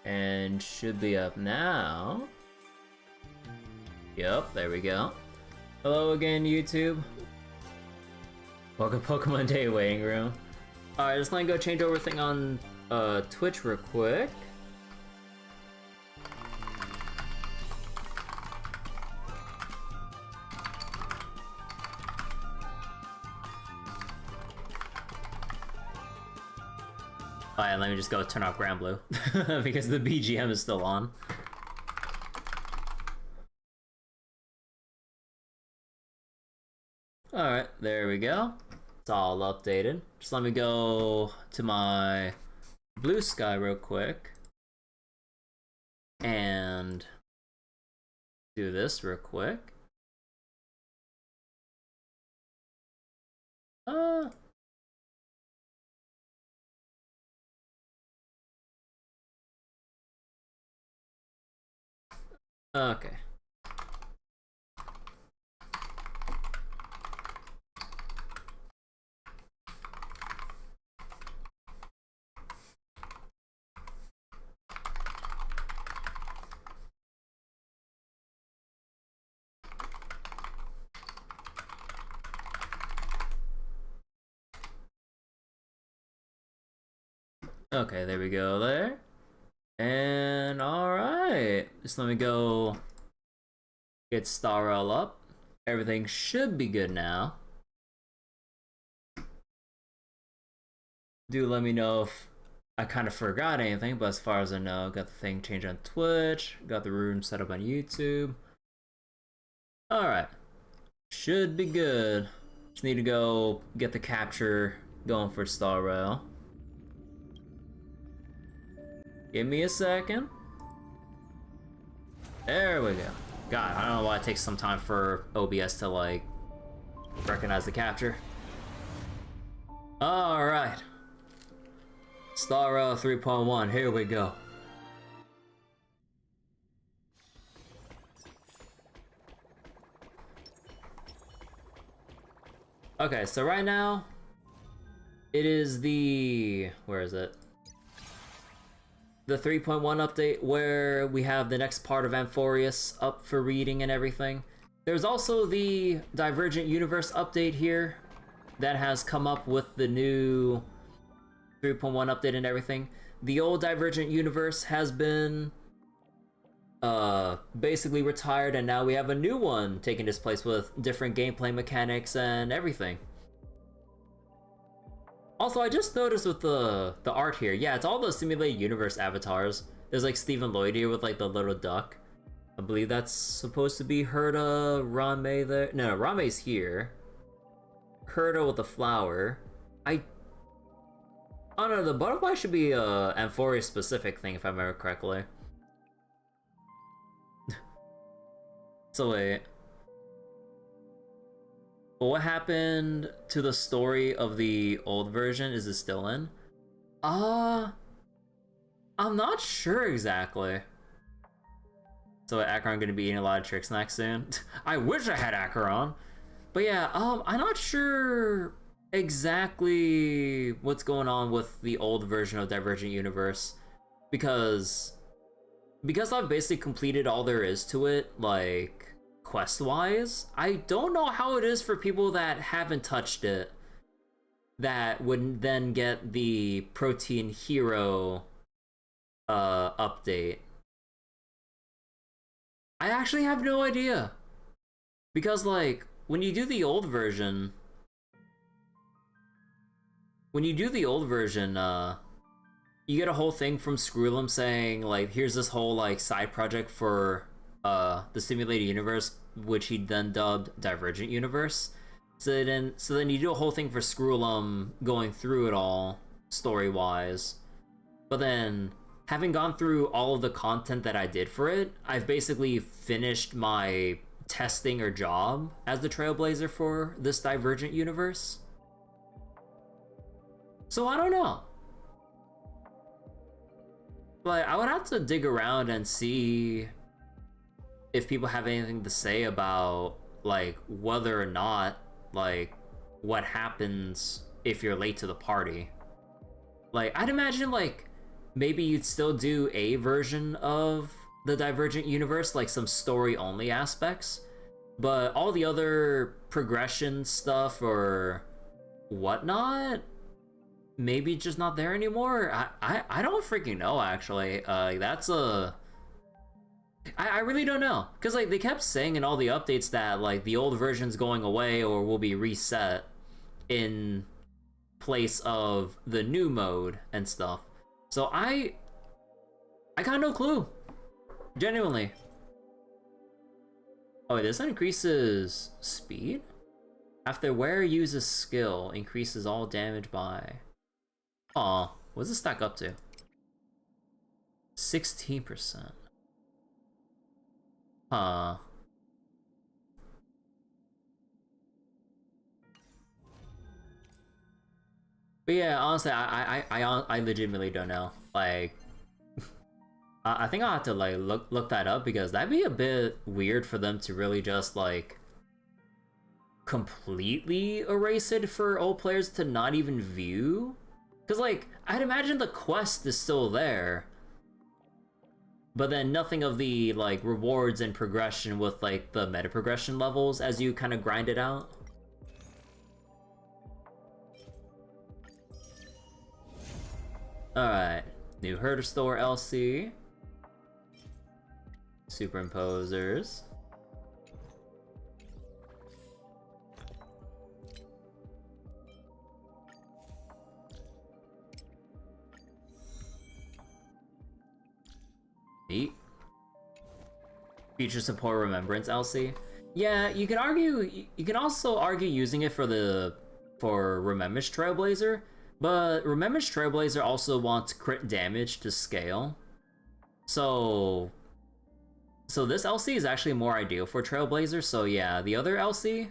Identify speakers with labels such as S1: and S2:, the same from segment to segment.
S1: And should be up now. Yep, there we go. Hello again, YouTube. Welcome Pokemon Day waiting room. Alright, just let me go change over thing on Twitch real quick. Alright, let me just go turn off GRANBLUE because the BGM is still on. Alright, there we go. It's all updated. Just let me go to my blue sky real quick and do this real quick. Okay. Okay, there we go there. And alright, just let me go get Starrel up. Everything should be good now. Do let me know if I kind of forgot anything, but as far as I know, got the thing changed on Twitch, got the room set up on YouTube. Alright, should be good. Just need to go get the capture going for Starrel. Give me a second. There we go. God, I don't know why it takes some time for OBS to, like, recognize the capture. Alright. Starrel 3.1, here we go. Okay, so right now, it is the... where is it? The 3.1 update where we have the next part of Amphoreus up for reading and everything. There's also the Divergent Universe update here that has come up with the new 3.1 update and everything. The old Divergent Universe has been basically retired, and now we have a new one taking its place with different gameplay mechanics and everything. Also, I just noticed with the art here, yeah, it's all the simulated universe avatars. There's like Stephen Lloyd here with like the little duck. I believe that's supposed to be Herta, Ranmei there. No, Ranmei's here. Herta with the flower. I don't know, the butterfly should be a Amphoreus specific thing if I remember correctly. So wait. But what happened to the story of the old version? Is it still in? I'm not sure exactly. So Acheron gonna be eating a lot of trick snacks soon? I wish I had Acheron! But yeah, I'm not sure exactly what's going on with the old version of Divergent Universe. Because I've basically completed all there is to it, like, quest-wise, I don't know how it is for people that haven't touched it that would then get the Protein Hero update. I actually have no idea. Because, like, when you do the old version, you get a whole thing from Screwlum saying, like, here's this whole, like, side project for the simulated universe, which he then dubbed Divergent Universe. So then you do a whole thing for Screwlum going through it all, story-wise. But then, having gone through all of the content that I did for it, I've basically finished my testing or job as the Trailblazer for this Divergent Universe. So I don't know. But I would have to dig around and see if people have anything to say about, like, whether or not, like, what happens if you're late to the party. Like, I'd imagine, like, maybe you'd still do a version of the Divergent universe, like some story-only aspects, but all the other progression stuff or whatnot, maybe just not there anymore. I don't freaking know, actually. That's a... I really don't know, because like they kept saying in all the updates that like the old version's going away or will be reset in place of the new mode and stuff. So I got no clue, genuinely. Oh, wait, this increases speed? After wearer uses skill, increases all damage by... Aw, what does it stack up to? 16%. Huh. But yeah, honestly, I legitimately don't know. Like, I think I'll have to like look that up, because that'd be a bit weird for them to really just like completely erase it for old players to not even view. Because like, I'd imagine the quest is still there, but then nothing of the like rewards and progression with like the meta progression levels as you kind of grind it out. Alright, new herder store LC. Superimposers. Neat. Future support remembrance LC. Yeah, you can argue. You can also argue using it for Remembrance Trailblazer, but Remembrance Trailblazer also wants crit damage to scale. So this LC is actually more ideal for Trailblazer. So yeah, the other LC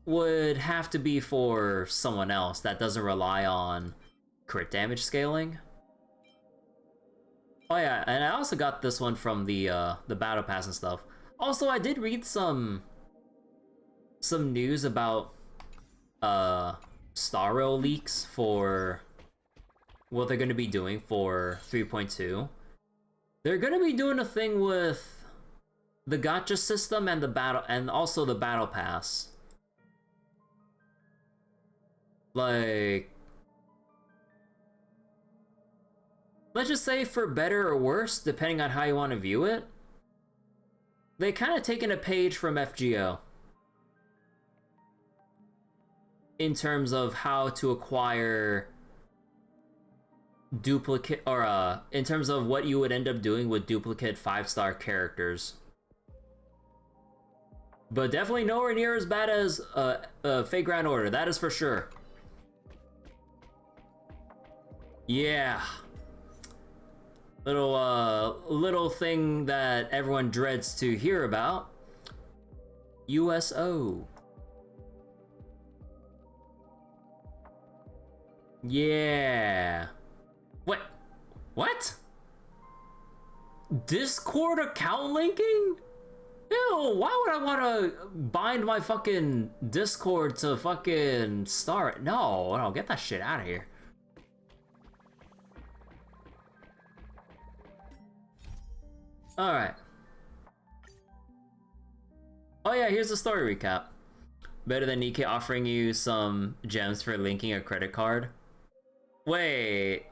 S1: would have to be for someone else that doesn't rely on crit damage scaling. Oh yeah, and I also got this one from the battle pass and stuff. Also, I did read some news about Star Rail leaks for what they're going to be doing for 3.2. They're going to be doing a thing with the gacha system and the battle, and also the battle pass. Like, let's just say, for better or worse, depending on how you want to view it, they kind of taken a page from FGO in terms of how to acquire duplicate, or in terms of what you would end up doing with duplicate 5-star characters. But definitely nowhere near as bad as Fate Grand Order, that is for sure. Yeah. Little thing that everyone dreads to hear about. USO. Yeah. What? Discord account linking? Ew, why would I want to bind my fucking Discord to fucking start? No, get that shit out of here. Alright. Oh yeah, here's the story recap. Better than Nikkei offering you some gems for linking a credit card. Wait,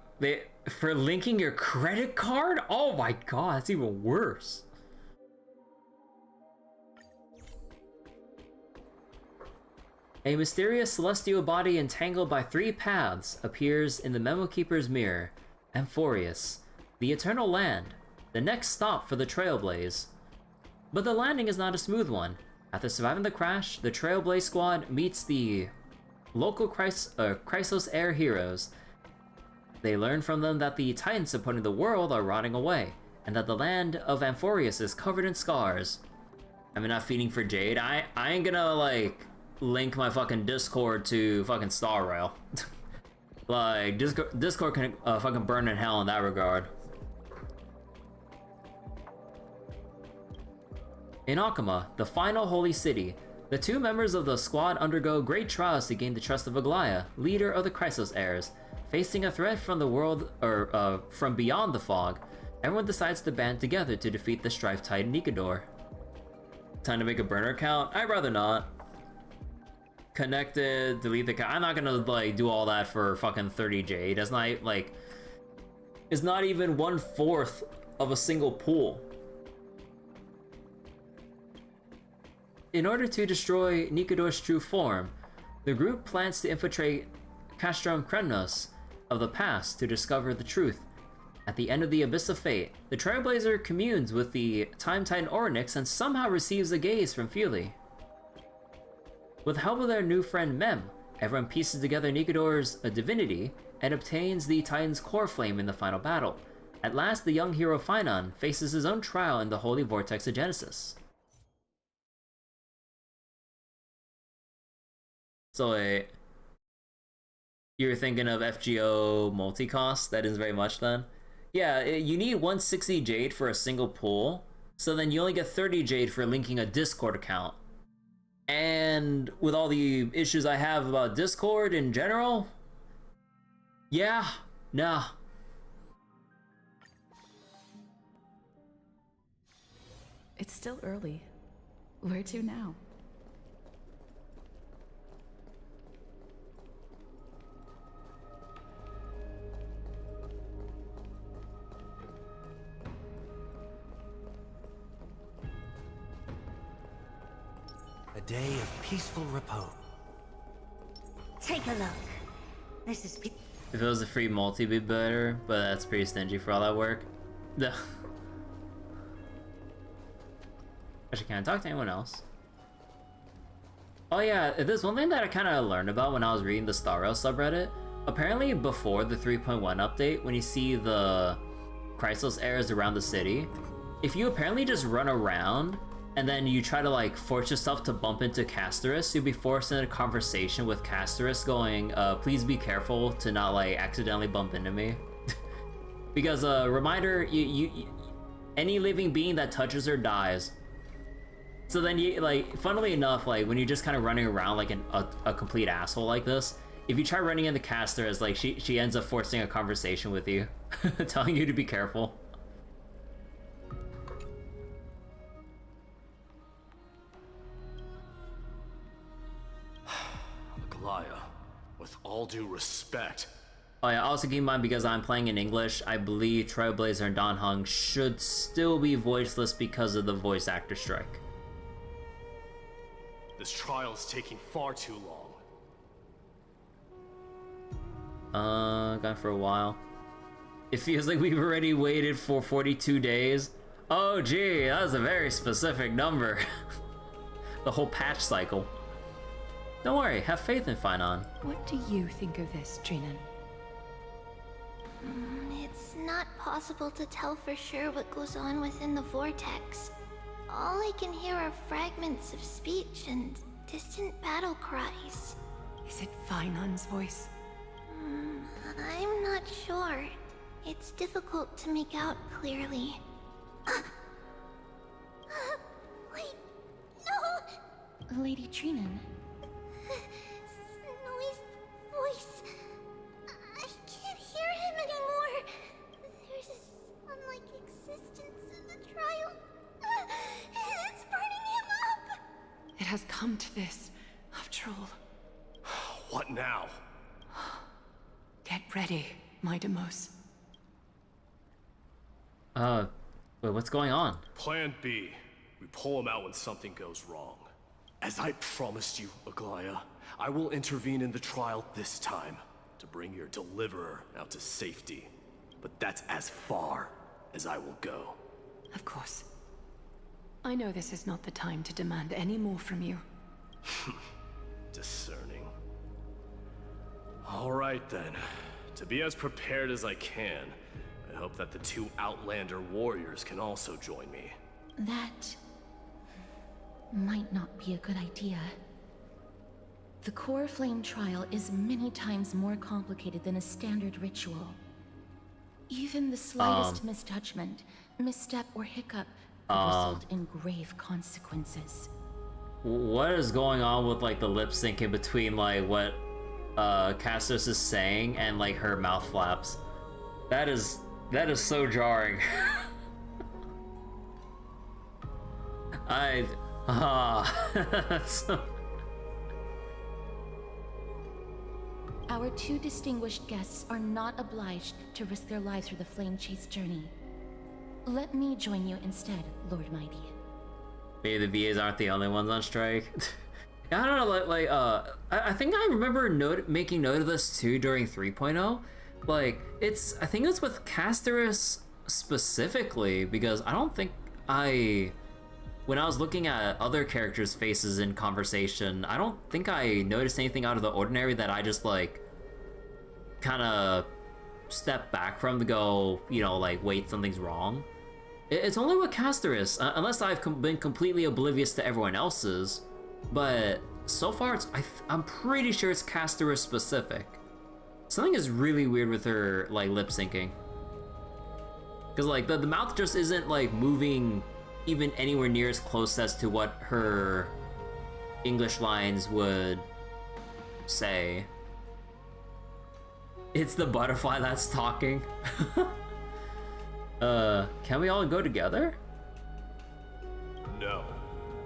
S1: for linking your credit card? Oh my god, that's even worse. A mysterious celestial body entangled by 3 paths appears in the Memo Keeper's mirror. Amphoreus, the Eternal Land, the next stop for the Trailblaze. But the landing is not a smooth one. After surviving the crash, the Trailblaze squad meets the local Chrysos Air heroes. They learn from them that the titans supporting the world are rotting away, and that the land of Amphoreus is covered in scars. I'm not feeding for Jade. I ain't gonna, like, link my fucking Discord to fucking Star Rail. Like, Discord can fucking burn in hell in that regard. In Akama, the final holy city, the 2 members of the squad undergo great trials to gain the trust of Aglaya, leader of the Chrysos heirs. Facing a threat from the world, or from beyond the fog, everyone decides to band together to defeat the Strife Titan Nikador. Time to make a burner account? I'd rather not. Connected, delete the account. I'm not gonna like do all that for fucking 30 jade. That's not like, it's not even 1/4 of a single pool. In order to destroy Nikador's true form, the group plans to infiltrate Castrum Kremnos of the past to discover the truth. At the end of the Abyss of Fate, the Trailblazer communes with the Time Titan Oryx and somehow receives a gaze from Feely. With the help of their new friend Mem, everyone pieces together Nikador's divinity and obtains the Titan's core flame in the final battle. At last, the young hero Phainon faces his own trial in the Holy Vortex of Genesis. So wait, you're thinking of FGO multicost? That is very much then? Yeah, you need 160 jade for a single pull, so then you only get 30 jade for linking a Discord account. And with all the issues I have about Discord in general, yeah, nah.
S2: It's still early. Where to now?
S3: A day of peaceful repose.
S4: Take a look. This is.
S1: If it was a free multi, it'd be better, but that's pretty stingy for all that work. Actually, can I talk to anyone else? Oh yeah, there's one thing that I kind of learned about when I was reading the Star Rail subreddit. Apparently, before the 3.1 update, when you see the Chrysos airs around the city, if you apparently just run around and then you try to like force yourself to bump into Castorus, you'll be forced into a conversation with Castorus going, please be careful to not like accidentally bump into me. Because reminder, any living being that touches her dies. So then you like, funnily enough, like when you're just kind of running around like a complete asshole like this, if you try running into Castorus, like she ends up forcing a conversation with you, telling you to be careful.
S5: With all due respect.
S1: Oh yeah, also keep in mind, because I'm playing in English, I believe Trailblazer and Dan Heng should still be voiceless because of the voice actor strike.
S5: This trial is taking far too
S1: long. Gone for a while. It feels like we've already waited for 42 days. Oh gee, that was a very specific number. The whole patch cycle. Don't worry, have faith in Phainon.
S2: What do you think of this, Trinan?
S4: It's not possible to tell for sure what goes on within the vortex. All I can hear are fragments of speech and distant battle cries.
S2: Is it Phainon's voice?
S4: I'm not sure. It's difficult to make out clearly. Wait, no!
S6: Lady Trinan.
S4: Snowy's voice. I can't hear him anymore. There's this unlike existence in the trial. It's burning him up.
S2: It has come to this, after all.
S5: What now?
S2: Get ready, my Demos.
S1: Wait, what's going on?
S5: Plan B. We pull him out when something goes wrong. As I promised you, Aglaya, I will intervene in the trial this time to bring your deliverer out to safety. But that's as far as I will go.
S2: Of course. I know this is not the time to demand any more from you.
S5: Discerning. All right then. To be as prepared as I can, I hope that the two Outlander warriors can also join me.
S6: That might not be a good idea. The core flame trial is many times more complicated than a standard ritual. Even the slightest misjudgment, misstep, or hiccup could result in grave consequences.
S1: What is going on with like the lip sync in between like what Castos is saying, and like her mouth flaps. That is so jarring. That's so...
S6: Our two distinguished guests are not obliged to risk their lives for the flame chase journey. Let me join you instead, Lord Mighty.
S1: Maybe the VAs aren't the only ones on strike. I don't know, I think I remember making note of this too during 3.0. Like, I think it's with Castorus specifically, because I don't think when I was looking at other characters' faces in conversation, I don't think I noticed anything out of the ordinary that I just, like, kind of step back from to go, you know, like, wait, something's wrong. It's only with Castorus, unless I've been completely oblivious to everyone else's, but so far I'm pretty sure it's Castorus specific. Something is really weird with her, like, lip syncing. Because, like, the mouth just isn't, like, moving even anywhere near as close as to what her English lines would say. It's the butterfly that's talking. Can we all go together?
S5: No.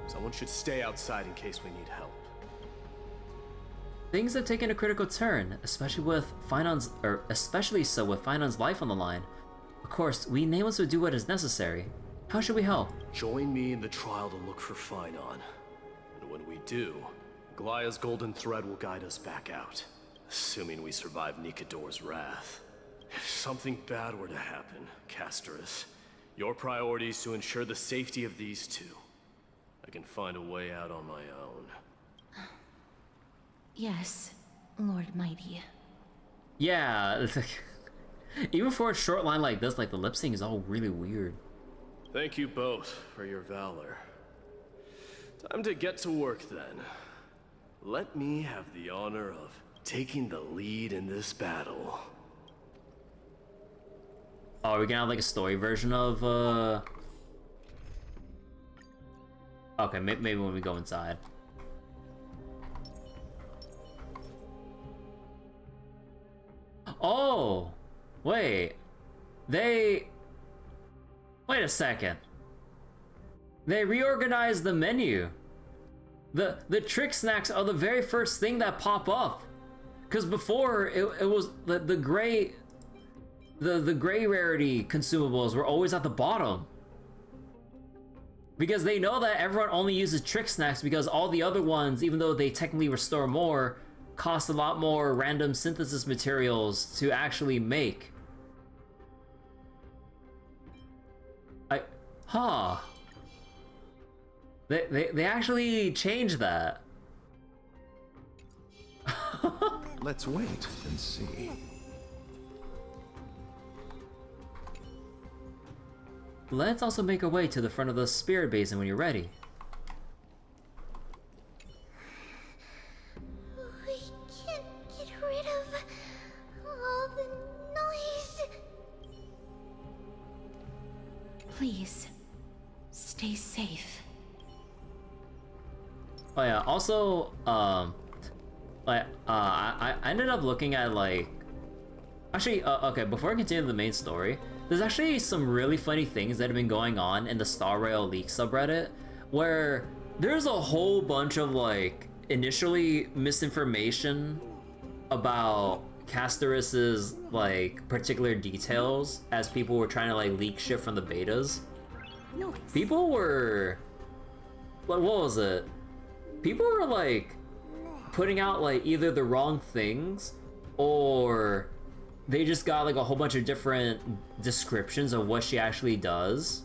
S5: Someone should stay outside in case we need help.
S1: Things have taken a critical turn, especially so with Phainon's life on the line. Of course, we nameless would do what is necessary. How should we help?
S5: Join me in the trial to look for Phainon. And when we do, Aglaya's golden thread will guide us back out. Assuming we survive Nikador's wrath. If something bad were to happen, Castorus, your priority is to ensure the safety of these two. I can find a way out on my own.
S6: Yes, Lord Mighty.
S1: Yeah, it's like, even for a short line like this, like, the lip sync is all really weird.
S5: Thank you both for your valor. Time to get to work then. Let me have the honor of taking the lead in this battle.
S1: Oh, are we gonna have like a story version of Okay, maybe when we go inside. Oh! Wait. Wait a second. They reorganized the menu. The trick snacks are the very first thing that pop up. Cause before it was the gray rarity consumables were always at the bottom. Because they know that everyone only uses trick snacks because all the other ones, even though they technically restore more, cost a lot more random synthesis materials to actually make. They actually changed that.
S7: Let's wait and see.
S1: Let's also make our way to the front of the spirit basin when you're ready.
S4: We can't get rid of all the noise.
S6: Please, stay safe.
S1: Oh yeah, also, I ended up looking at, like... Actually, okay, before I continue the main story, there's actually some really funny things that have been going on in the Star Rail Leak subreddit, where there's a whole bunch of, like, initially misinformation about Castorus's, like, particular details as people were trying to, like, leak shit from the betas. People were... What was it? People were, like, putting out, like, either the wrong things, or they just got, like, a whole bunch of different descriptions of what she actually does,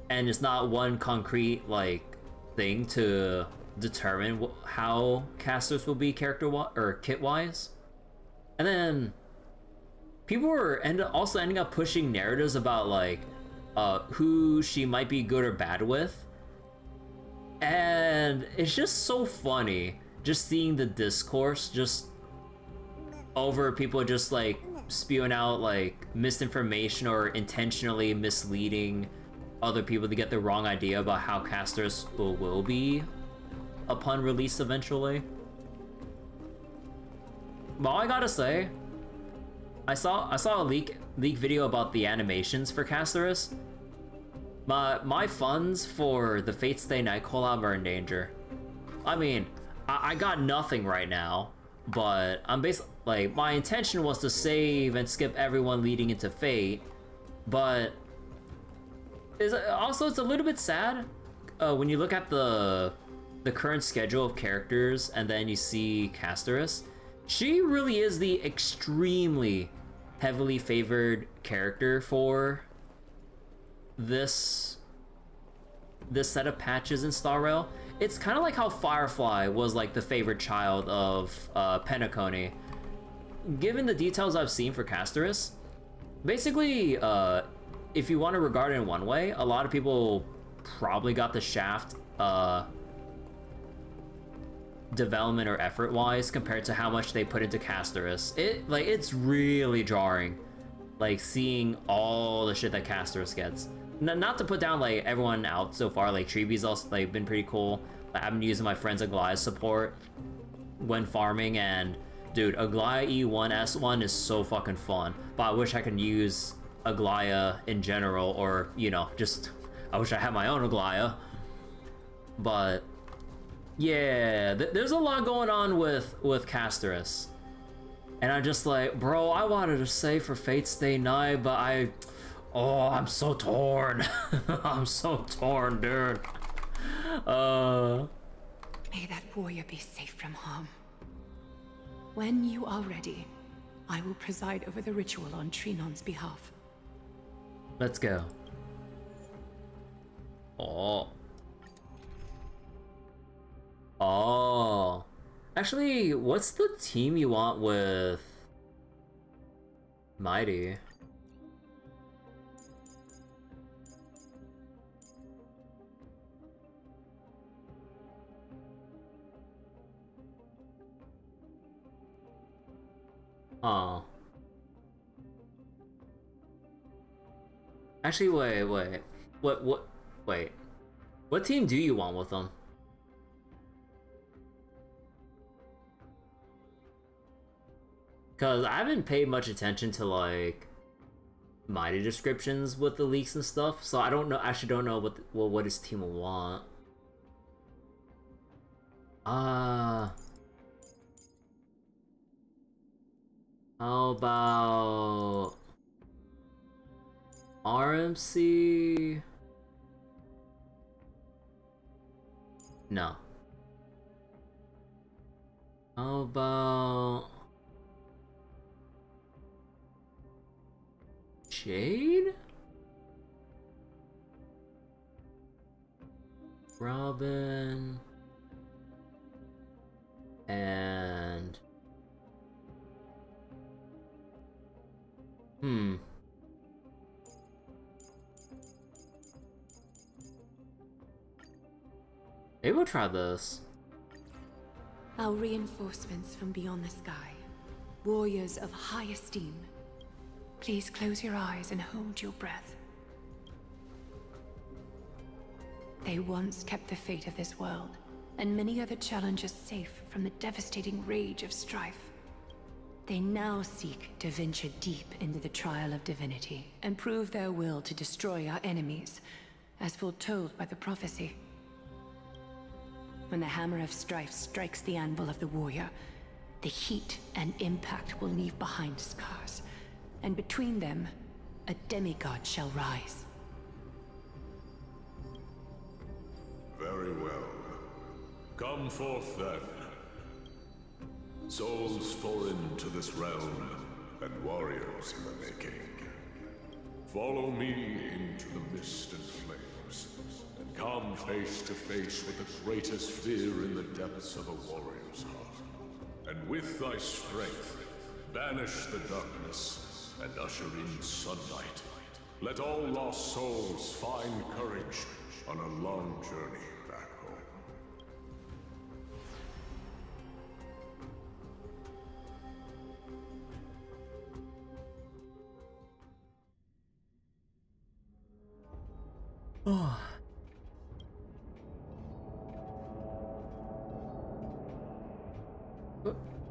S1: and it's not one concrete, like, thing to determine how Castorus will be kit-wise. And then people were also ending up pushing narratives about, like, who she might be good or bad with. And it's just so funny just seeing the discourse just over people just, like, spewing out, like, misinformation or intentionally misleading other people to get the wrong idea about how Castorus will be upon release eventually. But all I gotta say, I saw a leak video about the animations for Casterus. My funds for the Fate Stay Night collab are in danger. I mean, I got nothing right now, but I'm basically like, my intention was to save and skip everyone leading into Fate, but it's a little bit sad when you look at the current schedule of characters and then you see Casterus. She really is the extremely heavily favored character for this set of patches in Star Rail. It's kind of like how Firefly was like the favorite child of Penacony. Given the details I've seen for Casterus, basically, if you want to regard it in one way, a lot of people probably got the shaft development or effort wise compared to how much they put into Casterus. It's really jarring, like seeing all the shit that Casterus gets. Not to put down like everyone out so far, like Treebee's also like been pretty cool. Like, I've been using my friend's Aglaya support when farming, and dude, Aglaya E1 S1 is so fucking fun. But I wish I could use Aglaya in general, or you know, just I wish I had my own Aglaya. But yeah, there's a lot going on with Casterus, and I'm just like, bro, I wanted to say for Fate Stay Night, but I'm so torn. I'm so torn, dude.
S2: May that warrior be safe from harm. When you are ready, I will preside over the ritual on Phaimon's behalf.
S1: Let's go. Oh. Actually, what's the team you want with Mighty? Oh. Actually, wait. Wait. What team do you want with them? Because I haven't paid much attention to, like, Mighty descriptions with the leaks and stuff, so I don't know, actually don't know what his team will want. How about RMC? No. How about Jade? Robin and maybe we'll try this.
S2: Our reinforcements from beyond the sky, warriors of high esteem. Please close your eyes and hold your breath. They once kept the fate of this world, and many other challengers safe from the devastating rage of strife. They now seek to venture deep into the trial of divinity, and prove their will to destroy our enemies, as foretold by the prophecy. When the hammer of strife strikes the anvil of the warrior, the heat and impact will leave behind scars, and between them, a demigod shall rise.
S8: Very well. Come forth then. Souls foreign to this realm, and warriors in the making. Follow me into the mist and flames, and come face to face with the greatest fear in the depths of a warrior's heart. And with thy strength, banish the darkness, and usher in sunlight. Let all lost souls find courage on a long journey back home.
S1: Oh.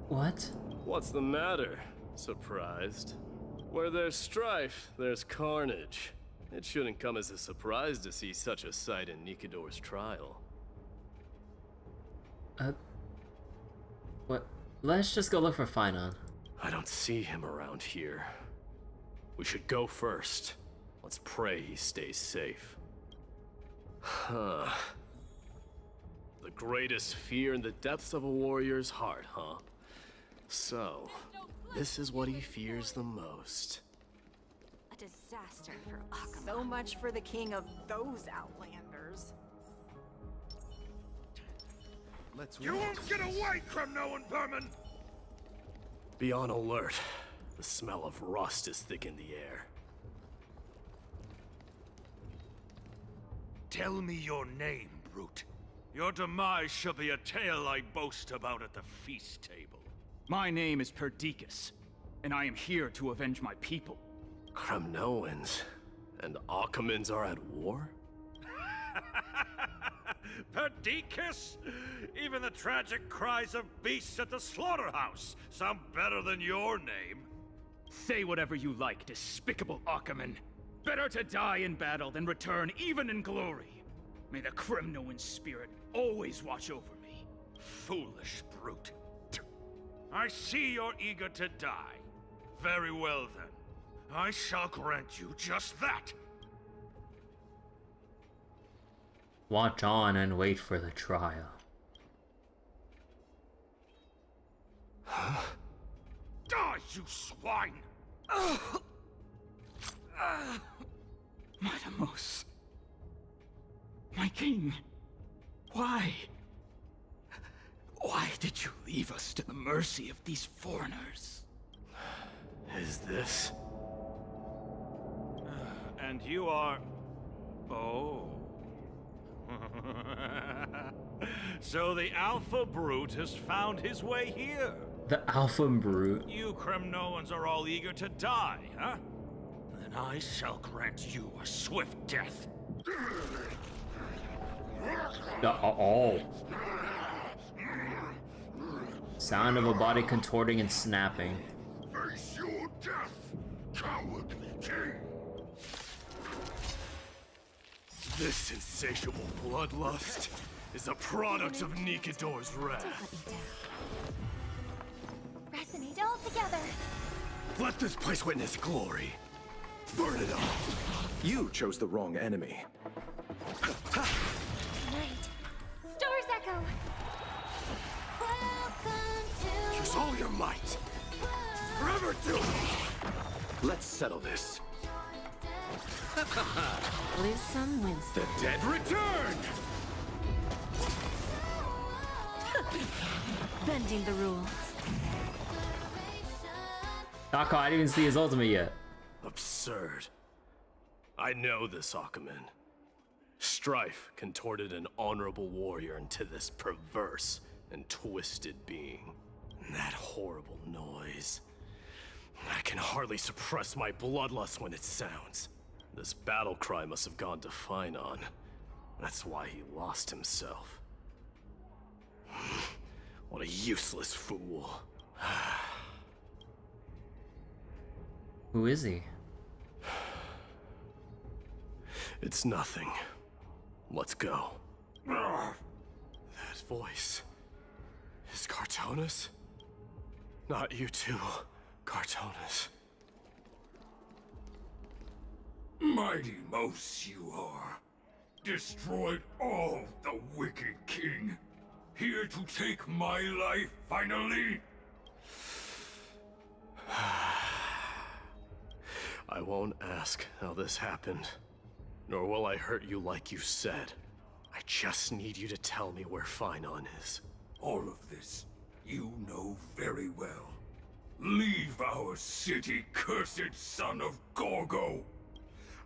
S1: What?
S5: What's the matter? Surprised? Where there's strife, there's carnage. It shouldn't come as a surprise to see such a sight in Nikidor's trial.
S1: What? Let's just go look for Phainon.
S5: I don't see him around here. We should go first. Let's pray he stays safe. Huh. The greatest fear in the depths of a warrior's heart, huh? So, this is what he fears the most.
S9: A disaster for Akama. So much for the king of those outlanders.
S7: Let's
S8: You won't get away, Kremnoan vermin!
S5: Be on alert. The smell of rust is thick in the air.
S10: Tell me your name, brute. Your demise shall be a tale I boast about at the feast table.
S11: My name is Perdiccas, and I am here to avenge my people.
S5: Kremnoans and Akamans are at war?
S10: Perdiccas? Even the tragic cries of beasts at the slaughterhouse sound better than your name.
S11: Say whatever you like, despicable Akaman. Better to die in battle than return even in glory. May the Kremnoan spirit always watch over me.
S10: Foolish brute. I see you're eager to die. Very well then. I shall grant you just that.
S1: Watch on and wait for the trial.
S10: Die, you swine!
S11: Matamos. My king. Why? Why did you leave us to the mercy of these foreigners?
S5: Is this?
S10: And you are... Oh. So the Alpha Brute has found his way here.
S1: The Alpha Brute?
S10: You Kremnoans are all eager to die, huh? Then I shall grant you a swift death.
S1: Oh. Sound of a body contorting and snapping.
S8: Face your death, cowardly king!
S5: This insatiable bloodlust is a product of Nikidor's wrath.
S4: Resonate all together.
S5: Let this place witness glory. Burn it up.
S7: You chose the wrong enemy.
S4: Right. Stars echo. Welcome
S5: Use all your might. Forever do it.
S7: Let's settle this.
S2: Lose some, win some.
S5: The dead return!
S2: Bending the rules.
S1: Dako, I didn't even see his ultimate yet.
S5: Absurd. I know this Akaman. Strife contorted an honorable warrior into this perverse and twisted being. And that horrible noise. I can hardly suppress my bloodlust when it sounds. This battle cry must have gone to Phainon. That's why he lost himself. What a useless fool.
S1: Who is he?
S5: It's nothing. Let's go. That voice. Is Cartonus? Not you too, Cartonus.
S10: Mighty Mos you are. Destroyed all the wicked king. Here to take my life finally.
S5: I won't ask how this happened, nor will I hurt you like you said. I just need you to tell me where Phainon is.
S10: All of this, you know very well. Leave our city, cursed son of Gorgo!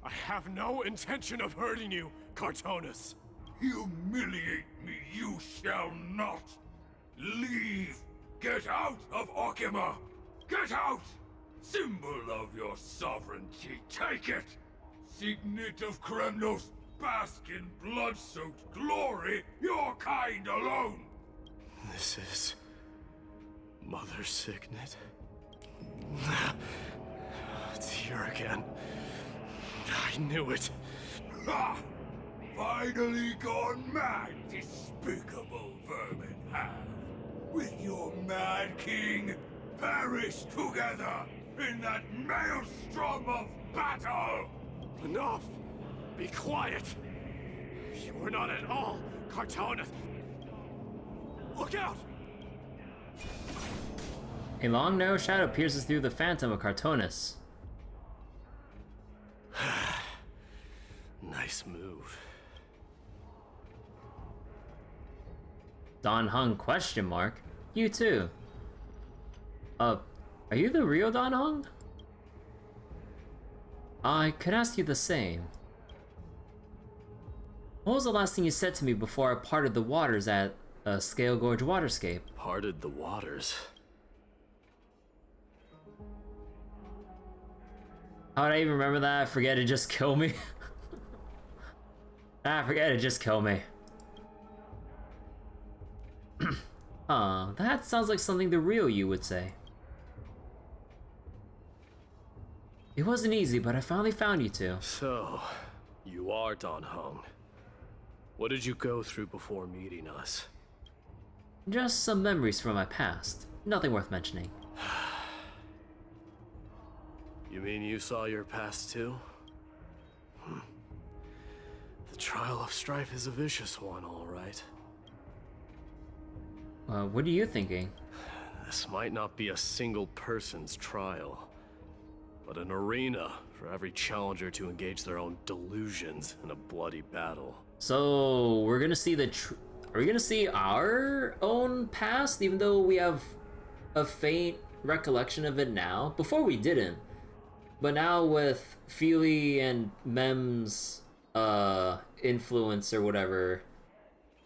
S5: I have no intention of hurting you, Cartonus.
S10: Humiliate me you shall not! Leave! Get out of Okima! Get out! Symbol of your sovereignty, take it! Signet of Kremnos, bask in blood-soaked glory, your kind alone!
S5: This is... Mother Signet? It's here again. I knew it.
S10: Ha! Finally gone mad, despicable vermin have. With your mad king, perish together in that maelstrom of battle!
S5: Enough! Be quiet! You were not at all Cartonus. Look out!
S1: A long, narrow shadow pierces through the phantom of Cartonus.
S5: Nice move.
S1: Don Hung question mark? You too. Are you the real Don Hung? I could ask you the same. What was the last thing you said to me before I parted the waters at Scale Gorge Waterscape?
S5: Parted the waters?
S1: How would I even remember that? I forget it, just kill me. Forget it, just kill me. That sounds like something the real you would say. It wasn't easy, but I finally found you two.
S5: So, you are Don Hung. What did you go through before meeting us?
S1: Just some memories from my past. Nothing worth mentioning.
S5: You mean you saw your past too? The trial of strife is a vicious one, all right.
S1: What are you thinking?
S5: This might not be a single person's trial, but an arena for every challenger to engage their own delusions in a bloody battle.
S1: So we're gonna see are we gonna see our own past, even though we have a faint recollection of it now? Before we didn't, but now with Feely and Mem's influence or whatever,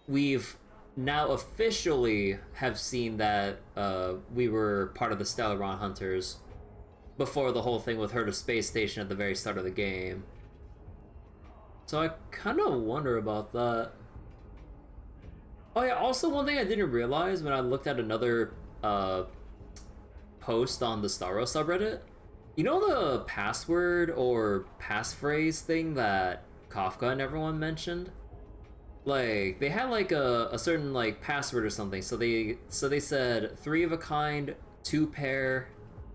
S1: we've now officially have seen that we were part of the Stellaron Hunters before the whole thing with her to space station at the very start of the game. So I kind of wonder about that. Oh yeah, also one thing I didn't realize when I looked at another post on the Starro subreddit, you know the password or passphrase thing that Kafka and everyone mentioned? Like, they had like a certain like password or something, so they said 3 of a kind, 2 pair,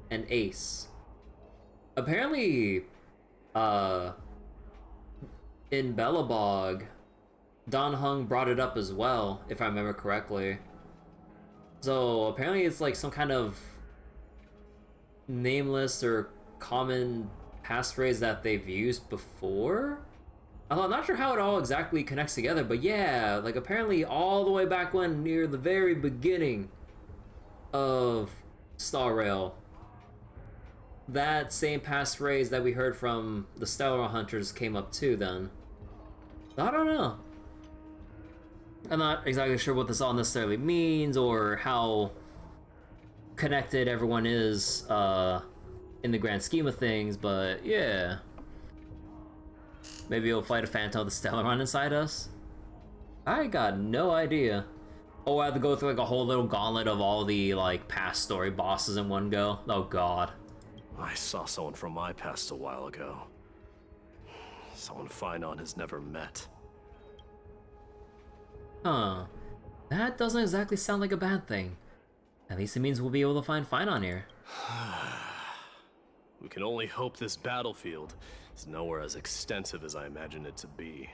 S1: and ace. Apparently, in Bellabog, Don Hung brought it up as well, if I remember correctly. So apparently it's like some kind of nameless or common passphrase that they've used before. I'm not sure how it all exactly connects together, but yeah, like apparently all the way back when, near the very beginning of Star Rail, that same passphrase that we heard from the Stellar Hunters came up too then. I don't know. I'm not exactly sure what this all necessarily means or how connected everyone is in the grand scheme of things, but yeah. Maybe we'll fight a phantom with the Stellaron inside us? I got no idea. Oh, I have to go through like a whole little gauntlet of all the like past story bosses in one go. Oh god.
S5: I saw someone from my past a while ago. Someone Phainon has never met.
S1: Huh. That doesn't exactly sound like a bad thing. At least it means we'll be able to find Phainon here.
S5: We can only hope this battlefield is nowhere as extensive as I imagine it to be.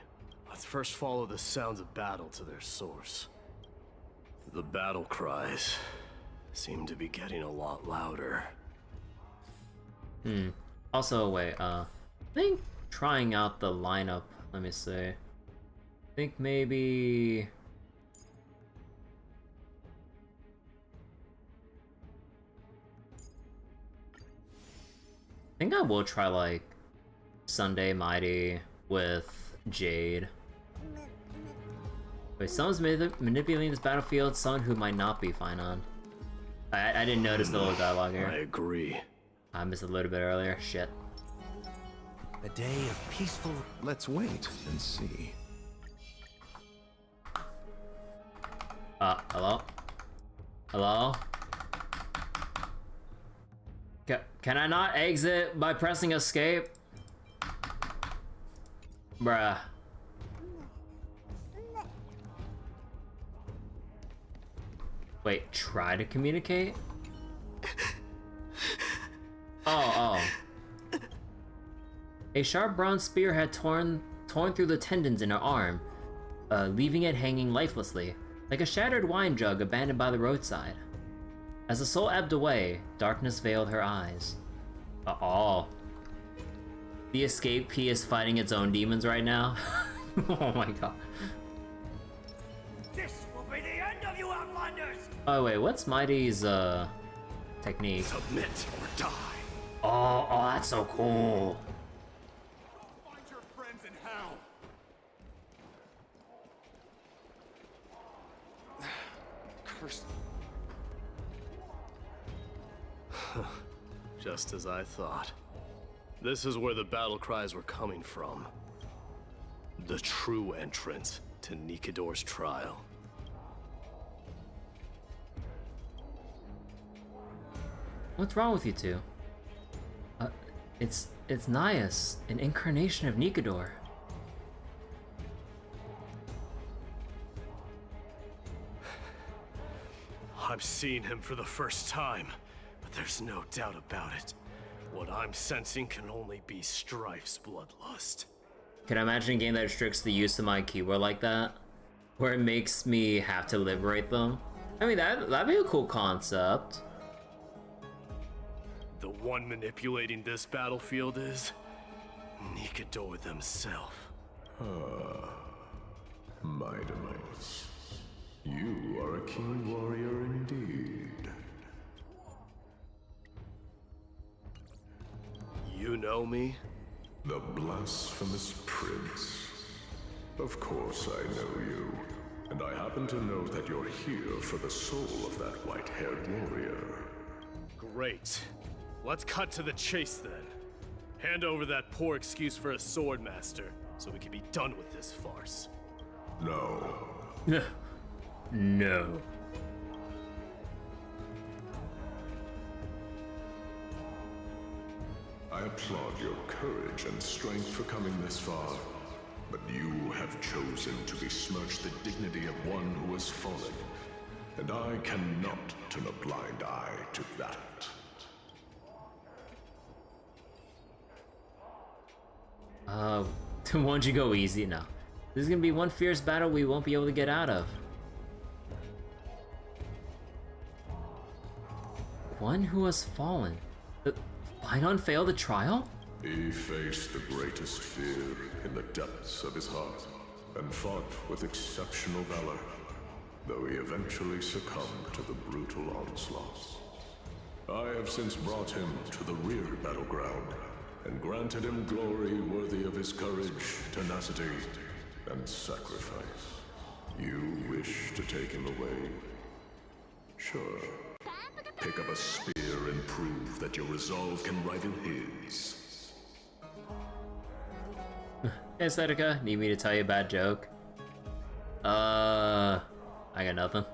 S5: Let's first follow the sounds of battle to their source. The battle cries seem to be getting a lot louder.
S1: Also, wait, I think trying out the lineup, let me see. I think maybe... I think I will try, like, Sunday Mighty with Jade. Wait, someone's manipulating this battlefield, someone who might not be Phainon. I didn't notice the little dialogue here.
S5: I agree.
S1: I missed a little bit earlier, shit.
S3: A day of peaceful...
S7: Let's wait and see.
S1: Hello? Hello? Can I not exit by pressing escape? Bruh. Wait, try to communicate? Oh. A sharp bronze spear had torn through the tendons in her arm, leaving it hanging lifelessly, like a shattered wine jug abandoned by the roadside. As the soul ebbed away, darkness veiled her eyes. Oh. The escape key is fighting its own demons right now. Oh my god.
S10: This will be the end of you, Outlanders!
S1: Oh wait, what's Mighty's technique?
S5: Submit or die.
S1: Oh, that's so cool.
S5: Find your friends in hell. Curse. Just as I thought. This is where the battle cries were coming from. The true entrance to Nikador's trial.
S1: What's wrong with you two? It's Nias, an incarnation of Nikador.
S5: I'm seeing him for the first time, but there's no doubt about it. What I'm sensing can only be Strife's bloodlust.
S1: Can I imagine a game that restricts the use of my keyword like that? Where it makes me have to liberate them? I mean, that'd be a cool concept.
S5: The one manipulating this battlefield is Nikador themselves.
S8: Mightymites. You are a king warrior indeed.
S5: You know me?
S8: The blasphemous prince. Of course I know you. And I happen to know that you're here for the soul of that white-haired warrior.
S5: Great. Let's cut to the chase then. Hand over that poor excuse for a sword master, so we can be done with this farce.
S8: No.
S1: No.
S8: I applaud your courage and strength for coming this far, but you have chosen to besmirch the dignity of one who has fallen, and I cannot turn a blind eye to that.
S1: Won't you go easy now? This is gonna be one fierce battle we won't be able to get out of. One who has fallen. Phainon failed the trial?
S8: He faced the greatest fear in the depths of his heart, and fought with exceptional valor, though he eventually succumbed to the brutal onslaughts. I have since brought him to the rear battleground, and granted him glory worthy of his courage, tenacity, and sacrifice. You wish to take him away? Sure. Pick up a spear and prove that your resolve can rival his.
S1: Hey, Seneca, need me to tell you a bad joke? I got nothing.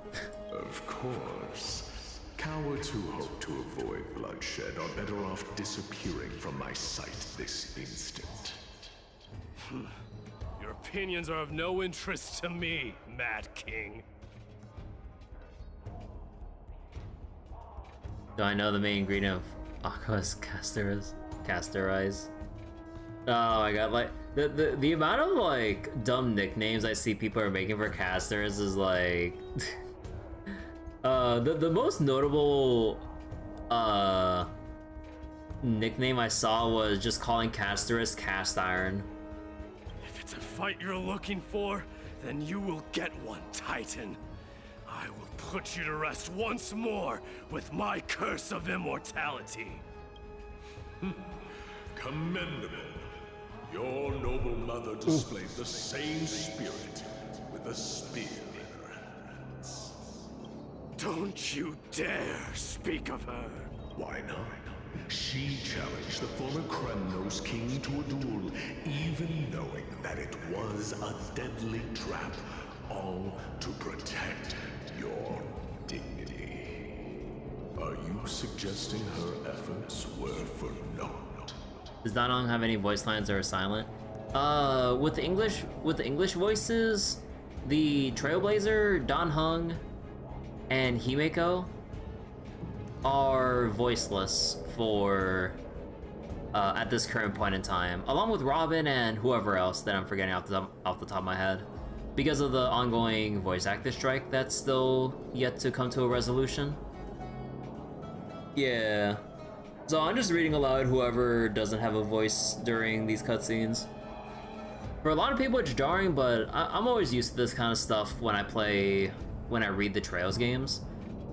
S8: Of course. Cowards who hope to avoid bloodshed are better off disappearing from my sight this instant.
S5: Your opinions are of no interest to me, Mad King.
S1: Do I know the main ingredient of Aqua's Castorize? Oh my god, like the amount of like dumb nicknames I see people are making for casters is like the most notable nickname I saw was just calling Castorus Cast Iron.
S5: If it's a fight you're looking for, then you will get one, Titan. I will put you to rest once more with my curse of immortality.
S8: Commendable. Your noble mother displayed the same spirit with a spear in her hands.
S5: Don't you dare speak of her.
S8: Why not? She challenged the former Kremnos king to a duel, even knowing that it was a deadly trap, all to protect your dignity. Are you suggesting her efforts were for naught?
S1: Does Danhong have any voice lines that are silent? With the English voices, the Trailblazer, Danhong, and Himeko are voiceless for at this current point in time, along with Robin and whoever else that I'm forgetting off the top of my head, because of the ongoing voice actor strike that's still yet to come to a resolution. Yeah. So I'm just reading aloud whoever doesn't have a voice during these cutscenes. For a lot of people it's jarring, but I'm always used to this kind of stuff when I read the Trails games.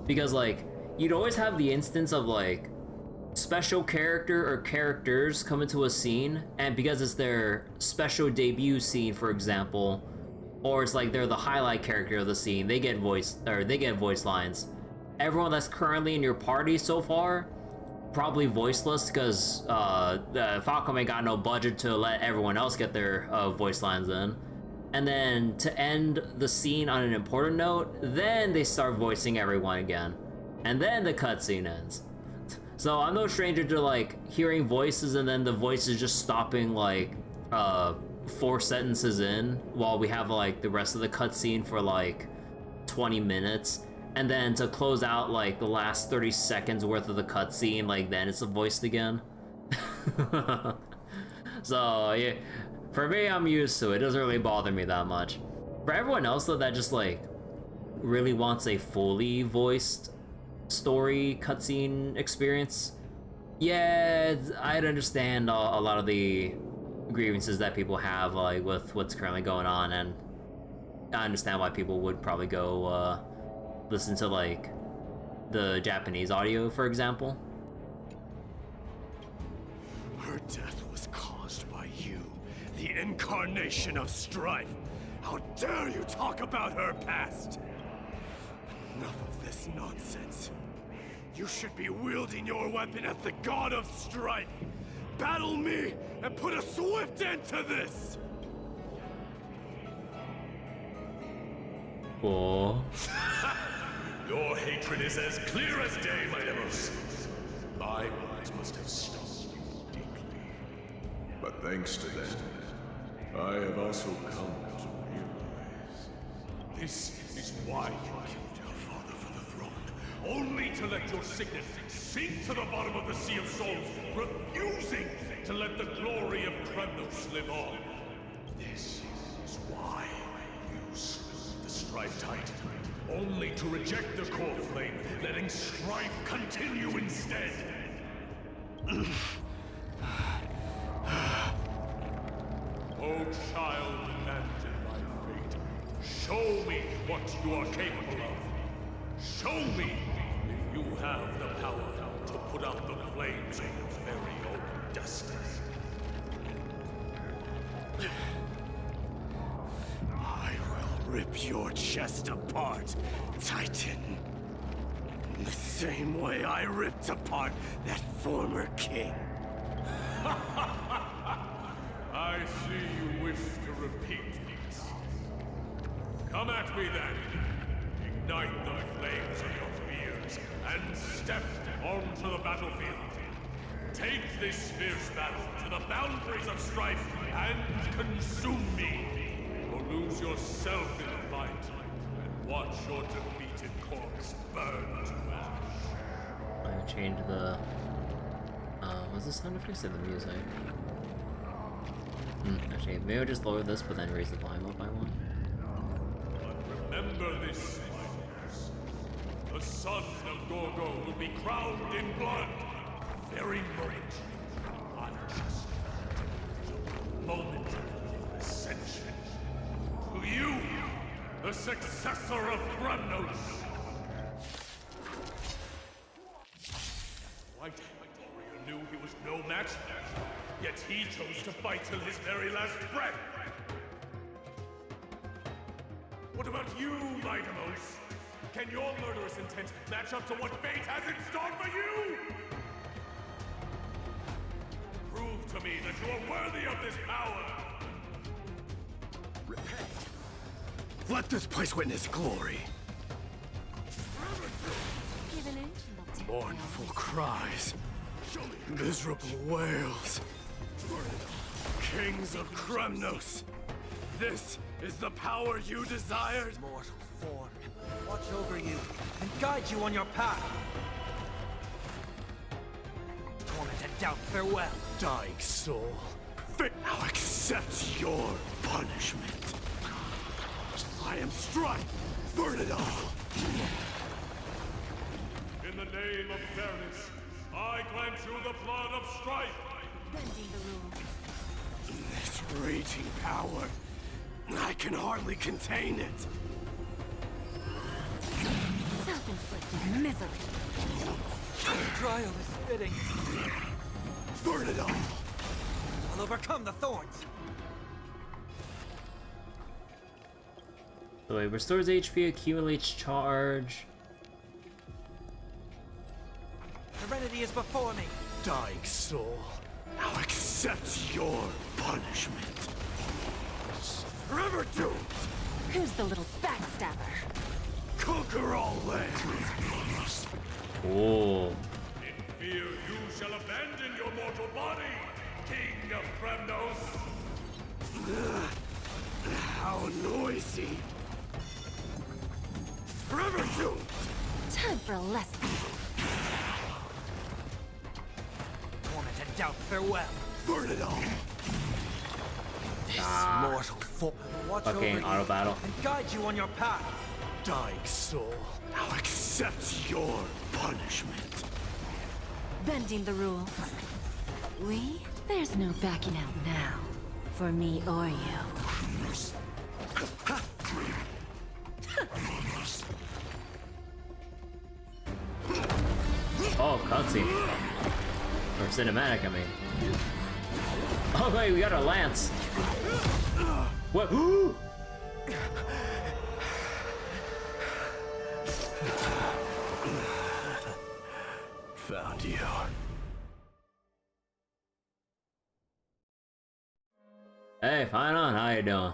S1: Because like, you'd always have the instance of like, special character or characters come into a scene, and because it's their special debut scene, for example, or it's like they're the highlight character of the scene, they get voice lines. Everyone that's currently in your party so far, probably voiceless, because Falcom ain't got no budget to let everyone else get their voice lines in. And then to end the scene on an important note, then they start voicing everyone again. And then the cutscene ends. So I'm no stranger to like hearing voices and then the voices just stopping like 4 sentences in while we have like the rest of the cutscene for like 20 minutes. And then to close out like the last 30 seconds worth of the cutscene, like then it's voiced again. So yeah, for me, I'm used to it. It doesn't really bother me that much. For everyone else though that just like really wants a fully voiced story cutscene experience, yeah, I'd understand a lot of the grievances that people have like with what's currently going on, and I understand why people would probably go listen to like the Japanese audio, for example.
S5: Her death was caused by you, the incarnation of strife. How dare you talk about her past? Enough of this nonsense. You should be wielding your weapon as the god of strife. Battle me and put a swift end to this!
S1: Oh.
S8: Your hatred is as clear as day, my Demos. My words must have stung you deeply. But thanks to them, I have also come to realize.
S10: This is why you killed your father for the throne. Only to let your signet sink to the bottom of the Sea of Souls, refusing to let the glory of Kremnos live on. This is why you slew the Strife Titan. Only to reject the core flame, letting strife continue instead. Oh, child abandoned by fate, show me what you are capable of. Show me if you have the power to put out the flames of your very own destiny.
S5: I will rip your chest apart, Titan. In the same way I ripped apart that former king.
S10: I see you wish to repeat this. Come at me then. Ignite the flames of your fears and step onto the battlefield. Take this fierce battle to the boundaries of strife and consume me. Or lose yourself in the fight and watch your defeated corpse burn to ash.
S1: I changed the was the sound effects or the music? Actually, maybe I'll just lower this but then raise the volume up by one.
S10: But remember this, Phainos. The son of Gorgo will be crowned in blood. Very moment. Unjust. The moment of ascension. To you, the successor of Kremnos. White warrior knew he was no match, yet he chose to fight till his very last breath. What about you, Maidamos? Can your murderous intent match up to what fate has in store for you? Prove to me that you are worthy of this power!
S5: Repent. Let this place witness glory.
S4: Give an inch and they'll
S5: Mournful cries. Miserable wails. Kings of Kremnos. This is the power you desired?
S3: Mortal form, watch over you and guide you on your path. Torment and doubt, farewell.
S5: Dying soul, fate now accepts your punishment. I am strife. Burn it all.
S8: In the name of fairness, I cleanse you the blood of strife.
S9: Bending the rules.
S5: This raging power, I can hardly contain it.
S9: Self-inflicted misery.
S3: The trial is fitting.
S5: Burn it all.
S3: I'll overcome the thorns.
S1: So it restores HP, accumulates charge.
S3: Serenity is before me.
S5: Dying soul, now accept your punishment. Forever doomed.
S9: Who's the little backstabber?
S5: Conquer all lands.
S1: Oh.
S8: In fear you shall abandon your mortal body, King of Kremnos.
S5: How noisy. Forever doomed.
S9: Time for a lesson.
S3: Torment and doubt, farewell.
S5: Burn it all.
S3: This mortal form, watch over
S1: Fucking
S3: you
S1: auto battle.
S3: and guide you on your path.
S5: Dying soul, now accept your punishment.
S9: Bending the rules. There's no backing out now. For me or you.
S1: Oh, cutscene. Or cinematic, I mean. Oh wait, we got a lance. What?
S5: Found you.
S1: Hey, Phainon, how you doing?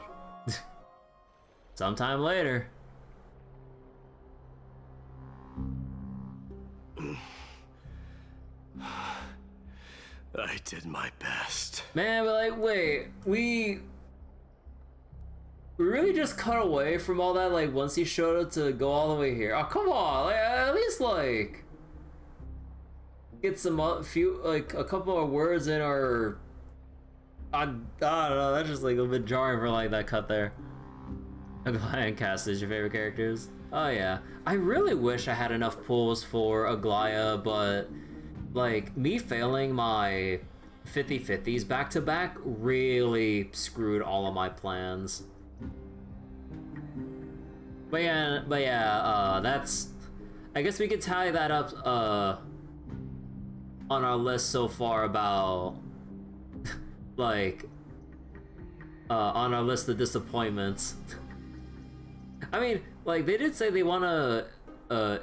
S1: Sometime later.
S5: I did my best.
S1: Man, but like, wait, we really just cut away from all that, like, once he showed up to go all the way here. Oh, come on, like, at least, like, get some a couple more words in, or I don't know, that's just, like, a bit jarring for, like, that cut there. Aglaya and Cass is your favorite characters? Oh, yeah. I really wish I had enough pulls for Aglaya, but like, me failing my 50-50s back-to-back really screwed all of my plans. But yeah, that's... I guess we could tie that up, on our list so far about... like... on our list of disappointments. I mean, like, they did say they want to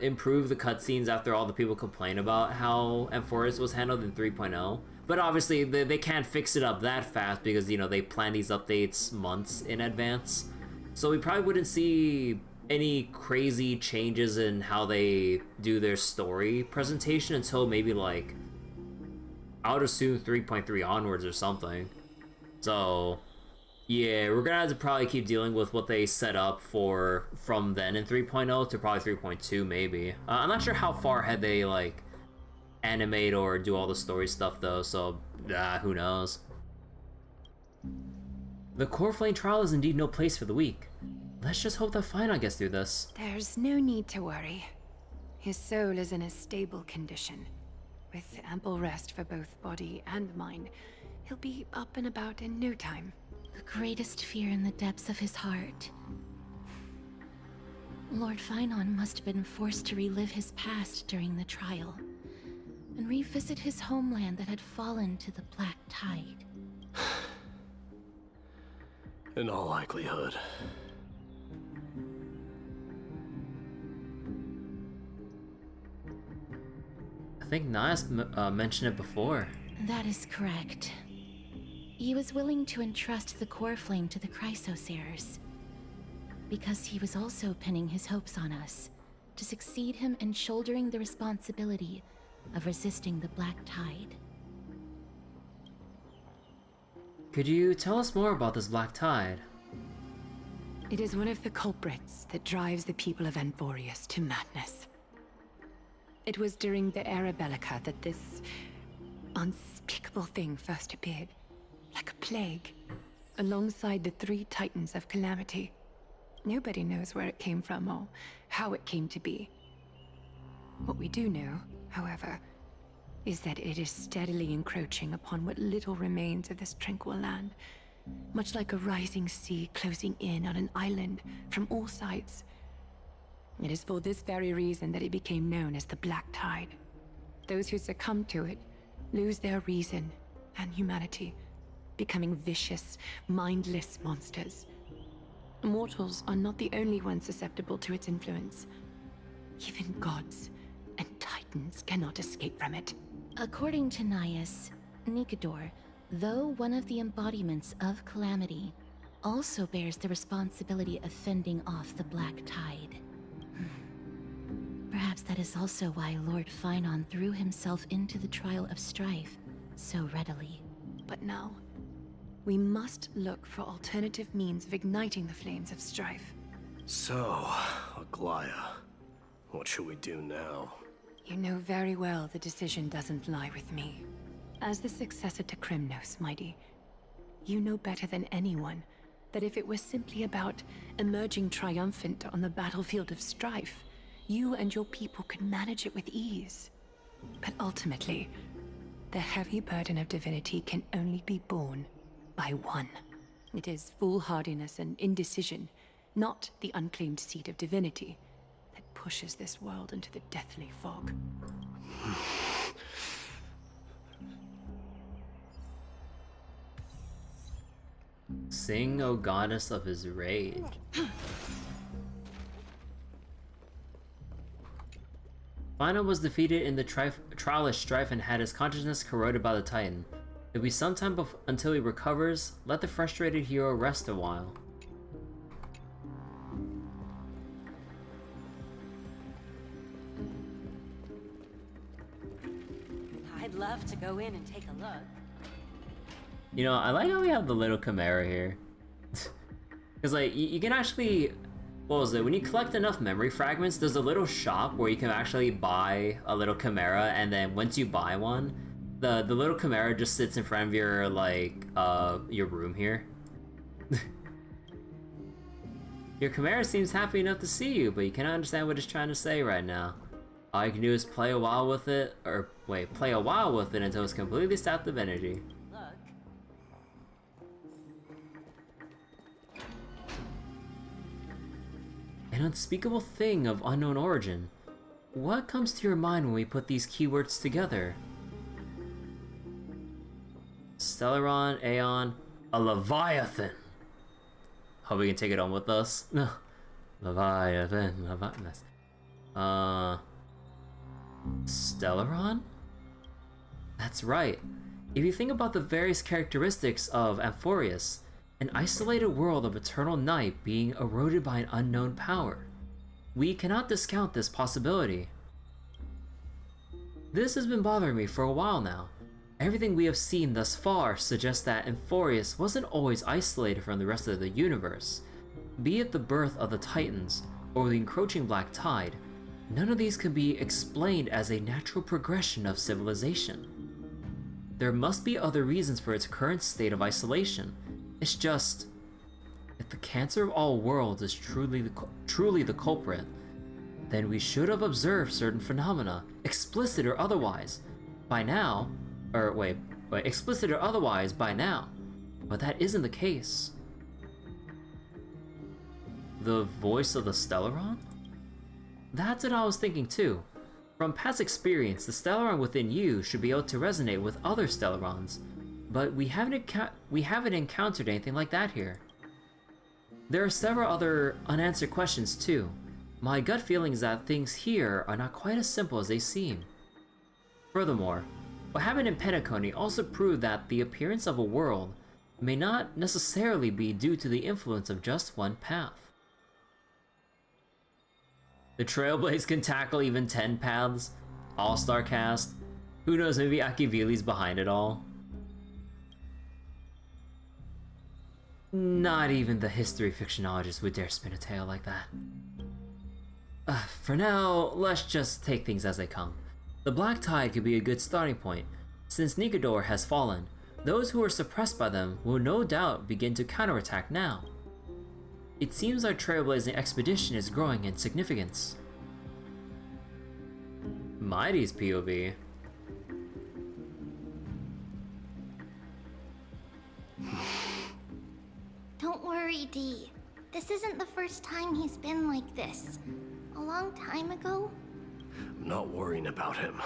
S1: improve the cutscenes after all the people complain about how Amphoreus was handled in 3.0. But obviously, they can't fix it up that fast because, you know, they plan these updates months in advance. So we probably wouldn't see any crazy changes in how they do their story presentation until maybe, like, I would assume 3.3 onwards or something. So yeah, we're gonna have to probably keep dealing with what they set up for from then in 3.0 to probably 3.2 maybe. I'm not sure how far ahead they, like, animate or do all the story stuff though, so who knows. The Coreflame trial is indeed no place for the weak. Let's just hope that Phainon gets through this.
S2: There's no need to worry. His soul is in a stable condition. With ample rest for both body and mind, he'll be up and about in no time.
S6: The greatest fear in the depths of his heart. Lord Phainon must have been forced to relive his past during the trial, and revisit his homeland that had fallen to the Black Tide.
S5: In all likelihood.
S1: I think Nias mentioned it before.
S6: That is correct. He was willing to entrust the Coreflame to the Chrysosayers, because he was also pinning his hopes on us, to succeed him in shouldering the responsibility of resisting the Black Tide.
S1: Could you tell us more about this Black Tide?
S2: It is one of the culprits that drives the people of Amphoreus to madness. It was during the Era Bellica that this unspeakable thing first appeared, like a plague, alongside the 3 Titans of Calamity. Nobody knows where it came from or how it came to be. What we do know, however, is that it is steadily encroaching upon what little remains of this tranquil land, much like a rising sea closing in on an island from all sides. It is for this very reason that it became known as the Black Tide. Those who succumb to it lose their reason and humanity, becoming vicious, mindless monsters. Mortals are not the only ones susceptible to its influence. Even gods and titans cannot escape from it.
S6: According to Naias, Nikador, though one of the embodiments of Calamity, also bears the responsibility of fending off the Black Tide. Perhaps that is also why Lord Phainon threw himself into the trial of strife so readily.
S2: But now, we must look for alternative means of igniting the flames of strife.
S5: So, Aglaya, what should we do now?
S2: You know very well the decision doesn't lie with me. As the successor to Krymnos, Mighty, you know better than anyone that if it was simply about emerging triumphant on the battlefield of strife, you and your people could manage it with ease. But ultimately, the heavy burden of divinity can only be borne by one. It is foolhardiness and indecision, not the unclaimed seat of divinity, that pushes this world into the deathly fog.
S1: Sing, O goddess of his rage. Phainon was defeated in the trial of strife and had his consciousness corroded by the Titan. It'll be some time until he recovers. Let the frustrated hero rest a while.
S9: I'd love to go in and take a look.
S1: You know, I like how we have the little chimera here. Because, like, you can actually... What was it? When you collect enough memory fragments, there's a little shop where you can actually buy a little chimera, and then once you buy one, the little chimera just sits in front of your, like, your room here. Your chimera seems happy enough to see you, but you cannot understand what it's trying to say right now. All you can do is play a while with it until it's completely sapped of energy. An unspeakable thing of unknown origin. What comes to your mind when we put these keywords together? Stellaron, Aeon, a Leviathan. Hope we can take it on with us. No. Leviathan. Stellaron? That's right. If you think about the various characteristics of Amphoreus, an isolated world of eternal night being eroded by an unknown power, we cannot discount this possibility. This has been bothering me for a while now. Everything we have seen thus far suggests that Amphoreus wasn't always isolated from the rest of the universe. Be it the birth of the Titans or the encroaching Black Tide, none of these can be explained as a natural progression of civilization. There must be other reasons for its current state of isolation. It's just, if the cancer of all worlds is truly the culprit, then we should have observed certain phenomena, explicit or otherwise, by now. Explicit or otherwise by now. But that isn't the case. The voice of the Stellaron? That's what I was thinking too. From past experience, the Stellaron within you should be able to resonate with other Stellarons, but we haven't encountered anything like that here. There are several other unanswered questions too. My gut feeling is that things here are not quite as simple as they seem. Furthermore, what happened in Penacony also proved that the appearance of a world may not necessarily be due to the influence of just one path. The Trailblaze can tackle even 10 paths. All-star cast. Who knows, maybe Akivili's behind it all. Not even the history fictionologist would dare spin a tale like that. For now, let's just take things as they come. The Black Tide could be a good starting point. Since Nigador has fallen, those who were suppressed by them will no doubt begin to counterattack now. It seems our trailblazing expedition is growing in significance. Mighty's POV.
S4: Don't worry, Dee. This isn't the first time he's been like this. A long time ago?
S5: I'm not worrying about him.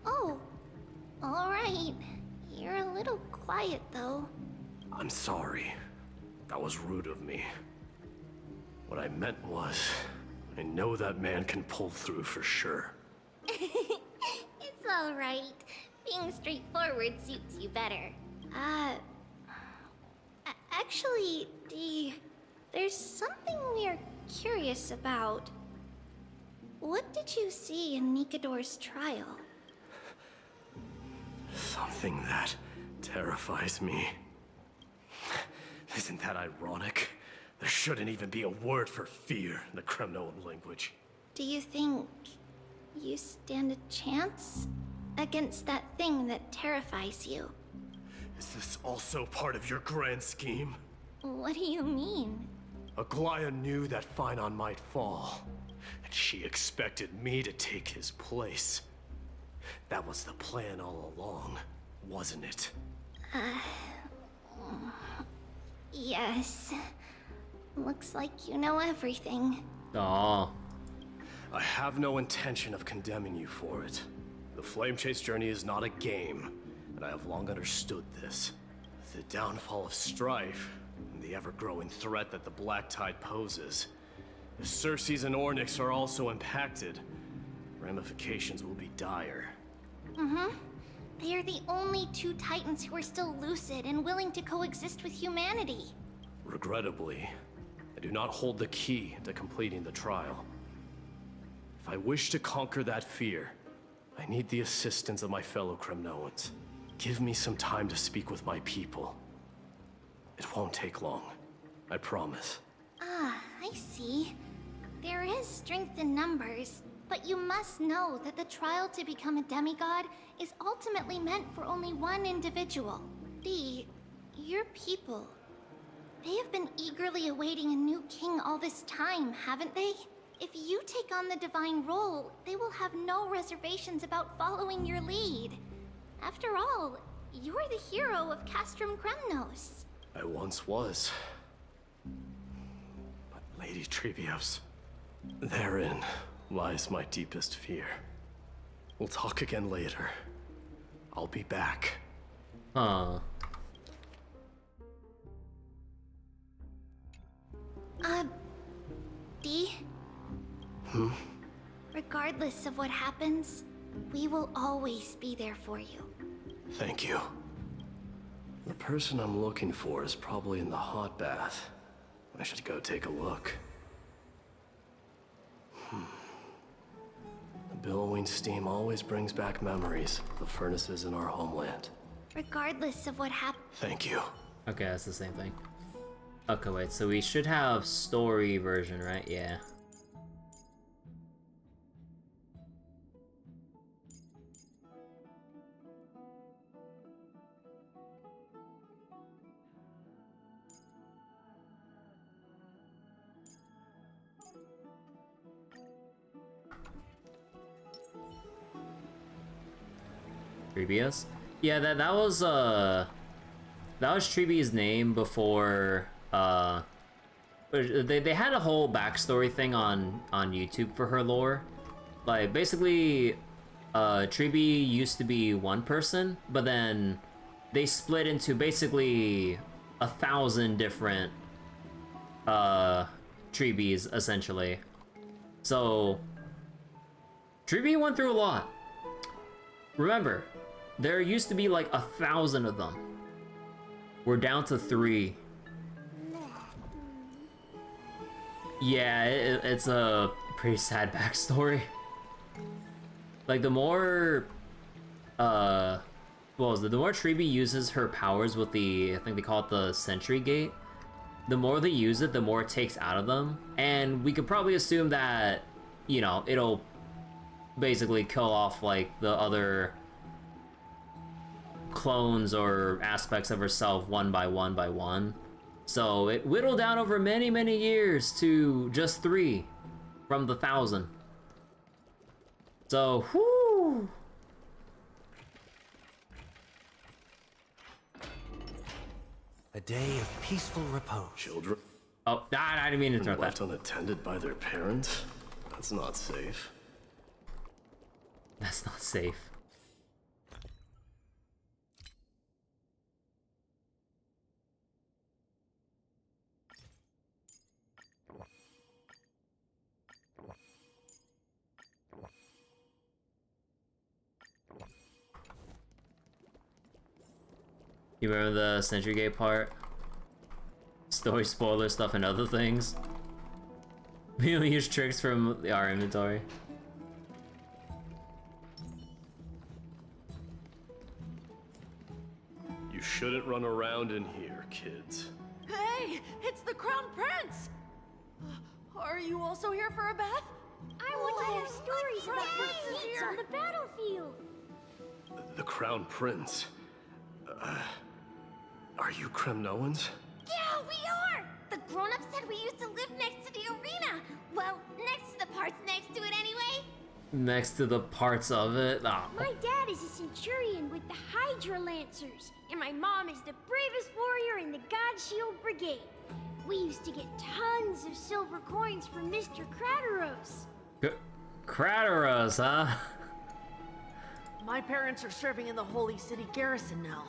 S4: Oh, alright. You're a little quiet, though.
S5: I'm sorry. That was rude of me. What I meant was, I know that man can pull through for sure.
S4: It's alright. Being straightforward suits you better. Actually, Dee, there's something we're curious about. What did you see in Nigador's trial?
S5: Something that terrifies me. Isn't that ironic? There shouldn't even be a word for fear in the Kremnoan language.
S4: Do you think you stand a chance against that thing that terrifies you?
S5: Is this also part of your grand scheme?
S4: What do you mean?
S5: Aglaya knew that Phainon might fall, and she expected me to take his place. That was the plan all along, wasn't it?
S4: Yes. Looks like you know everything.
S1: Aww.
S5: I have no intention of condemning you for it. The Flame Chase journey is not a game, and I have long understood this. The downfall of Strife, and the ever-growing threat that the Black Tide poses. If Circes and Ornyx are also impacted, ramifications will be dire.
S4: They are the only two Titans who are still lucid and willing to coexist with humanity.
S5: Regrettably, I do not hold the key to completing the trial. If I wish to conquer that fear, I need the assistance of my fellow Kremnoans. Give me some time to speak with my people. It won't take long, I promise.
S4: Ah, I see. There is strength in numbers, but you must know that the trial to become a demigod is ultimately meant for only one individual. Dee, your people, they have been eagerly awaiting a new king all this time, haven't they? If you take on the divine role, they will have no reservations about following your lead. After all, you're the hero of Castrum Kremnos.
S5: I once was. But Lady Trebios, therein lies my deepest fear. We'll talk again later. I'll be back.
S1: Huh.
S4: Dee? Regardless of what happens, we will always be there for you.
S5: Thank you. The person I'm looking for is probably in the hot bath. I should go take a look. The billowing steam always brings back memories of the furnaces in our homeland.
S4: Regardless of what happens.
S5: Thank you.
S1: Okay, that's the same thing. Okay, wait, so we should have story version, right? Yeah. Trebius? Yeah, that was Trebi's name before they had a whole backstory thing on YouTube for her lore. Like basically Trebi used to be one person, but then they split into basically 1,000 different Trebis essentially. So Trebi went through a lot. Remember, there used to be like 1,000 of them. We're down to 3. Yeah, it's a pretty sad backstory. Like, the more, what was it? The more Tribi uses her powers with the, I think they call it the Sentry Gate, the more they use it, the more it takes out of them. And we could probably assume that, you know, it'll basically kill off, like, the other clones or aspects of herself one by one by one. So it whittled down over many, many years to just 3 from the 1,000. So, whoo!
S3: A day of peaceful repose.
S5: Children?
S1: Oh, I didn't mean to interrupt
S5: left
S1: that.
S5: unattended by their parents? That's not safe.
S1: That's not safe. You remember the Sentry Gate part? Story spoiler stuff and other things. We only use tricks from our inventory.
S5: You shouldn't run around in here, kids.
S12: Hey, it's the Crown Prince! Are you also here for a bath?
S4: I want to hear stories about princes on the battlefield.
S5: The Crown Prince. Are you Kremnoans?
S4: Yeah, we are! The grown-ups said we used to live next to the arena. Well, next to the parts next to it anyway.
S1: Next to the parts of it. Oh.
S4: My dad is a centurion with the Hydra Lancers, and my mom is the bravest warrior in the God Shield Brigade. We used to get tons of silver coins from Mr. Crateros.
S1: Crateros, huh?
S12: My parents are serving in the Holy City garrison now.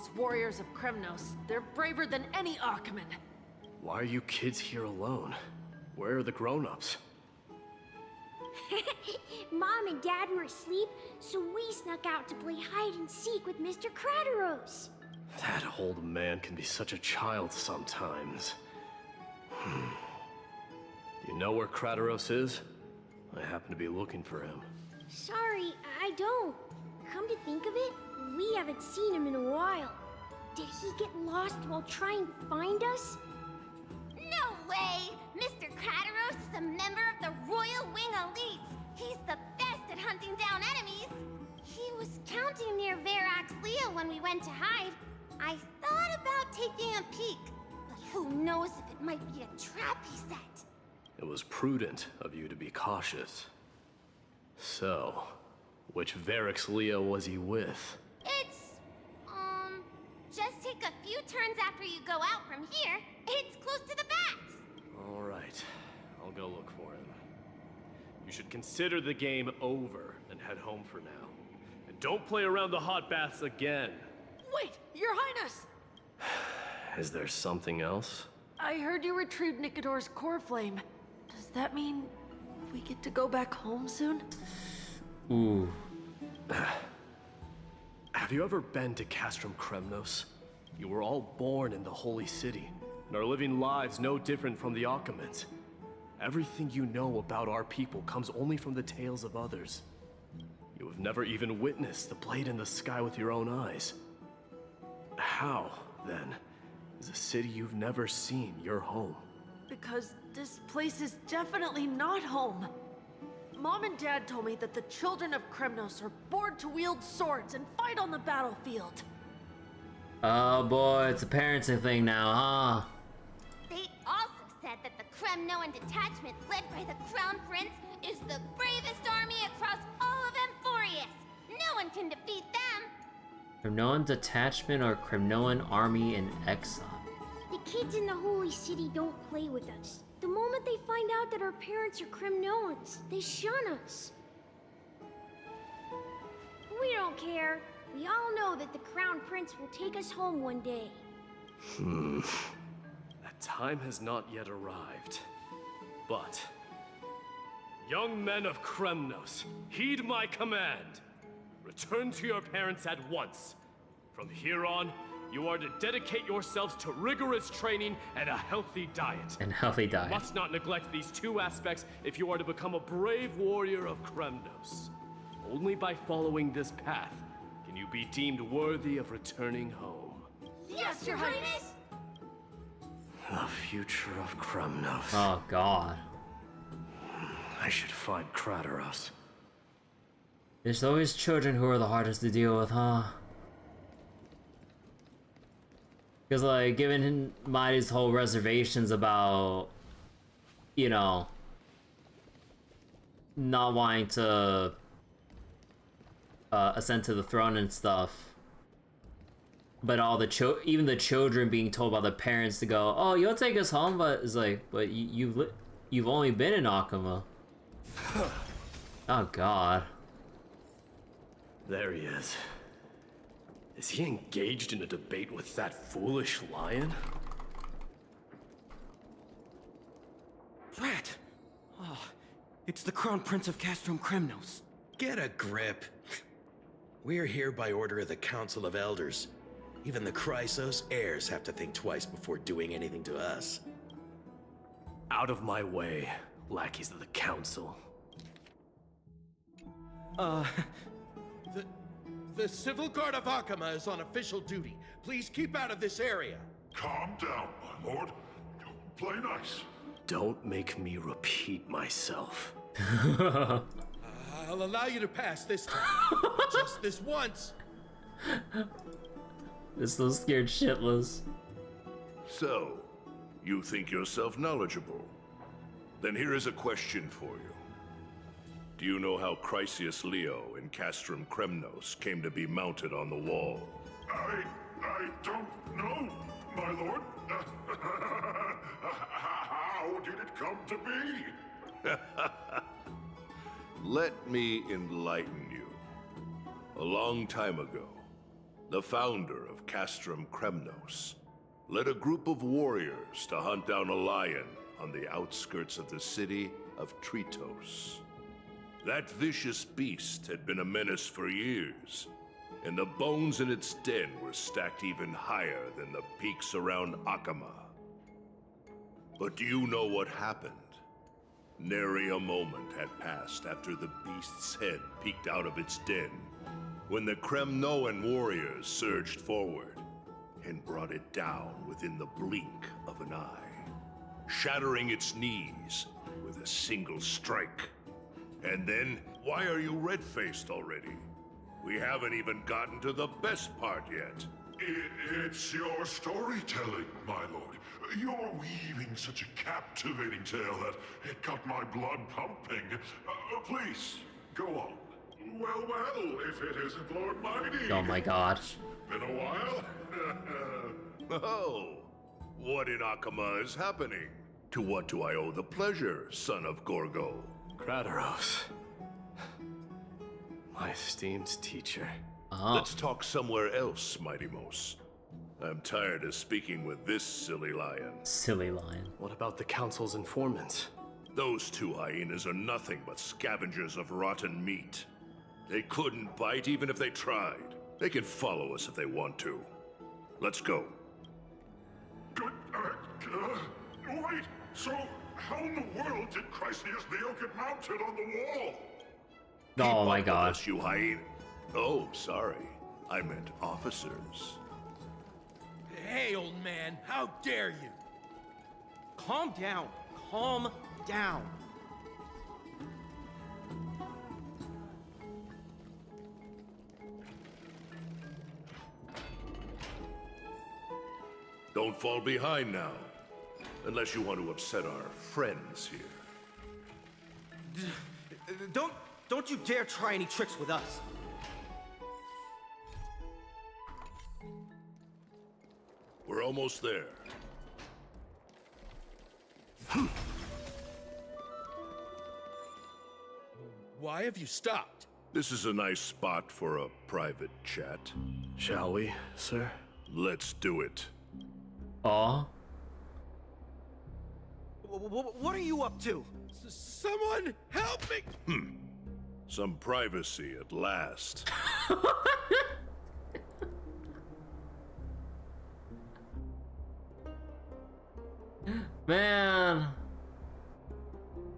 S12: As warriors of Kremnos, they're braver than any Achaemen.
S5: Why are you kids here alone? Where are the grown-ups?
S4: Mom and Dad were asleep, so we snuck out to play hide and seek with Mr. Crateros.
S5: That old man can be such a child sometimes. Do you know where Crateros is? I happen to be looking for him.
S4: Sorry, I don't. Come to think of it, we haven't seen him in a while. Did he get lost while trying to find us? No way! Mr. Crateros is a member of the Royal Wing Elites. He's the best at hunting down enemies. He was counting near Verax Leo when we went to hide. I thought about taking a peek, but who knows if it might be a trap he set.
S5: It was prudent of you to be cautious. So, which Verax Leo was he with?
S4: It's, just take a few turns after you go out from here. It's close to the bats.
S5: All right, I'll go look for him. You should consider the game over and head home for now. And don't play around the hot baths again.
S12: Wait, Your Highness!
S5: Is there something else?
S12: I heard you retrieved Nicodor's core flame. Does that mean we get to go back home soon?
S1: Ooh.
S5: Have you ever been to Castrum Kremnos? You were all born in the Holy City, and are living lives no different from the Achaemens. Everything you know about our people comes only from the tales of others. You have never even witnessed the blade in the sky with your own eyes. How, then, is a city you've never seen your home?
S12: Because this place is definitely not home. Mom and Dad told me that the children of Kremnos are born to wield swords and fight on the battlefield.
S1: Oh boy, it's a parenting thing now, huh?
S4: They also said that the Kremnoan detachment led by the Crown Prince is the bravest army across all of Amphoreus. No one can defeat them.
S1: Kremnoan detachment or Kremnoan army in exile?
S4: The kids in the Holy City don't play with us. The moment they find out that our parents are Kremnoans, they shun us. We don't care. We all know that the Crown Prince will take us home one day.
S5: That time has not yet arrived. But, young men of Kremnos, heed my command. Return to your parents at once. From here on, You are to dedicate yourselves to rigorous training and a healthy diet. You must not neglect these two aspects if you are to become a brave warrior of Kremnos. Only by following this path can you be deemed worthy of returning home.
S12: Yes, Your Highness!
S5: The future of Kremnos.
S1: Oh god.
S5: I should find Kratos.
S1: There's always children who are the hardest to deal with, huh? Because, like, given Mighty's whole reservations about, you know, not wanting to ascend to the throne and stuff, but all the even the children being told by the parents to go, oh, you'll take us home, but it's like, but you've only been in Akuma. Oh god.
S5: There he is. Is he engaged in a debate with that foolish lion?
S3: Brat! Oh, it's the Crown Prince of Castrum Kremnos.
S7: Get a grip. We're here by order of the Council of Elders. Even the Chrysos heirs have to think twice before doing anything to us.
S5: Out of my way, lackeys of the Council.
S7: The Civil Guard of Akuma is on official duty. Please keep out of this area.
S8: Calm down, my lord. Play nice.
S5: Don't make me repeat myself.
S7: I'll allow you to pass this time. Just this once.
S1: They're so scared shitless.
S8: So, you think yourself knowledgeable? Then here is a question for you. Do you know how Chrysius Leo in Castrum Kremnos came to be mounted on the wall? I don't know, my lord. How did it come to be? Let me enlighten you. A long time ago, the founder of Castrum Kremnos led a group of warriors to hunt down a lion on the outskirts of the city of Tritos. That vicious beast had been a menace for years, and the bones in its den were stacked even higher than the peaks around Akuma. But do you know what happened? Nary a moment had passed after the beast's head peeked out of its den, when the Kremnoan warriors surged forward and brought it down within the blink of an eye, shattering its knees with a single strike. And then, why are you red-faced already? We haven't even gotten to the best part yet. It's your storytelling, my lord. You're weaving such a captivating tale that it got my blood pumping. Please, go on. Well, if it isn't Lord Mighty.
S1: Oh my god.
S8: Been a while? Oh, what in Akuma is happening? To what do I owe the pleasure, son of Gorgo?
S5: Kratos. My esteemed teacher.
S8: Let's talk somewhere else, Mighty Mos. I'm tired of speaking with this silly lion.
S1: Silly lion.
S5: What about the Council's informants?
S8: Those two hyenas are nothing but scavengers of rotten meat. They couldn't bite even if they tried. They can follow us if they want to. Let's go. Wait, so how in the world did Chrysius Leo get mounted on the wall?
S1: Oh my god.
S8: Us, you hyena. Oh, sorry. I meant officers.
S3: Hey, old man, how dare you? Calm down. Calm down.
S8: Don't fall behind now. Unless you want to upset our friends here.
S3: Don't you dare try any tricks with us.
S8: We're almost there.
S7: Why have you stopped?
S8: This is a nice spot for a private chat.
S5: Shall we, sir?
S8: Let's do it.
S1: Aw.
S3: What are you up to? Someone help me!
S8: Some privacy at last.
S1: Man.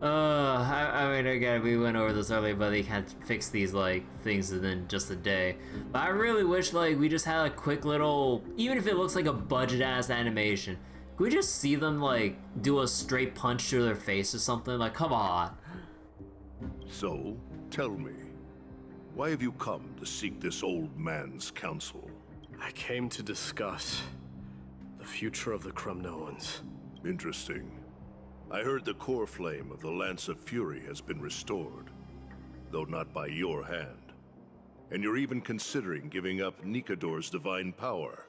S1: I mean, again, we went over this earlier, but they can't fix these, like, things in just a day. But I really wish, like, we just had a quick little, even if it looks like a budget-ass animation, could we just see them, like, do a straight punch through their face or something? Like, come on.
S8: So, tell me, why have you come to seek this old man's counsel?
S5: I came to discuss the future of the Kremnoans.
S8: Interesting. I heard the core flame of the Lance of Fury has been restored, though not by your hand. And you're even considering giving up Nikador's divine power.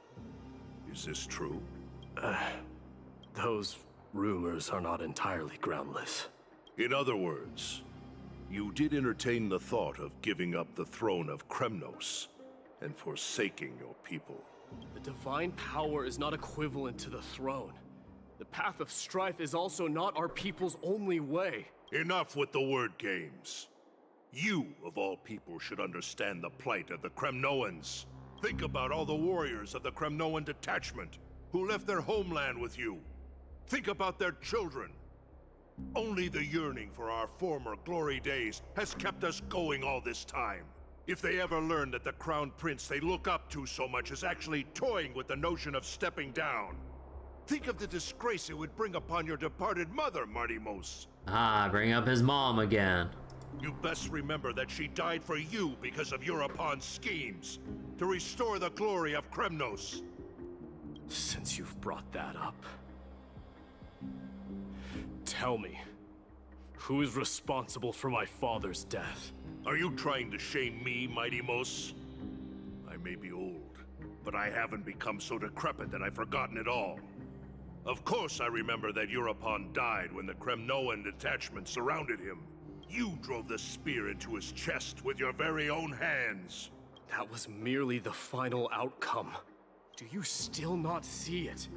S8: Is this true?
S5: Those rumors are not entirely groundless.
S8: In other words, you did entertain the thought of giving up the throne of Kremnos and forsaking your people.
S5: The divine power is not equivalent to the throne. The path of strife is also not our people's only way.
S8: Enough with the word games. You, of all people, should understand the plight of the Kremnoans. Think about all the warriors of the Kremnoan detachment who left their homeland with you. Think about their children. Only the yearning for our former glory days has kept us going all this time. If they ever learn that the crown prince they look up to so much is actually toying with the notion of stepping down, think of the disgrace it would bring upon your departed mother, Martimos.
S1: Ah, bring up his mom again.
S8: You best remember that she died for you because of Europon's schemes, to restore the glory of Kremnos.
S5: Since you've brought that up, tell me, who is responsible for my father's death?
S8: Are you trying to shame me, Martimos? I may be old, but I haven't become so decrepit that I've forgotten it all. Of course I remember that Europon died when the Kremnoan detachment surrounded him. You drove the spear into his chest with your very own hands.
S5: That was merely the final outcome. Do you still not see it?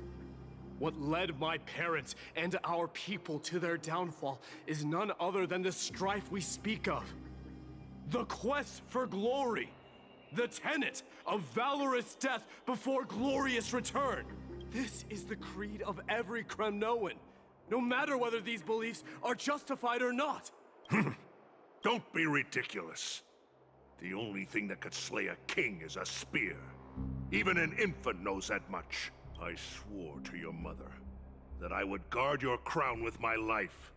S5: What led my parents and our people to their downfall is none other than the strife we speak of. The quest for glory. The tenet of valorous death before glorious return. This is the creed of every Kremnoan, no matter whether these beliefs are justified or not.
S8: Don't be ridiculous. The only thing that could slay a king is a spear. Even an infant knows that much. I swore to your mother that I would guard your crown with my life.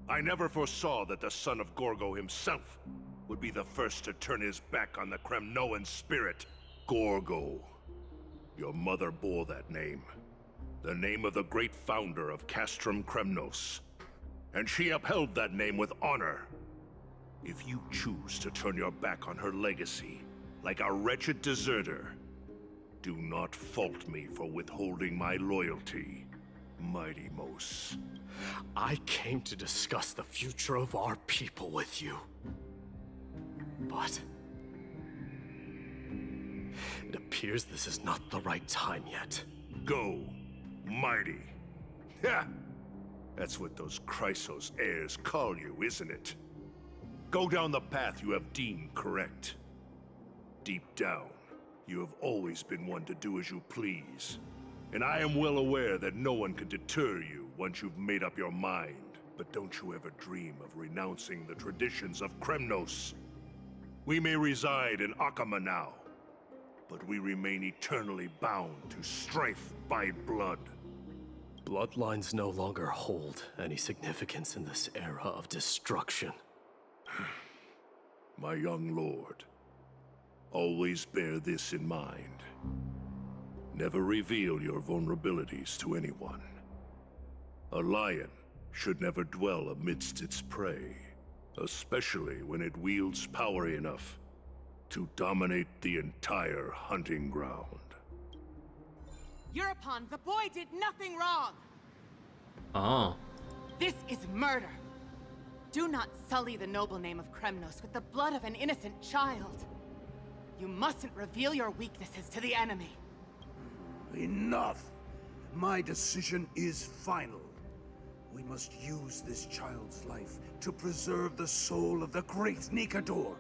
S8: I never foresaw that the son of Gorgo himself would be the first to turn his back on the Kremnoan spirit. Gorgo. Your mother bore that name. The name of the great founder of Castrum Kremnos. And she upheld that name with honor. If you choose to turn your back on her legacy, like a wretched deserter, do not fault me for withholding my loyalty, Martimos.
S5: I came to discuss the future of our people with you. But it appears this is not the right time yet.
S8: Go, mighty. Ha! That's what those Chrysos heirs call you, isn't it? Go down the path you have deemed correct. Deep down, you have always been one to do as you please. And I am well aware that no one can deter you once you've made up your mind. But don't you ever dream of renouncing the traditions of Kremnos. We may reside in Akama now, but we remain eternally bound to strife by blood.
S5: Bloodlines no longer hold any significance in this era of destruction.
S8: My young lord, always bear this in mind. Never reveal your vulnerabilities to anyone. A lion should never dwell amidst its prey, especially when it wields power enough to dominate the entire hunting ground.
S13: Europon, the boy did nothing wrong!
S1: Oh.
S13: This is murder! Do not sully the noble name of Kremnos with the blood of an innocent child. You mustn't reveal your weaknesses to the enemy.
S3: Enough! My decision is final. We must use this child's life to preserve the soul of the great Nikador.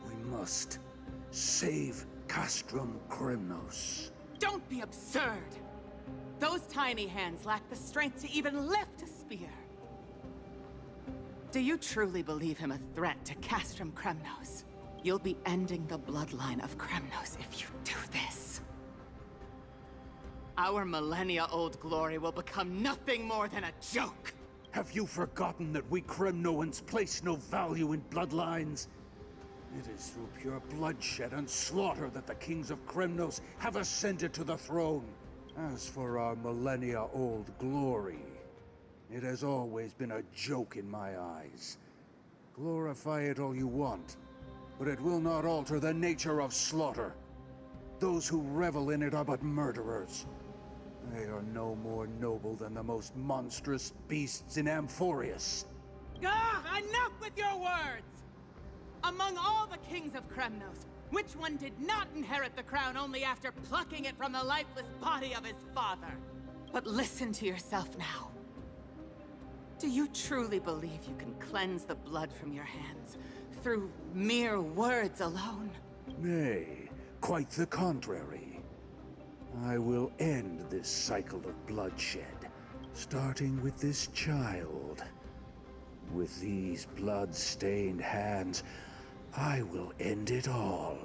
S3: We must save Castrum Kremnos.
S13: Don't be absurd! Those tiny hands lack the strength to even lift a spear. Do you truly believe him a threat to Castrum Kremnos? You'll be ending the bloodline of Kremnos if you do this. Our millennia-old glory will become nothing more than a joke.
S3: Have you forgotten that we Kremnoans place no value in bloodlines? It is through pure bloodshed and slaughter that the kings of Kremnos have ascended to the throne. As for our millennia-old glory, it has always been a joke in my eyes. Glorify it all you want, but it will not alter the nature of slaughter. Those who revel in it are but murderers. They are no more noble than the most monstrous beasts in Amphoreus.
S13: Enough with your words! Among all the kings of Kremnos, which one did not inherit the crown only after plucking it from the lifeless body of his father? But listen to yourself now. Do you truly believe you can cleanse the blood from your hands through mere words alone?
S3: Nay, quite the contrary. I will end this cycle of bloodshed, starting with this child. With these blood-stained hands, I will end it all.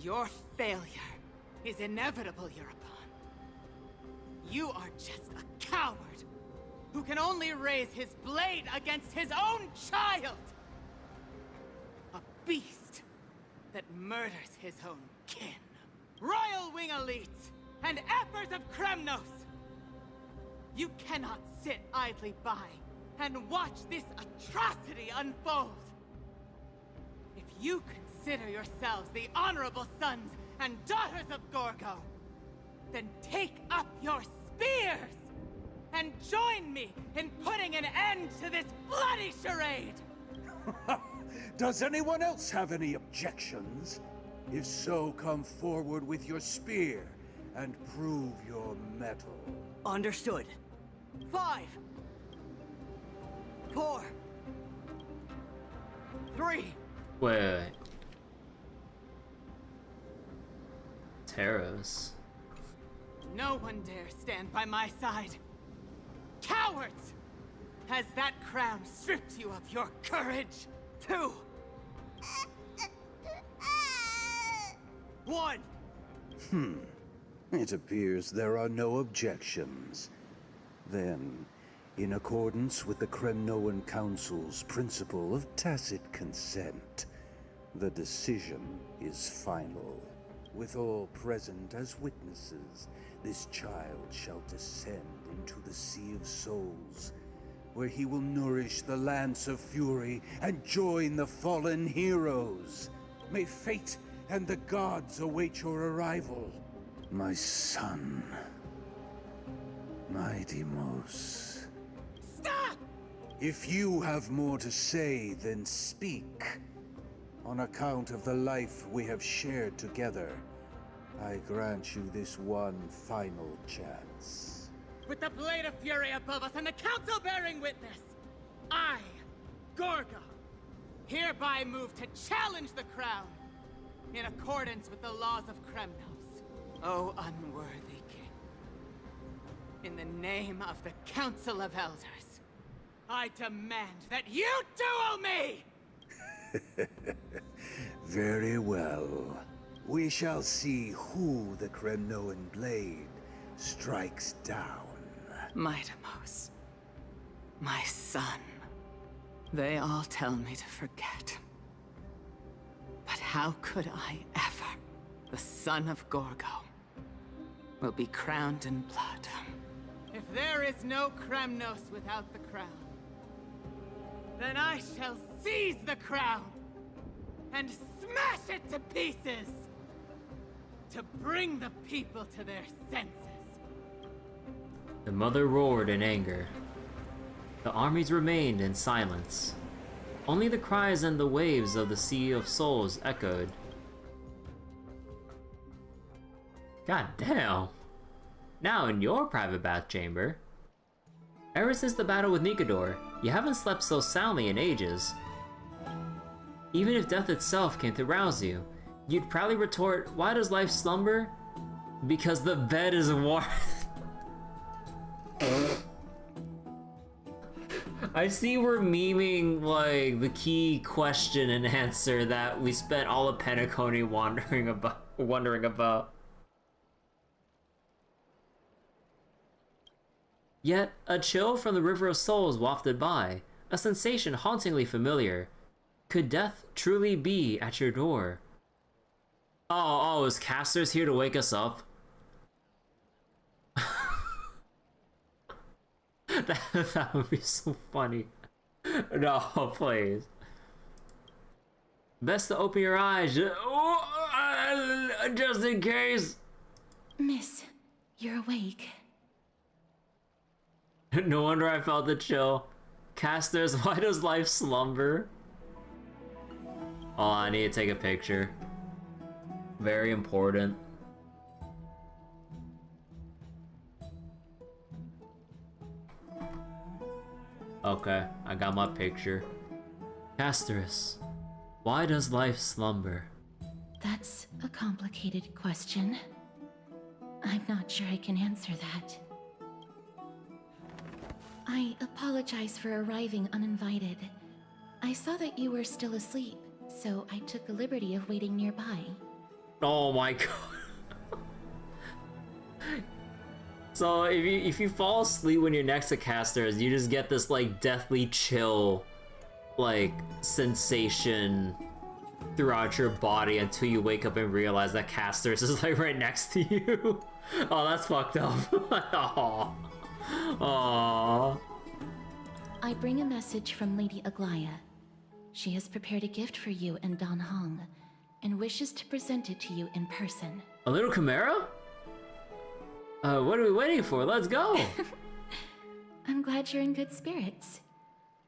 S13: Your failure is inevitable, European. You are just a coward who can only raise his blade against his own child! A beast that murders his own kin. Royal Wing elites and Ephors of Kremnos! You cannot sit idly by and watch this atrocity unfold. If you consider yourselves the honorable sons and daughters of Gorgo, then take up your spears and join me in putting an end to this bloody charade!
S3: Does anyone else have any objections? If so, come forward with your spear and prove your mettle.
S14: Understood. 5, 4, 3.
S1: Wait. Taros.
S13: No one dare stand by my side. Cowards! Has that crown stripped you of your courage? 2, 1.
S3: It appears there are no objections. Then, in accordance with the Kremnoan Council's principle of tacit consent, the decision is final. With all present as witnesses, this child shall descend into the Sea of Souls, where he will nourish the Lance of Fury and join the fallen heroes. May fate and the gods await your arrival, my son. My Deimos.
S13: Stop!
S3: If you have more to say, then speak. On account of the life we have shared together, I grant you this one final chance.
S13: With the Blade of Fury above us and the Council bearing witness, I, Gorgo, hereby move to challenge the crown in accordance with the laws of Kremnos. O unworthy king, in the name of the Council of Elders, I demand that you duel me!
S3: Very well. We shall see who the Kremnoan blade strikes down.
S13: My Deimos, my son, they all tell me to forget. But how could I ever, the son of Gorgo, will be crowned in blood? If there is no Kremnos without the crown, then I shall seize the crown and smash it to pieces to bring the people to their senses.
S1: The mother roared in anger. The armies remained in silence. Only the cries and the waves of the Sea of Souls echoed. God damn. Now in your private bath chamber. Ever since the battle with Nikador, you haven't slept so soundly in ages. Even if death itself came to rouse you, you'd probably retort, why does life slumber? Because the bed is warm. I see we're memeing, like, the key question and answer that we spent all of Penacony wondering about. Yet, a chill from the River of Souls wafted by, a sensation hauntingly familiar. Could death truly be at your door? Oh, is Casters here to wake us up? that would be so funny. No, please. Best to open your eyes, just in case.
S6: Miss, you're awake.
S1: No wonder I felt the chill. Casters, why does life slumber? Oh, I need to take a picture. Very important. Okay, I got my picture. Casterus, why does life slumber?
S6: That's a complicated question. I'm not sure I can answer that. I apologize for arriving uninvited. I saw that you were still asleep, so I took the liberty of waiting nearby.
S1: Oh my god. So if you fall asleep when you're next to Casters, you just get this like deathly chill like sensation throughout your body until you wake up and realize that Casters is like right next to you. Oh, that's fucked up. Aww. Aww.
S6: I bring a message from Lady Aglaya. She has prepared a gift for you and Dan Hong, and wishes to present it to you in person.
S1: A little chimera? What are we waiting for? Let's go!
S6: I'm glad you're in good spirits.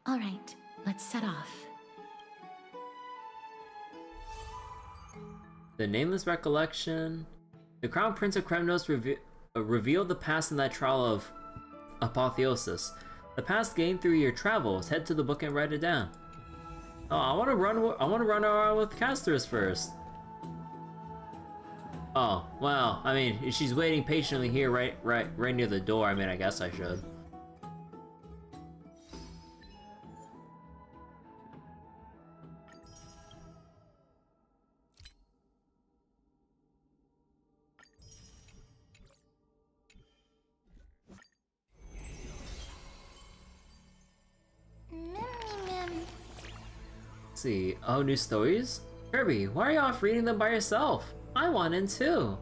S6: Alright, let's set off.
S1: The Nameless Recollection. The Crown Prince of Kremnos revealed the past in that trial of apotheosis. The past gained through your travels. Head to the book and write it down. Oh, I want to run around with Casters first. Oh, well, I mean, if she's waiting patiently here right near the door, I mean, I guess I should. Let's see, oh, new stories? Kirby, why are you off reading them by yourself? I want in too.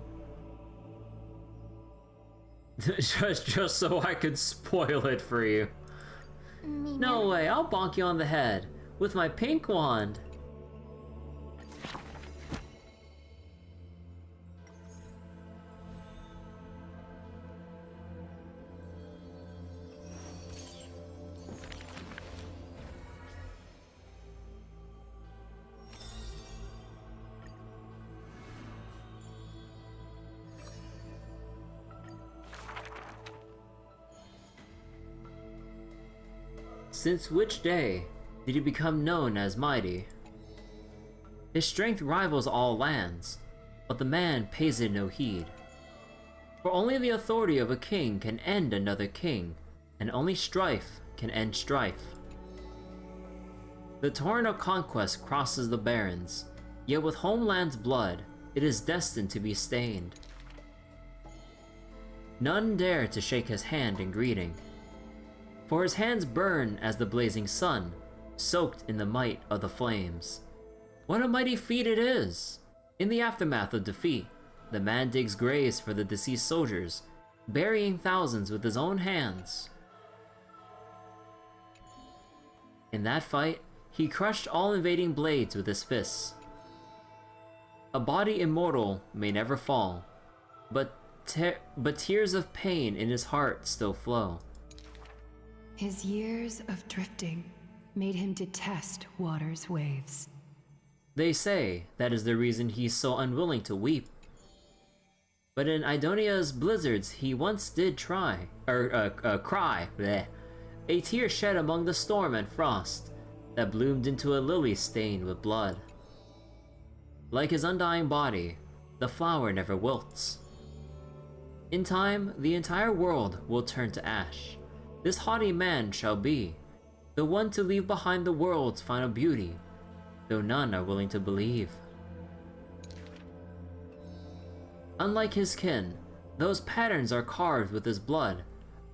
S1: just so I could spoil it for you. No way, I'll bonk you on the head with my pink wand. Since which day did he become known as mighty? His strength rivals all lands, but the man pays it no heed. For only the authority of a king can end another king, and only strife can end strife. The torrent of conquest crosses the barrens, yet with homeland's blood, it is destined to be stained. None dare to shake his hand in greeting, for his hands burn as the blazing sun, soaked in the might of the flames. What a mighty feat it is! In the aftermath of defeat, the man digs graves for the deceased soldiers, burying thousands with his own hands. In that fight, he crushed all invading blades with his fists. A body immortal may never fall, but tears of pain in his heart still flow.
S2: His years of drifting made him detest water's waves.
S1: They say that is the reason he's so unwilling to weep. But in Idonia's blizzards he once did cry. Bleh. A tear shed among the storm and frost that bloomed into a lily stained with blood. Like his undying body, the flower never wilts. In time, the entire world will turn to ash. This haughty man shall be the one to leave behind the world's final beauty, though none are willing to believe. Unlike his kin, those patterns are carved with his blood,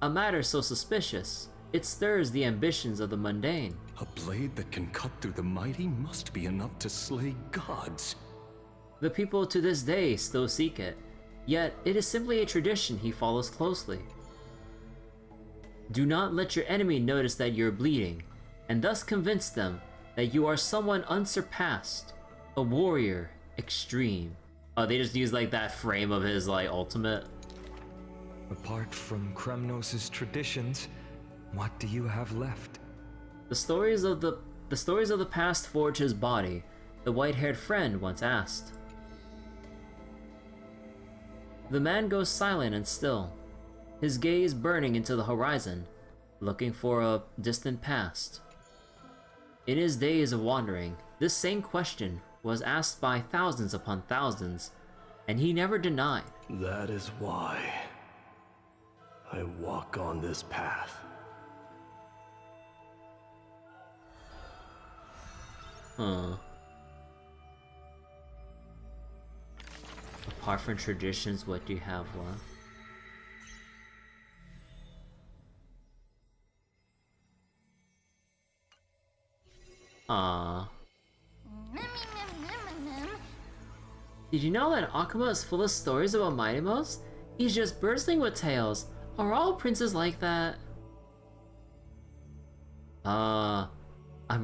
S1: a matter so suspicious, it stirs the ambitions of the mundane.
S15: A blade that can cut through the mighty must be enough to slay gods.
S1: The people to this day still seek it, yet it is simply a tradition he follows closely. Do not let your enemy notice that you're bleeding, and thus convince them that you are someone unsurpassed, a warrior extreme. Oh, they just use like that frame of his like ultimate.
S16: Apart from Kremnos' traditions, what do you have left?
S1: The stories of the past forge his body, the white-haired friend once asked. The man goes silent and still, his gaze burning into the horizon, looking for a distant past. In his days of wandering, this same question was asked by thousands upon thousands, and he never denied.
S5: That is why I walk on this path.
S1: Huh. Apart from traditions, what do you have left? Did you know that Akuma is full of stories about Mighty-Most? He's just bursting with tales. Are all princes like that? I'm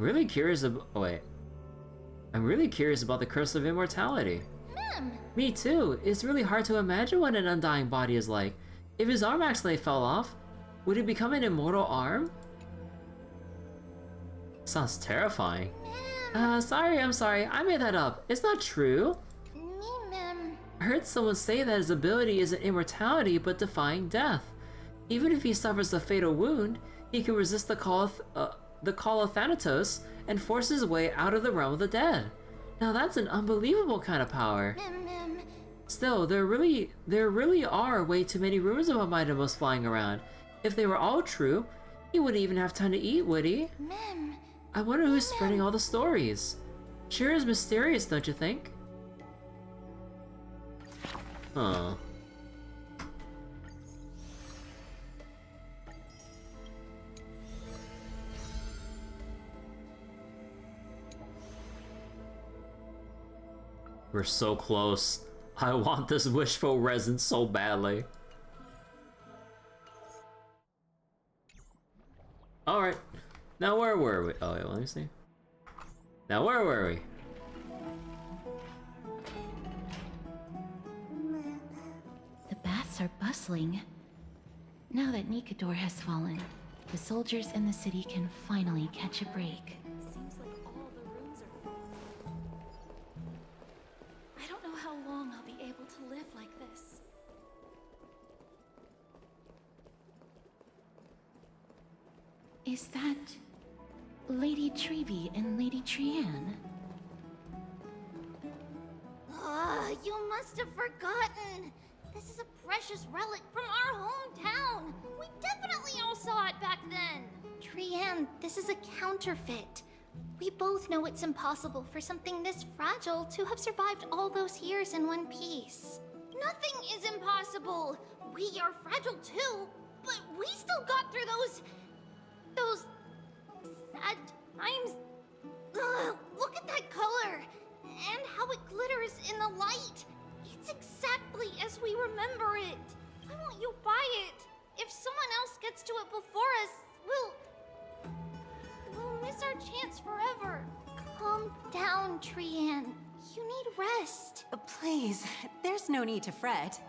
S1: really curious about. Oh, wait. I'm really curious about the Curse of Immortality. Me too. It's really hard to imagine what an undying body is like. If his arm accidentally fell off, would it become an immortal arm? Sounds terrifying. I'm sorry. I made that up. It's not true. I heard someone say that his ability isn't immortality, but defying death. Even if he suffers a fatal wound, he can resist the call of Thanatos and force his way out of the realm of the dead. Now that's an unbelievable kind of power. Still, there really are way too many rumors about Mighty-Most flying around. If they were all true, he wouldn't even have time to eat, would he? I wonder who's spreading all the stories. Sure is mysterious, don't you think? Huh. We're so close. I want this wishful resin so badly. Alright. Now where were we? Oh wait, let me see. Now where were we?
S6: The baths are bustling. Now that Nikador has fallen, the soldiers in the city can finally catch a break.
S2: Seems like all the rooms are full. I don't know how long I'll be able to live like this.
S6: Is that Lady Trevi and Lady Trianne?
S4: You must have forgotten. This is a precious relic from our hometown. We definitely all saw it back then. Trianne, this is a counterfeit. We both know it's impossible for something this fragile to have survived all those years in one piece. Nothing is impossible. We are fragile too, but we still got through those sad times. Ugh, look at that color and how it glitters in the light. It's exactly as we remember it. Why won't you buy it? If someone else gets to it before us, we'll miss our chance forever. Calm down, Trianne. You need rest.
S9: Please, there's no need to fret.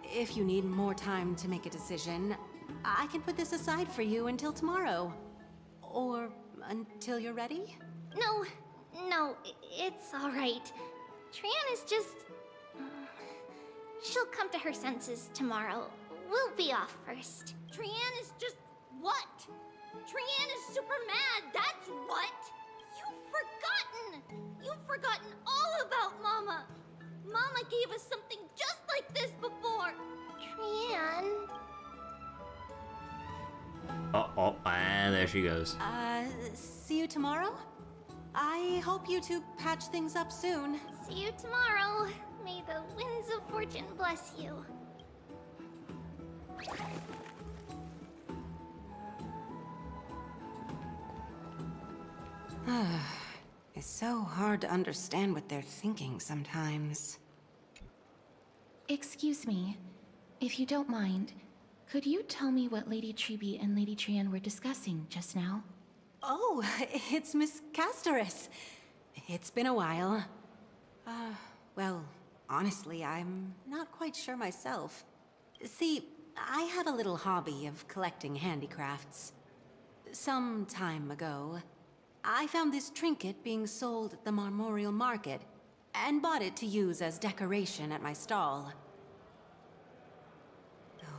S9: If you need more time to make a decision, I can put this aside for you until tomorrow. Or until you're ready?
S4: No, it's all right. Trianne is just... She'll come to her senses tomorrow. We'll be off first. Trianne is just... what? Trianne is super mad, that's what! You've forgotten all about Mama! Mama gave us something just like this before! Trianne...
S1: Oh, and there she goes.
S9: see you tomorrow? I hope you two patch things up soon.
S4: See you tomorrow. May the winds of fortune bless you.
S9: It's so hard to understand what they're thinking sometimes.
S6: Excuse me, if you don't mind, could you tell me what Lady Treby and Lady Trian were discussing just now?
S9: Oh, it's Miss Casterus. It's been a while. Well, honestly, I'm not quite sure myself. See, I have a little hobby of collecting handicrafts. Some time ago, I found this trinket being sold at the Marmorial Market, and bought it to use as decoration at my stall.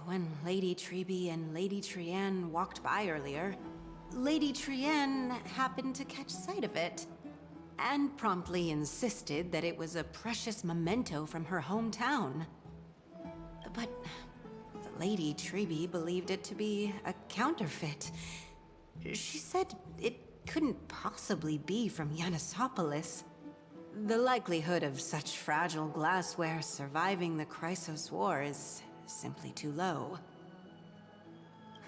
S9: When Lady Treby and Lady Trian walked by earlier, Lady Trian happened to catch sight of it, and promptly insisted that it was a precious memento from her hometown. But Lady Treby believed it to be a counterfeit. She said it couldn't possibly be from Yanisopolis. The likelihood of such fragile glassware surviving the Chrysos War is simply too low.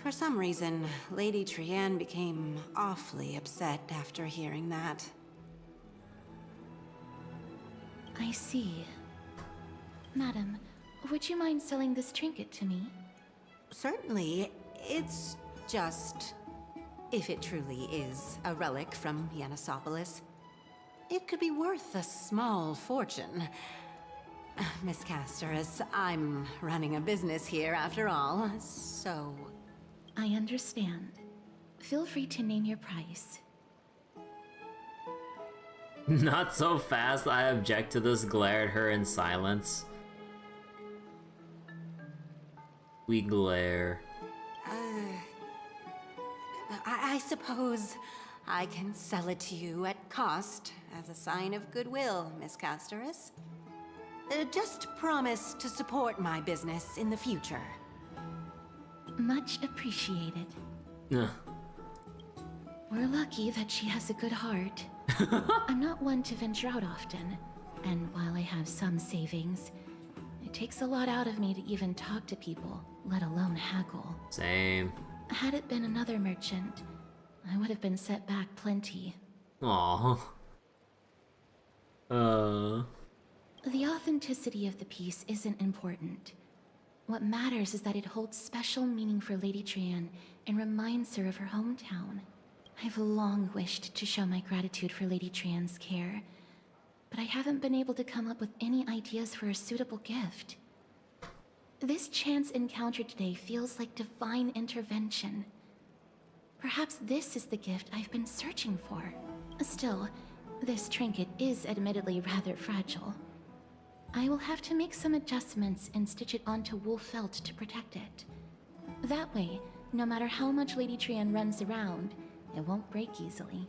S9: For some reason, Lady Trian became awfully upset after hearing that.
S6: I see. Madam, would you mind selling this trinket to me?
S9: Certainly. It's just... if it truly is a relic from Yanisopolis, it could be worth a small fortune. Miss Casterus, I'm running a business here after all, so...
S6: I understand. Feel free to name your price.
S1: Not so fast, I object to this, glare at her in silence. We glare.
S9: I suppose I can sell it to you at cost as a sign of goodwill, Miss Casterus. Just promise to support my business in the future.
S6: Much appreciated. We're lucky that she has a good heart. I'm not one to venture out often, and while I have some savings, it takes a lot out of me to even talk to people, let alone haggle.
S1: Same.
S6: Had it been another merchant, I would have been set back plenty.
S1: Aww.
S6: The authenticity of the piece isn't important. What matters is that it holds special meaning for Lady Trian and reminds her of her hometown. I've long wished to show my gratitude for Lady Trian's care, but I haven't been able to come up with any ideas for a suitable gift. This chance encounter today feels like divine intervention. Perhaps this is the gift I've been searching for. Still, this trinket is admittedly rather fragile. I will have to make some adjustments and stitch it onto wool felt to protect it. That way, no matter how much Lady Trian runs around, it won't break easily.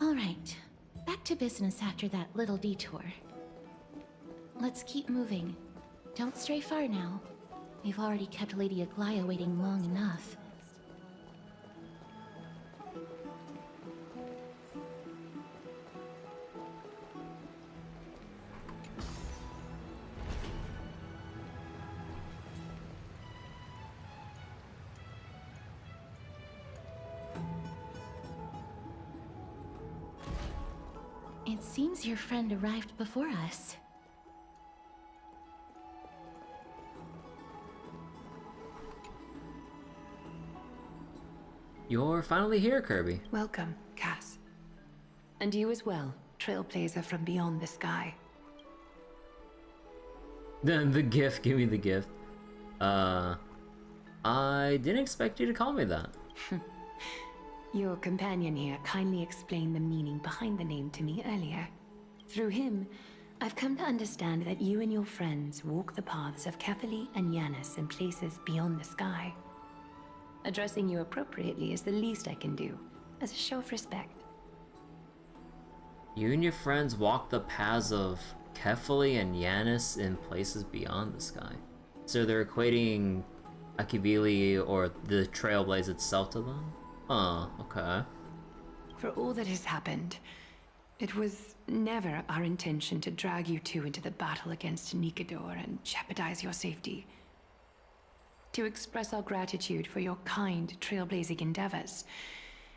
S6: Alright, back to business after that little detour. Let's keep moving. Don't stray far now. We've already kept Lady Aglaya waiting long enough. It seems your friend arrived before us.
S1: You're finally here, Kirby.
S2: Welcome, Cass. And you as well, trailblazer from beyond the sky.
S1: The gift, give me the gift. I didn't expect you to call me that.
S2: Your companion here kindly explained the meaning behind the name to me earlier. Through him, I've come to understand that you and your friends walk the paths of Kefali and Yanis in places beyond the sky. Addressing you appropriately is the least I can do, as a show of respect.
S1: You and your friends walk the paths of Kefali and Yanis in places beyond the sky. So they're equating Akivili or the Trailblaze itself to them? Oh, okay.
S2: for all that has happened. It was never our intention to drag you two into the battle against Nikador and jeopardize your safety. To express our gratitude for your kind, trailblazing endeavors,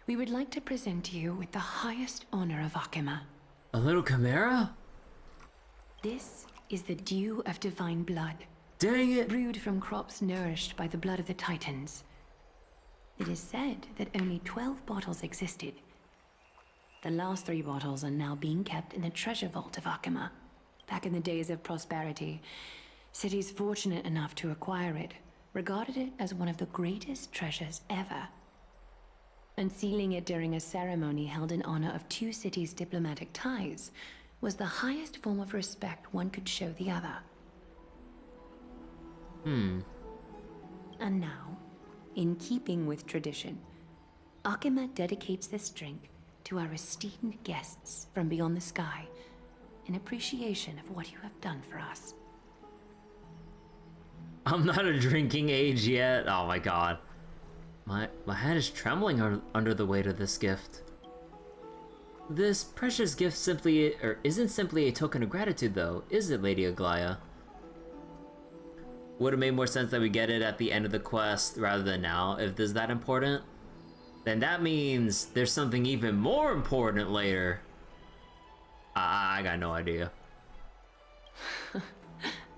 S2: we would like to present you with the highest honor of Akima.
S1: A little chimera?
S2: This is the dew of divine blood.
S1: Dang it!
S2: Brewed from crops nourished by the blood of the Titans. It is said that only 12 bottles existed. The last 3 bottles are now being kept in the treasure vault of Akima. Back in the days of prosperity, cities fortunate enough to acquire it regarded it as one of the greatest treasures ever. Unsealing it during a ceremony held in honor of 2 cities' diplomatic ties was the highest form of respect one could show the other. And now, in keeping with tradition, Akima dedicates this drink to our esteemed guests from beyond the sky in appreciation of what you have done for us.
S1: I'm not a drinking age yet. Oh my god. My hand is trembling under the weight of this gift. This precious gift isn't simply a token of gratitude though, is it, Lady Aglaya? Would have made more sense that we get it at the end of the quest rather than now. If this is that important, then that means there's something even more important later. I got no idea.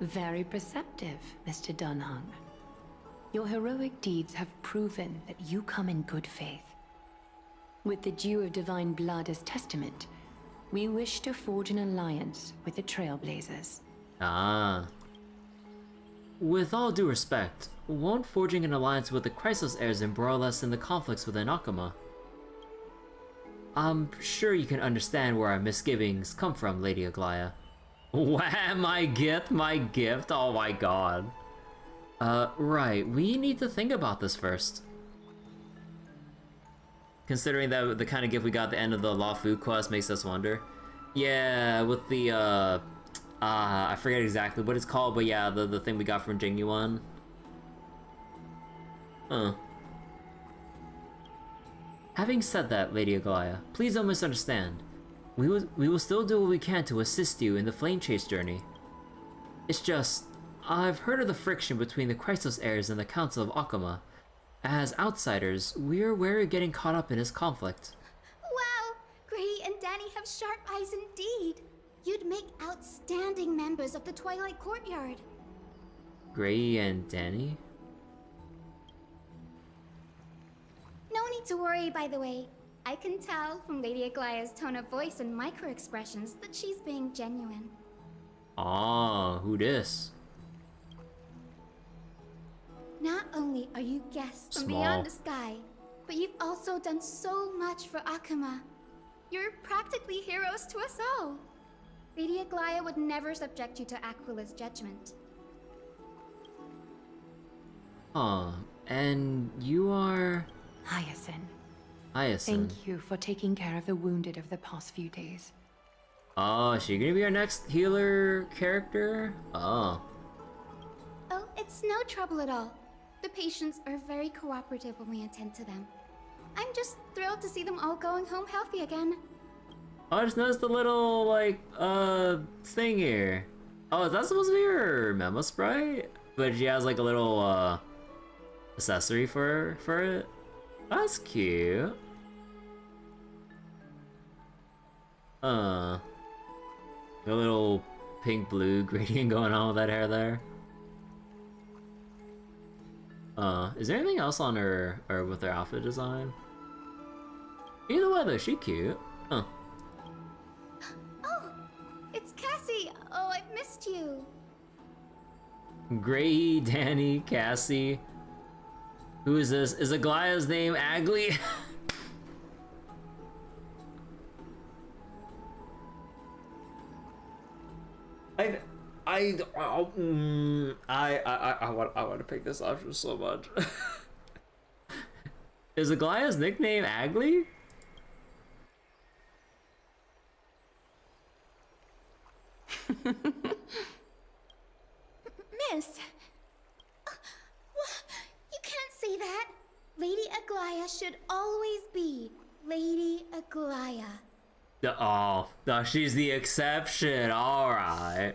S2: Very perceptive, Mr. Dunhung. Your heroic deeds have proven that you come in good faith. With the dew of divine blood as testament, we wish to forge an alliance with the Trailblazers.
S1: Ah. With all due respect, won't forging an alliance with the Chrysos heirs embroil us in the conflicts within Akima? I'm sure you can understand where our misgivings come from, Lady Aglaya. Wow, my gift, oh my god. Right, we need to think about this first. Considering that the kind of gift we got at the end of the Law Food quest makes us wonder. Yeah, with the, I forget exactly what it's called, but yeah, the thing we got from Genuine. Having said that, Lady Aglaya, please don't misunderstand. We will still do what we can to assist you in the flame chase journey. It's just, I've heard of the friction between the Chrysos heirs and the Council of Akima. As outsiders, we're wary of getting caught up in this conflict.
S4: Wow! Grady and Danny have sharp eyes indeed. You'd make outstanding members of the Twilight Courtyard.
S1: Gray and Danny?
S4: No need to worry, by the way. I can tell from Lady Aglaya's tone of voice and micro-expressions that she's being genuine.
S1: Ah, who dis?
S4: Not only are you guests from beyond the sky, but you've also done so much for Akima. You're practically heroes to us all. Lady Aglaya would never subject you to Aquila's judgment.
S1: And you are...
S2: Hyacinth.
S1: Hyacinth.
S2: Thank you for taking care of the wounded of the past few days.
S1: Oh, is she gonna be our next healer character? Oh.
S4: Oh, it's no trouble at all. The patients are very cooperative when we attend to them. I'm just thrilled to see them all going home healthy again.
S1: Oh, I just noticed the little, like, thing here. Oh, is that supposed to be her memo sprite? But she has, like, a little, accessory for it? That's cute. A little pink-blue gradient going on with that hair there. Is there anything else on her, or with her outfit design? Either way though, she cute.
S4: Oh, it's Cassie. Oh, I've missed you.
S1: Gray, Danny, Cassie. Who is this? Is Aglaya's name Agli? I want to pick this option so much. Is Aglaya's nickname Agli?
S4: Miss! You can't say that! Lady Aglaya should always be Lady Aglaya.
S1: Oh, no, she's the exception. All right.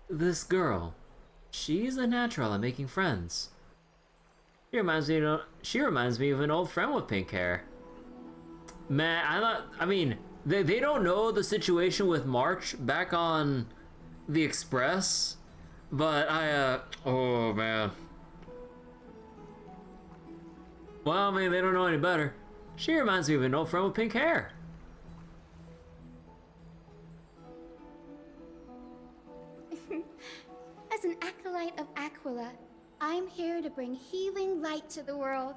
S1: This girl, she's a natural at making friends. She reminds me of an old friend with pink hair. Man, I mean, they don't know the situation with March back on the Express, but oh man. Well, I mean, they don't know any better. She reminds me of an old friend with pink hair.
S4: As an acolyte of Aquila, I'm here to bring healing light to the world.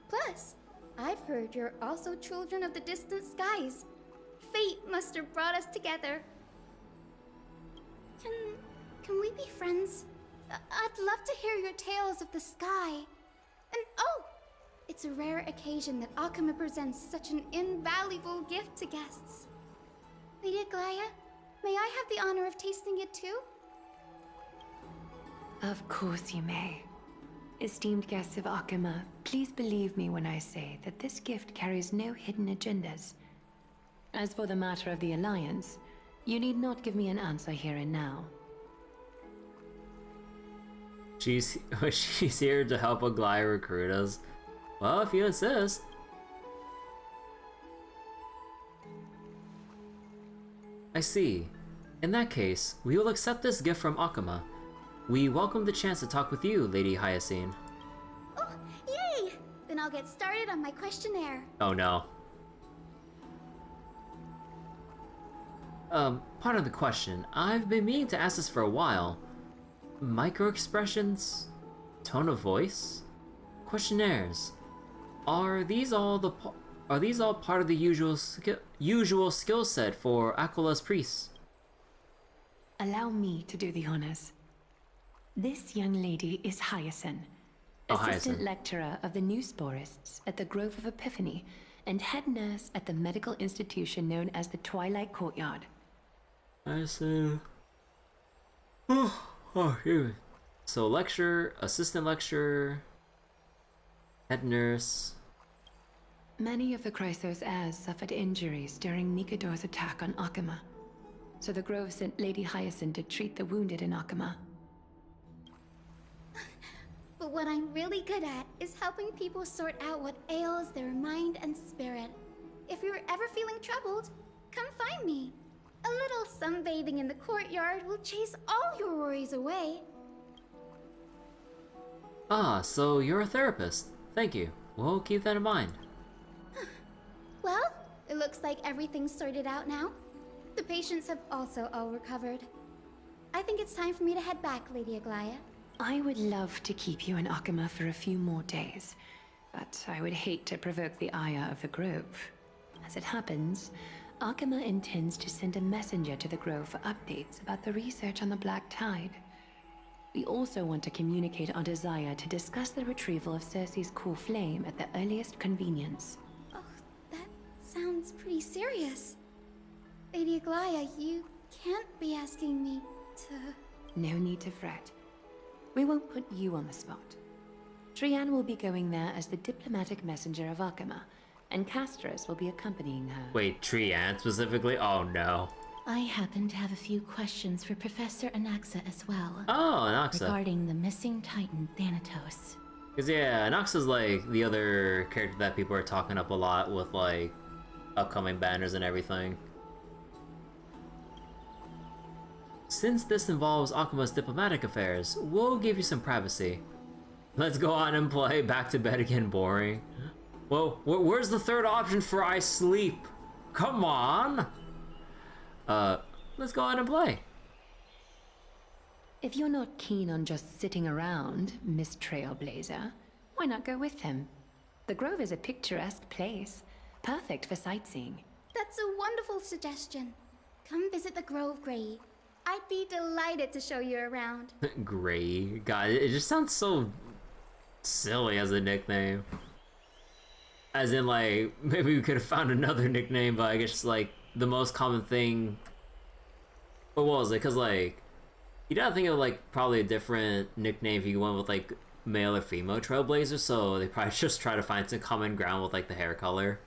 S4: Plus, I've heard you're also children of the distant skies. Fate must have brought us together. Can we be friends? I'd love to hear your tales of the sky. And oh! It's a rare occasion that Akama presents such an invaluable gift to guests. Lady Aglaya, may I have the honor of tasting it too?
S2: Of course you may. Esteemed guests of Akama, please believe me when I say that this gift carries no hidden agendas. As for the matter of the Alliance, you need not give me an answer here and now.
S1: She's here to help Aglaya recruit us. Well, if you insist. I see. In that case, we will accept this gift from Akama. We welcome the chance to talk with you, Lady Hyacinth.
S4: Oh, yay! Then I'll get started on my questionnaire.
S1: Oh no. Pardon the question. I've been meaning to ask this for a while. Micro-expressions? Tone of voice? Questionnaires? Are these all part of the usual skill set for Aquila's priests?
S2: Allow me to do the honors. This young lady is Hyacinth,
S1: Oh,
S2: assistant
S1: Hyacinth.
S2: lecturer of the new sporists at the Grove of Epiphany, and head nurse at the medical institution known as the Twilight Courtyard.
S1: Hyacinth. Oh, here. So lecturer, assistant lecturer, head nurse.
S2: Many of the Chrysos heirs suffered injuries during Nikador's attack on Akama, so the Grove sent Lady Hyacinth to treat the wounded in Akama.
S4: But what I'm really good at is helping people sort out what ails their mind and spirit. If you're ever feeling troubled, come find me. A little sunbathing in the courtyard will chase all your worries away.
S1: Ah, so you're a therapist. Thank you. We'll keep that in mind.
S4: Well, it looks like everything's sorted out now. The patients have also all recovered. I think it's time for me to head back, Lady Aglaya.
S2: I would love to keep you in Akama for a few more days, but I would hate to provoke the ire of the Grove. As it happens, Akama intends to send a messenger to the Grove for updates about the research on the Black Tide. We also want to communicate our desire to discuss the retrieval of Circe's core flame at the earliest convenience.
S4: Oh, that sounds pretty serious. Lady Aglaya, you can't be asking me to...
S2: No need to fret. We won't put you on the spot. Trianne will be going there as the diplomatic messenger of Akama, and Castros will be accompanying her.
S1: Wait, Trianne specifically? Oh no.
S6: I happen to have a few questions for Professor Anaxa as well.
S1: Oh, Anaxa.
S6: Regarding the missing Titan, Thanatos.
S1: Because yeah, Anaxa's like the other character that people are talking up a lot with like upcoming banners and everything. Since this involves Akama's diplomatic affairs, we'll give you some privacy. Let's go on and play. Back to bed again, boring. Well, where's the third option for I sleep? Come on! Let's go on and play.
S2: If you're not keen on just sitting around, Miss Trailblazer, why not go with him? The Grove is a picturesque place, perfect for sightseeing.
S4: That's a wonderful suggestion. Come visit the Grove, Gray. I'd be delighted to show you around.
S1: Gray. God, it just sounds so silly as a nickname. As in, like, maybe we could have found another nickname, but I guess, like, the most common thing... What was it? Because, like, you'd have to think of, like, probably a different nickname if you went with, like, male or female trailblazers, so they probably just try to find some common ground with like the hair color.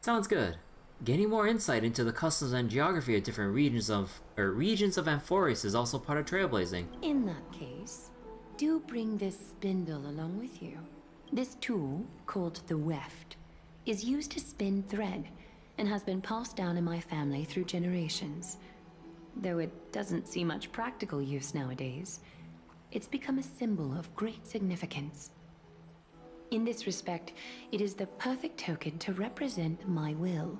S1: Sounds good. Gaining more insight into the customs and geography of different regions of Amphoreus is also part of trailblazing.
S2: In that case, do bring this spindle along with you. This tool, called the weft, is used to spin thread and has been passed down in my family through generations. Though it doesn't see much practical use nowadays, it's become a symbol of great significance. In this respect, it is the perfect token to represent my will.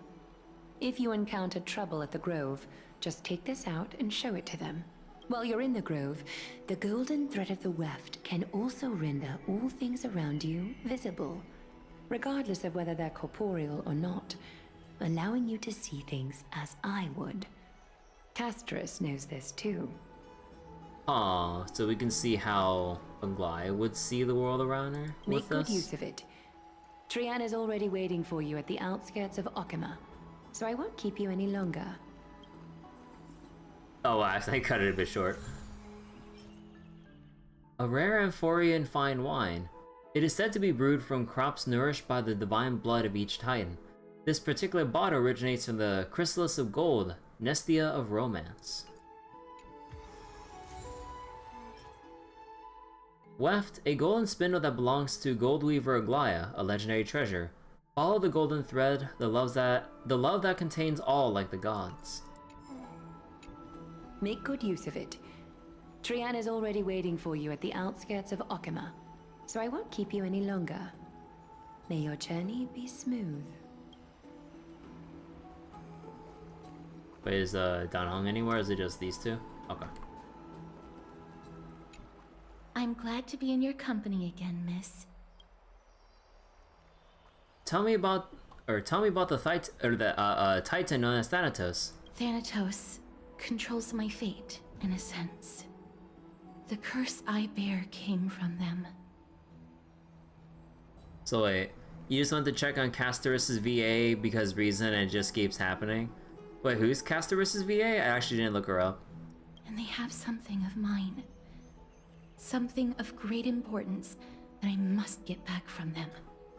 S2: If you encounter trouble at the Grove, just take this out and show it to them. While you're in the Grove, the golden thread of the weft can also render all things around you visible, regardless of whether they're corporeal or not, allowing you to see things as I would. Casterus knows this too.
S1: Aw, so we can see how Aglaia would see the world around her with
S2: Make good
S1: us?
S2: use of it. Trian is already waiting for you at the outskirts of Okima, so I won't keep you any longer.
S1: Oh, I cut it a bit short. A rare Amphorean fine wine. It is said to be brewed from crops nourished by the divine blood of each titan. This particular bottle originates from the chrysalis of gold, Nestia of Romance. Weft, a golden spindle that belongs to Goldweaver Aglaia, a legendary treasure. Follow the golden thread, the love that contains all like the gods.
S2: Make good use of it. Trian is already waiting for you at the outskirts of Okima, so I won't keep you any longer. May your journey be smooth.
S1: Wait, is Dan Hong anywhere? Or is it just these two? Okay.
S6: I'm glad to be in your company again, miss.
S1: Tell me about the Titan known as Thanatos.
S6: Thanatos controls my fate, in a sense. The curse I bear came from them.
S1: So wait, you just went to check on Casterus's VA because reason and it just keeps happening? Wait, who's Casterus's VA? I actually didn't look her up.
S6: And they have something of mine. Something of great importance that I must get back from them.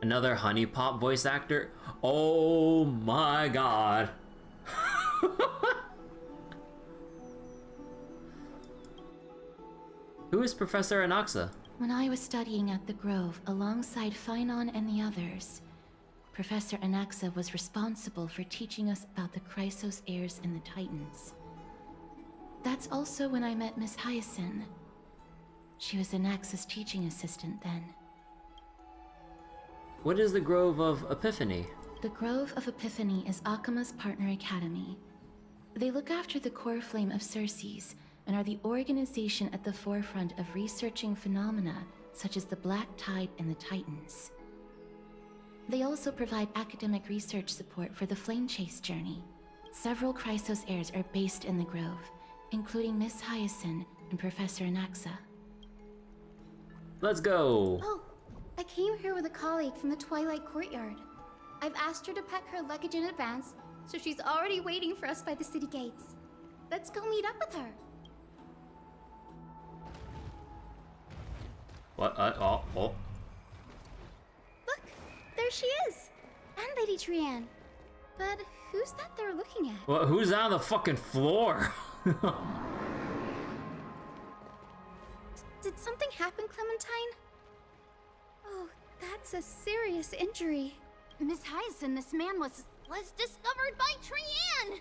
S1: Another Honey Pop voice actor? Oh my god. Who is Professor Anaxa?
S6: When I was studying at the Grove alongside Phainon and the others, Professor Anaxa was responsible for teaching us about the Chrysos heirs and the Titans. That's also when I met Miss Hyacinth. She was Anaxa's teaching assistant then.
S1: What is the Grove of Epiphany?
S6: The Grove of Epiphany is Akima's partner academy. They look after the core flame of Circes and are the organization at the forefront of researching phenomena such as the Black Tide and the Titans. They also provide academic research support for the Flame Chase journey. Several Chrysos heirs are based in the Grove, including Miss Hyacinth and Professor Anaxa.
S1: Let's go!
S4: Oh, I came here with a colleague from the Twilight Courtyard. I've asked her to pack her luggage in advance, so she's already waiting for us by the city gates. Let's go meet up with her.
S1: What? Oh.
S4: Look, there she is! And Lady Trian. But who's that they're looking at?
S1: Well, who's on the fucking floor?
S4: Did something happen, Clementine? Oh, that's a serious injury. Miss Hyacinth, this man was discovered by Trian!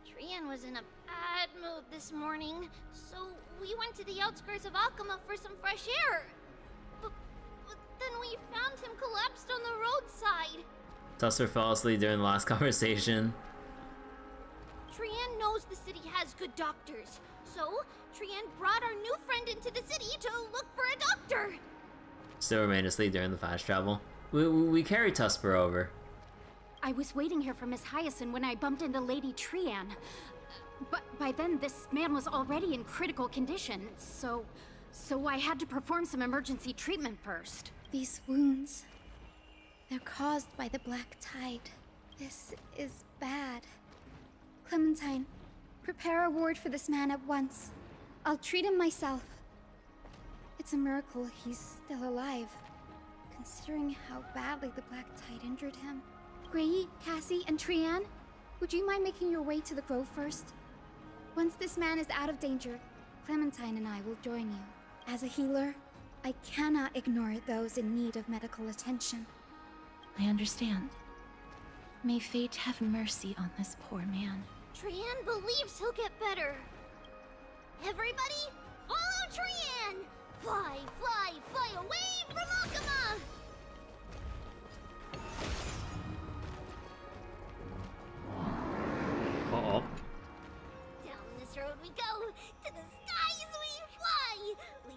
S4: Trian was in a bad mood this morning, so we went to the outskirts of Okima for some fresh air. But then we found him collapsed on the roadside.
S1: Tusser fell asleep during the last conversation.
S4: Trian knows the city has good doctors, so Trian brought our new friend into the city to look for a doctor.
S1: Still remained asleep during the fast travel. We carried Tusper over.
S4: I was waiting here for Miss Hyacinth when I bumped into Lady Trian. But by then, this man was already in critical condition, so I had to perform some emergency treatment first. These wounds, they're caused by the Black Tide. This is bad. Clementine, prepare a ward for this man at once. I'll treat him myself.
S17: it's a miracle he's still alive, considering how badly the Black Tide injured him. Gray, Cassie, and Trianne, would you mind making your way to the grove first? Once this man is out of danger, Clementine and I will join you. As a healer, I cannot ignore those in need of medical attention.
S6: I understand. May fate have mercy on this poor man.
S4: Trianne believes he'll get better. Everybody, follow Trianne! Fly, fly, fly away from Akuma!
S1: Uh-oh.
S4: Down this road we go, to the skies we fly,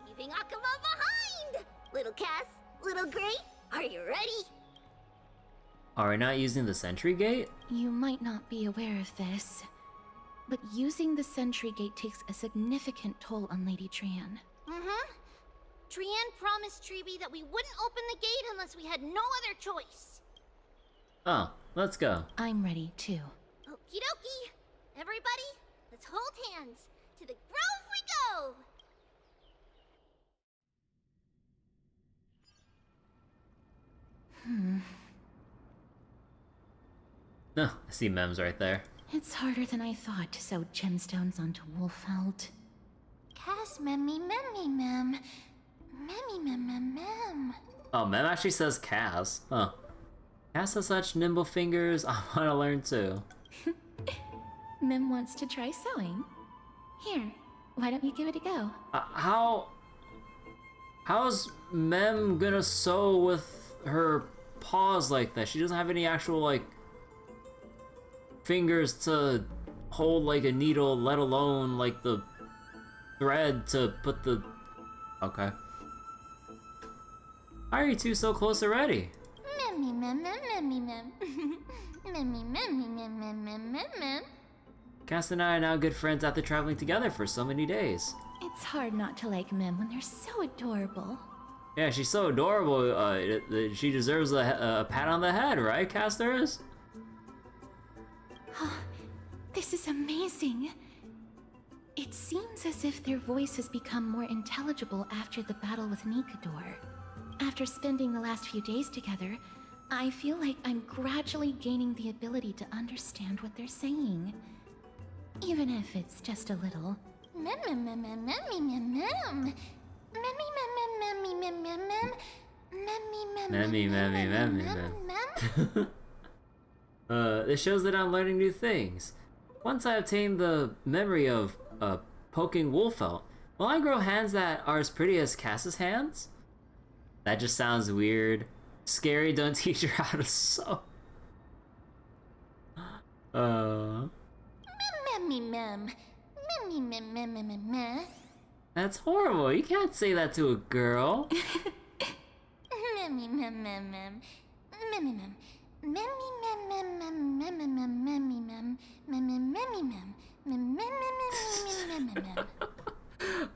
S4: leaving Akuma behind! Little Cass, little Gray, are you ready?
S1: Are we not using the sentry gate?
S6: You might not be aware of this, but using the sentry gate takes a significant toll on Lady Trianne.
S4: Mm-hmm. Trianne promised Treeby that we wouldn't open the gate unless we had no other choice.
S1: Oh, let's go.
S6: I'm ready too.
S4: Okie dokie. Everybody, let's hold hands. To the grove we go!
S1: Oh, I see Mems right there.
S6: It's harder than I thought to sew gemstones onto Wolfeld.
S4: Cass memmy mem. Memmy mem.
S1: Oh, Mem actually says Cass. Huh. Cass has such nimble fingers. I want to learn too.
S6: Mem wants to try sewing. Here, why don't you give it a go?
S1: How's Mem gonna sew with her paws like that? She doesn't have any actual, like, fingers to hold, like, a needle, let alone, like, the thread to put the... Okay. Why are you two so close already?
S4: Memmy mem. Memmy mem.
S1: Cass and I are now good friends after traveling together for so many days.
S6: It's hard not to like Mem when they're so adorable.
S1: Yeah, she's so adorable. She deserves a pat on the head, right, Cass does?
S6: This is amazing. It seems as if their voice has become more intelligible after the battle with Nikador. After spending the last few days together, I feel like I'm gradually gaining the ability to understand what they're saying. Even if it's just a little.
S1: This shows that I'm learning new things. Once I obtain the memory of poking Wolfelt, will I grow hands that are as pretty as Cass's hands? That just sounds weird. Scary, don't teach her how to sew. That's horrible. You can't say that to a girl.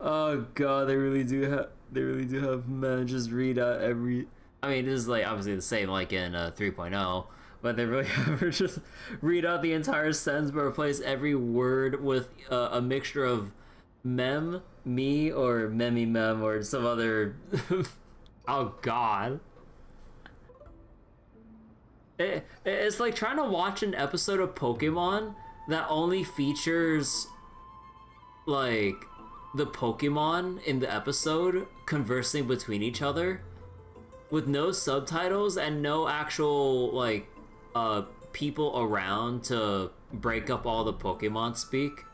S1: Oh god, they really do have men just read out every... I mean, this is like obviously the same like in 3.0, but they really have her just read out the entire sentence but replace every word with a mixture of mem, me, or memmy mem, or some other... Oh god. It's like trying to watch an episode of Pokemon that only features like the Pokemon in the episode conversing between each other with no subtitles and no actual like people around to break up all the Pokemon speak.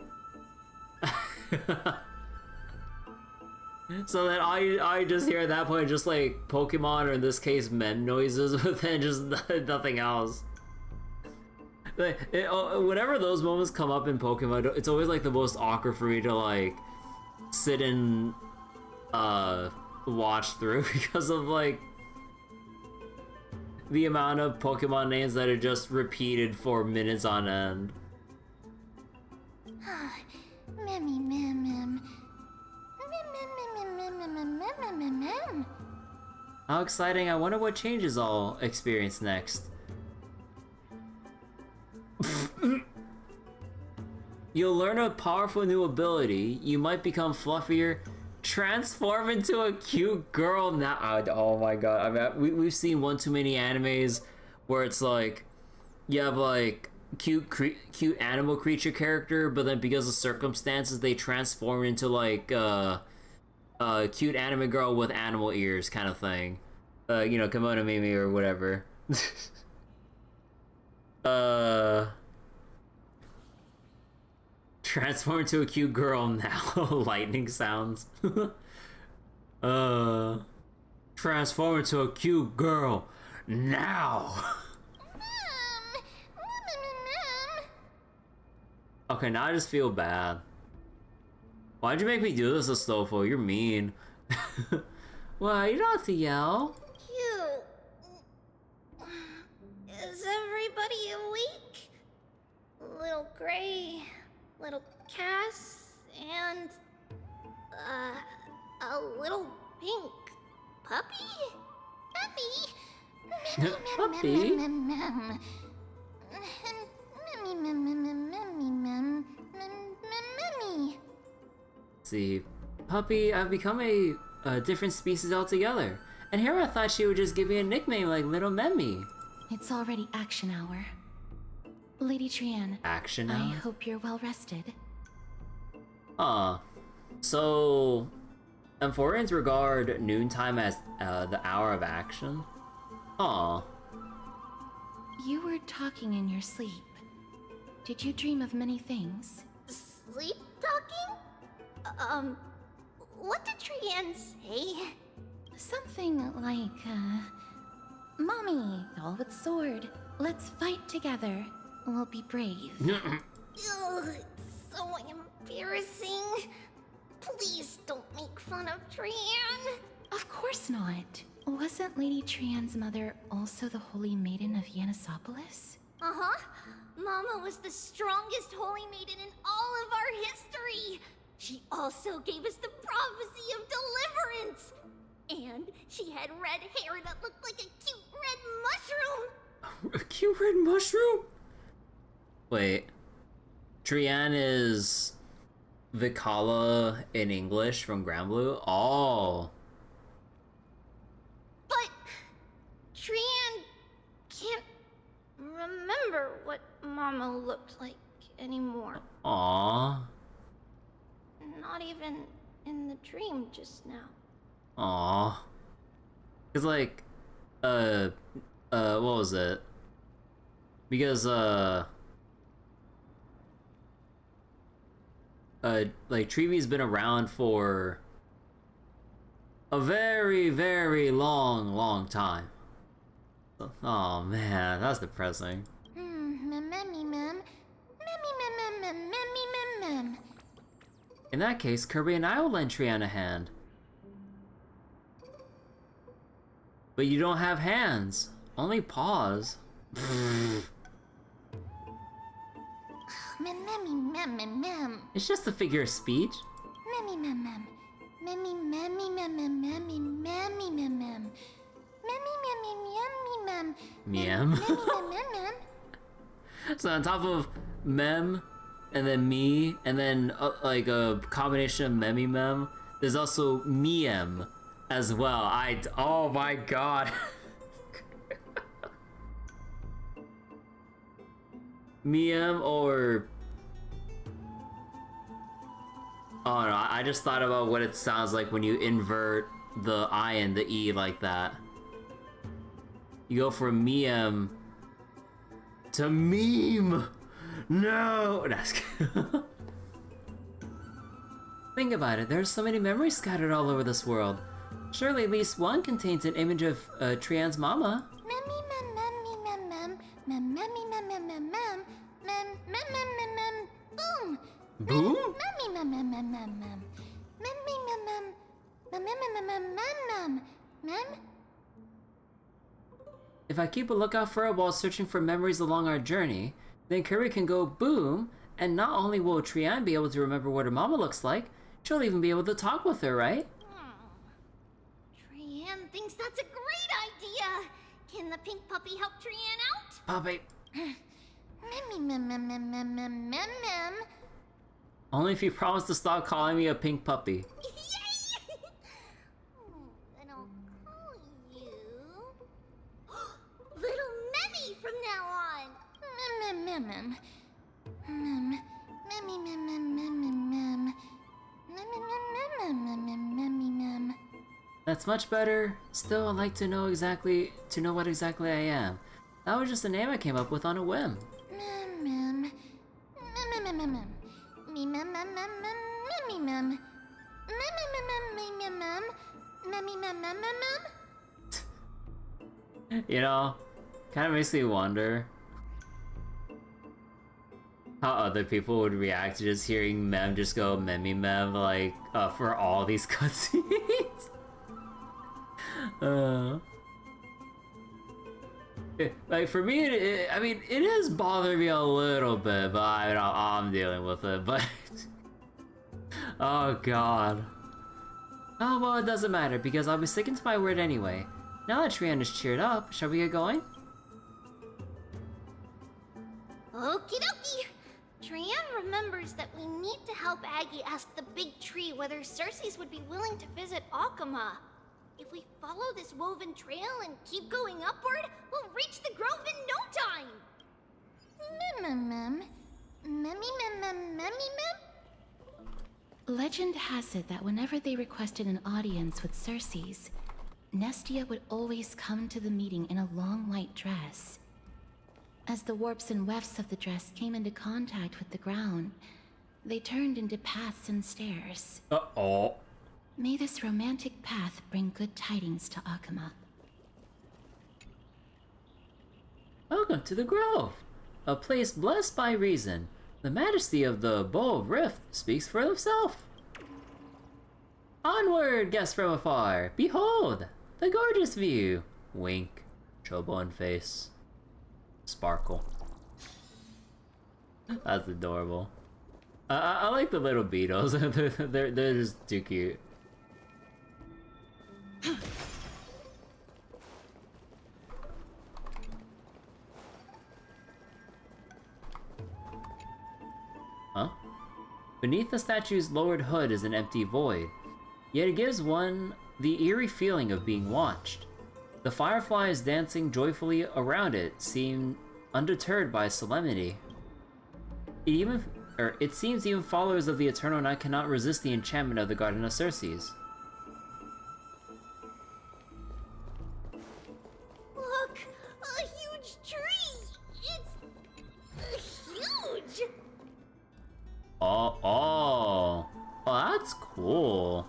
S1: So that I just hear at that point just like Pokemon, or in this case mem noises, but then just nothing else. Whenever those moments come up in Pokemon, it's always like the most awkward for me to like sit and watch through because of like the amount of Pokemon names that are just repeated for minutes on end. How exciting, I wonder what changes I'll experience next. You'll learn a powerful new ability. You might become fluffier, Transform into a cute girl now. Oh my god. I mean, we've seen one too many animes where it's like you have like cute animal creature character, but then because of circumstances they transform into like a cute anime girl with animal ears kind of thing. You know, Kimono Mimi or whatever. Transform into a cute girl now. Lightning sounds. Transform into a cute girl now. Okay, now I just feel bad. Why'd you make me do this, Astolfo? You're mean. Well, you don't have to yell.
S4: Cute. Is everybody awake? Little Gray, little Cass, and a little pink puppy?
S1: Puppy? See, Puppy, I've become a different species altogether. And Hera thought she would just give me a nickname like Little Memmy.
S6: It's already action hour. Lady Trian.
S1: Action
S6: I
S1: hour?
S6: hope you're well rested.
S1: So Amphoreans regard noontime as the hour of action?
S6: You were talking in your sleep. Did you dream of many things?
S4: Sleep talking? What did Trian say?
S6: Something like, Mommy, all with sword. Let's fight together. We'll be brave.
S4: Ugh, it's so embarrassing. Please don't make fun of Trian.
S6: Of course not. Wasn't Lady Trian's mother also the Holy Maiden of Yanisopolis?
S4: Uh-huh. Mama was the strongest Holy Maiden in all of our history. She also gave us the prophecy of deliverance. And she had red hair that looked like a cute red mushroom.
S1: A cute red mushroom? Wait. Trian is Vikala in English from GRANBLUE? Oh.
S4: But Trian can't remember what Mama looked like anymore.
S1: Aww.
S4: Not even in the dream just now.
S1: Aww. Cause like, what was it? Because, like, Treevy's been around for a very, very long time. Oh man, that's depressing. In that case, Kirby and I will lend Trian a hand. But you don't have hands, only paws. It's just a figure of speech. Meow. So on top of mem, and then me, and then like a combination of memmy mem, there's also miem as well. Oh my god. Miem or... Oh no, I just thought about what it sounds like when you invert the I and the E like that. You go from miem to meme. No! Think about it, there's so many memories scattered all over this world. Surely at least one contains an image of Trian's mama. Boom? Boom? If I keep a lookout for her while searching for memories along our journey, then Kirby can go boom, and not only will Trian be able to remember what her mama looks like, she'll even be able to talk with her, right?
S4: Trian thinks that's a great idea. Can the pink puppy help Trian out?
S1: Puppy. Only if you promise to stop calling me a pink puppy.
S4: Yay!
S1: That's much better. Still, I'd like to know what exactly I am. That was just a name I came up with on a whim. You know, kind of makes me wonder how other people would react to just hearing Mem just go mem like for all these cutscenes. Like for me, I mean, it is bothering me a little bit, but I'm dealing with it. But oh god. Oh well, it doesn't matter because I'll be sticking to my word anyway. Now that Trian is cheered up, shall we get going?
S4: Okie dokie! Trian remembers that we need to help Aggie ask the big tree whether Circes would be willing to visit Akama. If we follow this woven trail and keep going upward, we'll reach the grove in no time!
S6: Legend has it that whenever they requested an audience with Circes, Nestia would always come to the meeting in a long white dress. As the warps and wefts of the dress came into contact with the ground, they turned into paths and stairs.
S1: Uh-oh.
S6: May this romantic path bring good tidings to Akama.
S1: Welcome to the Grove, a place blessed by reason. The majesty of the Bow of Rift speaks for itself. Onward, guests from afar! Behold, the gorgeous view! Wink, Chobon face. Sparkle. That's adorable. I like the little beetles. they're just too cute. Huh? Beneath the statue's lowered hood is an empty void, yet it gives one the eerie feeling of being watched. The fireflies dancing joyfully around it seem undeterred by solemnity. It seems even followers of the Eternal Night cannot resist the enchantment of the Garden of Circes.
S4: Look! A huge tree! It's... huge!
S1: Oh, that's cool.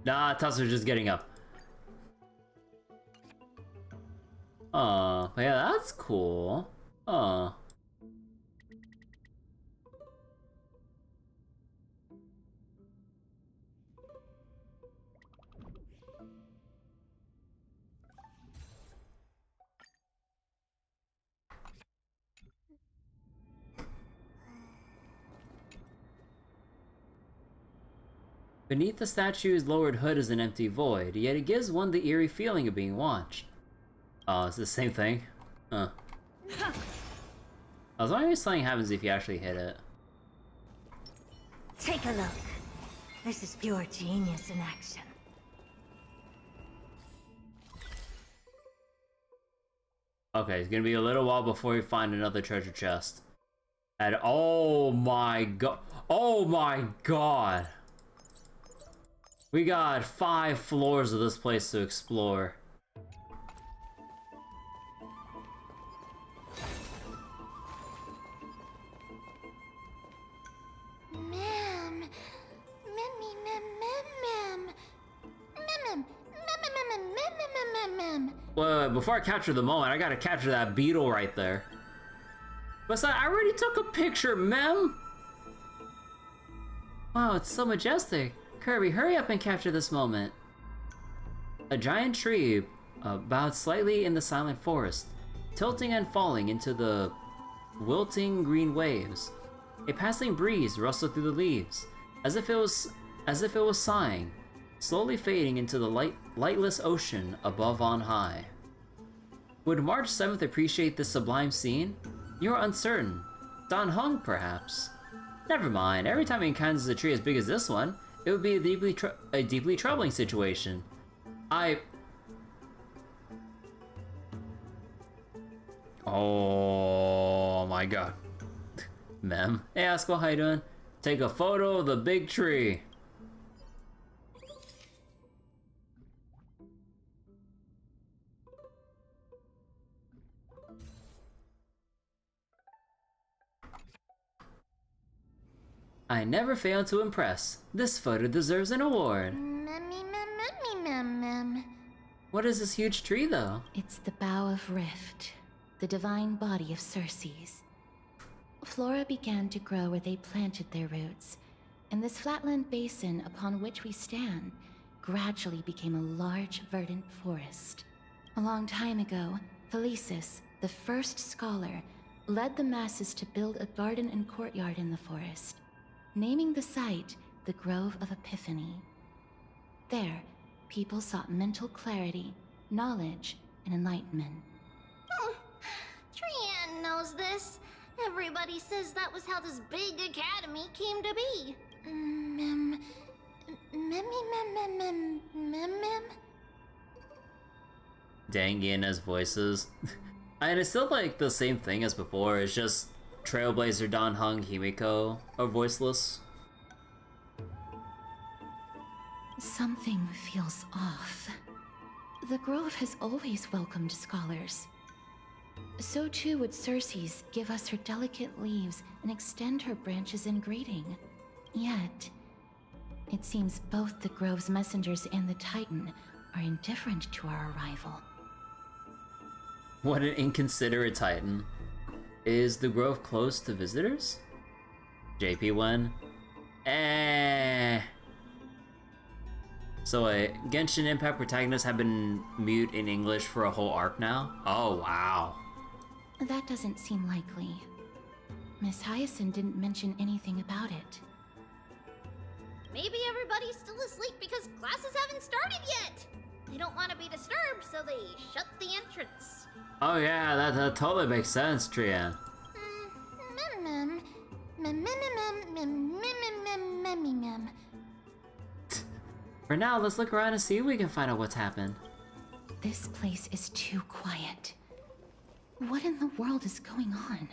S1: Nah, Tatsu's just getting up. Yeah, that's cool. Beneath the statue's lowered hood is an empty void, yet it gives one the eerie feeling of being watched. Oh, it's the same thing? Huh. I was wondering if something happens if you actually hit it.
S18: Take a look. This is pure genius in action.
S1: Okay, it's gonna be a little while before we find another treasure chest. And oh my god. Oh my god. We got 5 floors of this place to explore. Wait, before I capture the moment, I gotta capture that beetle right there. Besides, I already took a picture, Mem! Wow, it's so majestic. Kirby, hurry up and capture this moment. A giant tree bowed slightly in the silent forest, tilting and falling into the wilting green waves. A passing breeze rustled through the leaves, as if it was sighing, slowly fading into the lightless ocean above on high. Would March 7th appreciate this sublime scene? You're uncertain. Dan Heng, perhaps? Never mind, every time he encounters a tree as big as this one, it would be a deeply troubling situation. Oh my god. Mem. Hey Asko, how you doing? Take a photo of the big tree. I never fail to impress. This photo deserves an award. What is this huge tree, though?
S6: It's the Bough of Rift, the divine body of Circes. Flora began to grow where they planted their roots, and this flatland basin upon which we stand gradually became a large, verdant forest. A long time ago, Thelesis, the first scholar, led the masses to build a garden and courtyard in the forest, naming the site the Grove of Epiphany. There, people sought mental clarity, knowledge, and enlightenment.
S4: Trian knows this. Everybody says that was how this big academy came to be.
S1: Dang Yenna's voices. And it's still like the same thing as before, it's just Trailblazer, Dan Heng, Himiko are voiceless.
S6: Something feels off. The Grove has always welcomed scholars. So too would Circes give us her delicate leaves and extend her branches in greeting. Yet, it seems both the Grove's messengers and the Titan are indifferent to our arrival.
S1: What an inconsiderate Titan. Is the Grove closed to visitors? JP when? So Genshin Impact protagonists have been mute in English for a whole arc now? Oh wow.
S6: That doesn't seem likely. Miss Hyacinth didn't mention anything about it.
S4: Maybe everybody's still asleep because classes haven't started yet. They don't want to be disturbed, so they shut the entrance.
S1: Oh yeah, that totally makes sense, Trian. For now, let's look around and see if we can find out what's happened.
S6: This place is too quiet. What in the world is going on?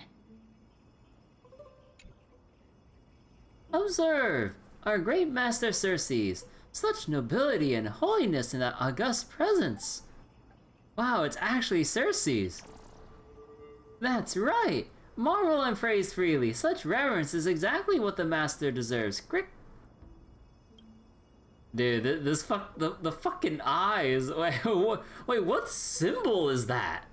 S1: Observe! Our great master Circes. Such nobility and holiness in that august presence. Wow, it's actually Circes. That's right! Marvel and praise freely. Such reverence is exactly what the master deserves. Crick. Dude, the fucking eyes. Wait, what symbol is that?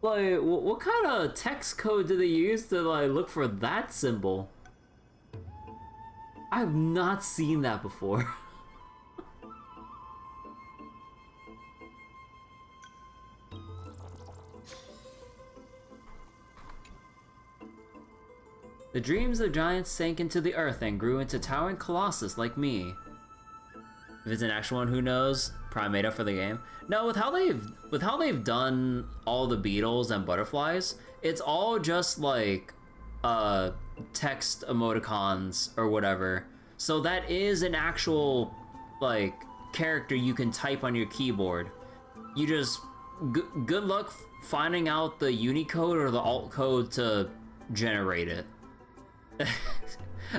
S1: Like, what kind of text code do they use to like look for that symbol? I've not seen that before. The dreams of giants sank into the earth and grew into towering colossus like me. If it's an actual one, who knows? Probably made up for the game. No, with how they've done all the beetles and butterflies, it's all just like text emoticons or whatever. So that is an actual like character you can type on your keyboard. You just good luck finding out the Unicode or the alt code to generate it.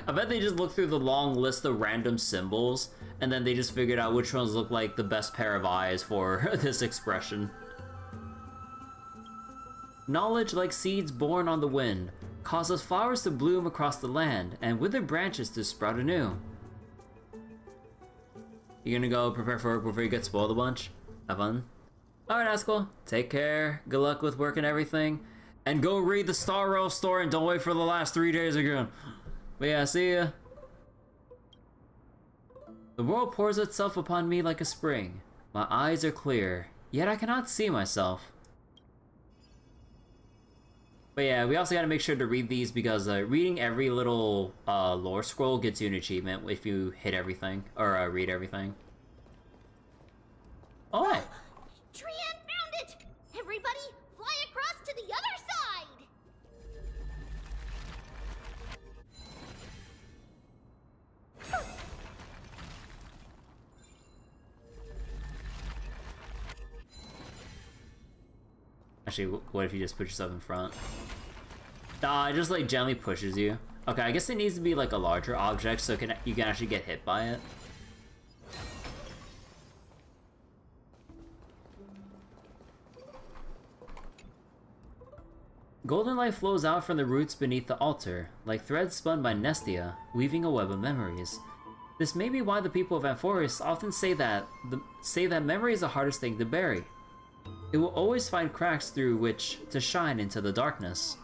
S1: I bet they just looked through the long list of random symbols and then they just figured out which ones look like the best pair of eyes for this expression. Knowledge, like seeds born on the wind, causes flowers to bloom across the land and withered branches to sprout anew. You gonna go prepare for work before you get spoiled a bunch? Have fun? Alright, that's cool. Take care. Good luck with work and everything. And go read the Star Rail story and don't wait for the last 3 days again. But yeah, see ya. The world pours itself upon me like a spring. My eyes are clear, yet I cannot see myself. But yeah, we also gotta make sure to read these because reading every little lore scroll gets you an achievement if you hit everything, or read everything. Actually, what if you just put yourself in front? Nah, it just like gently pushes you. Okay, I guess it needs to be like a larger object so you can actually get hit by it. Golden light flows out from the roots beneath the altar, like threads spun by Nestia, weaving a web of memories. This may be why the people of Amphoreus often say that memory is the hardest thing to bury. It will always find cracks through which to shine into the darkness.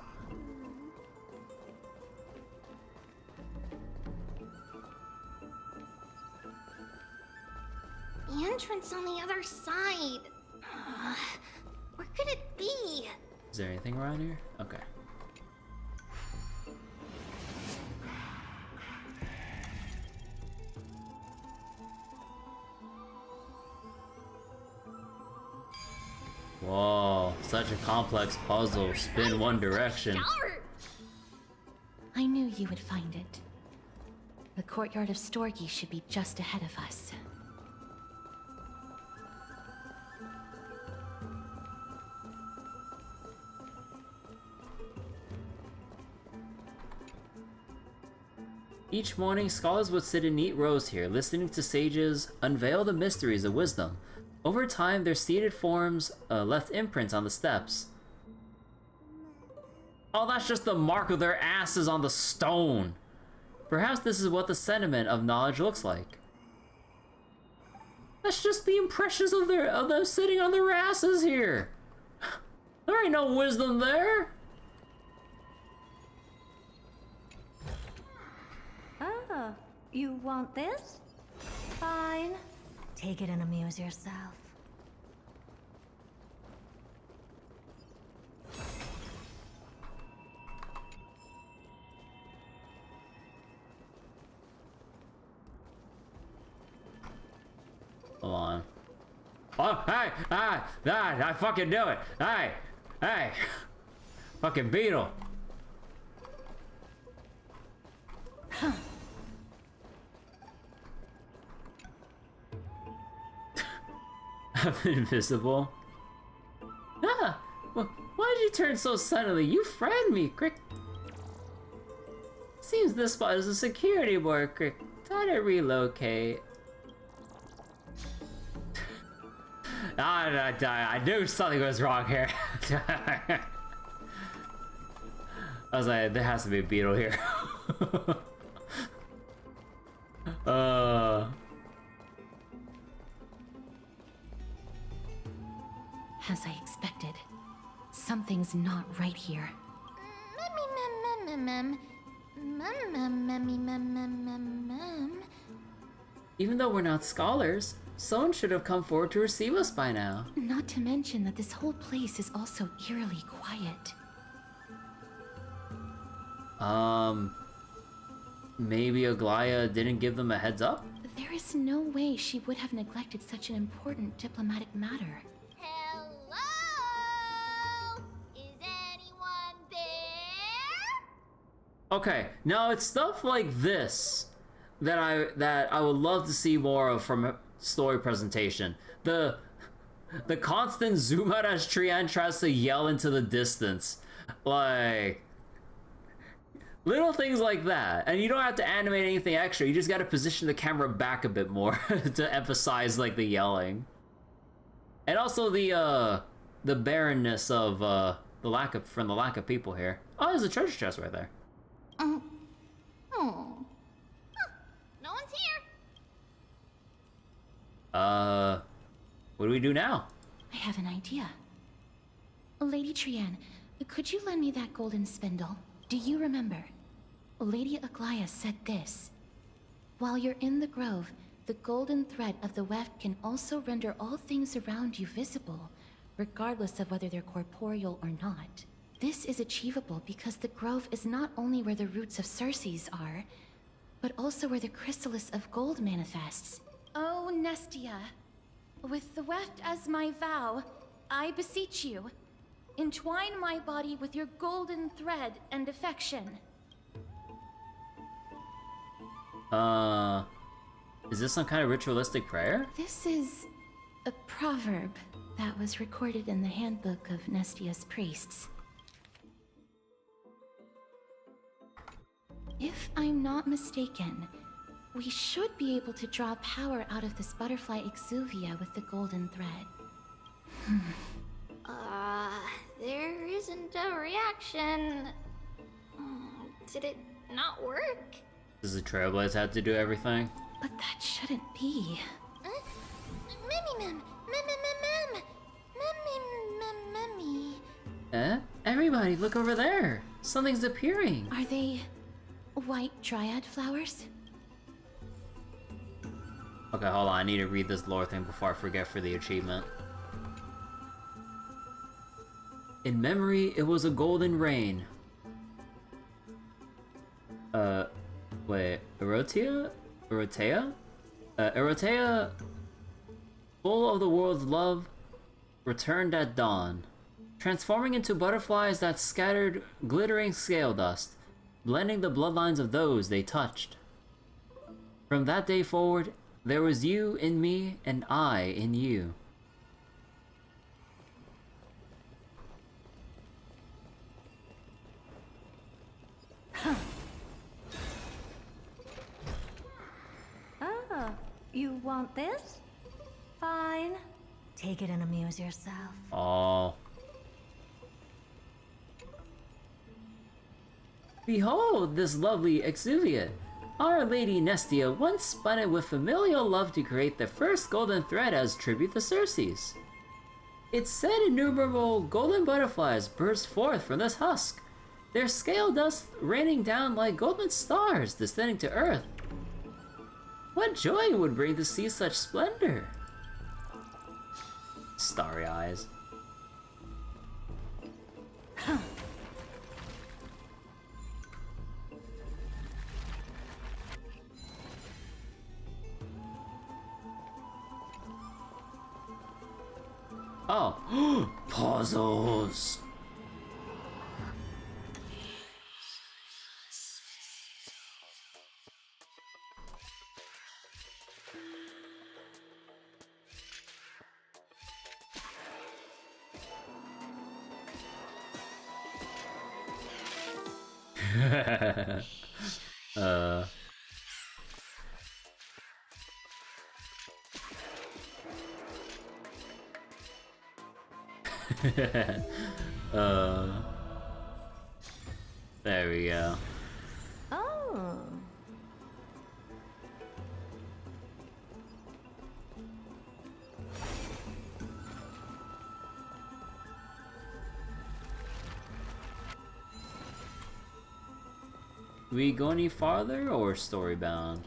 S4: The entrance on the other side. Where could it be?
S1: Is there anything around here? Okay. Whoa, such a complex puzzle. Spin one direction.
S6: I knew you would find it. The courtyard of Storgi should be just ahead of us.
S1: Each morning, scholars would sit in neat rows here, listening to sages unveil the mysteries of wisdom. Over time, their seated forms left imprints on the steps. Oh, that's just the mark of their asses on the stone. Perhaps this is what the sentiment of knowledge looks like. That's just the impressions of them sitting on their asses here. There ain't no wisdom there.
S18: Oh, you want this? Fine. Take it and amuse yourself.
S1: Hold on. Oh, hey! I fucking knew it! Hey! Fucking beetle! I'm invisible. Ah! Why did you turn so suddenly? You frightened me, Crick. Seems this spot is a security board, Crick. Time to relocate. I knew something was wrong here. I was like, there has to be a beetle here.
S6: As I expected, something's not right here.
S1: Even though we're not scholars, someone should have come forward to receive us by now.
S6: Not to mention that this whole place is also eerily quiet.
S1: Maybe Aglaya didn't give them a heads up?
S6: There is no way she would have neglected such an important diplomatic matter.
S4: Hello? Is anyone there?
S1: Okay, now it's stuff like this that I would love to see more of from a story presentation. The constant zoom out as Trian tries to yell into the distance. Like, little things like that. And you don't have to animate anything extra, you just gotta position the camera back a bit more to emphasize like the yelling. And also the barrenness of the lack of people here. Oh, there's a treasure chest right there.
S4: Oh. Huh. No one's here.
S1: What do we do now?
S6: I have an idea. Lady Trian, could you lend me that golden spindle? Do you remember? Lady Aglaya said this. While you're in the grove, the golden thread of the weft can also render all things around you visible, regardless of whether they're corporeal or not. This is achievable because the grove is not only where the roots of Circes are, but also where the chrysalis of gold manifests.
S17: Oh, Nestia. With the weft as my vow, I beseech you, entwine my body with your golden thread and affection.
S1: Is this some kind of ritualistic prayer?
S6: This is a proverb. That was recorded in the handbook of Nestia's priests. If I'm not mistaken, we should be able to draw power out of this butterfly exuvia with the golden thread.
S4: There isn't a reaction. Did it not work?
S1: Does the Trailblaze have to do everything?
S6: But that shouldn't be.
S1: Everybody, look over there! Something's appearing!
S6: Are they white dryad flowers?
S1: Okay, hold on, I need to read this lore thing before I forget for the achievement. In memory, it was a golden rain. Wait, Erotea? Erotea, full of the world's love, returned at dawn, transforming into butterflies that scattered glittering scale dust, blending the bloodlines of those they touched. From that day forward, there was you in me, and I in you.
S18: Oh, you want this? Fine. Take it and amuse yourself.
S1: Oh. Behold this lovely exuvia. Our Lady Nestia once spun it with familial love to create the first golden thread as tribute to Circes. It's said innumerable golden butterflies burst forth from this husk, their scale dust raining down like golden stars descending to earth. What joy it would bring to see such splendor! Starry eyes. Oh, puzzles! There we go.
S18: Oh.
S1: We go any farther or storybound?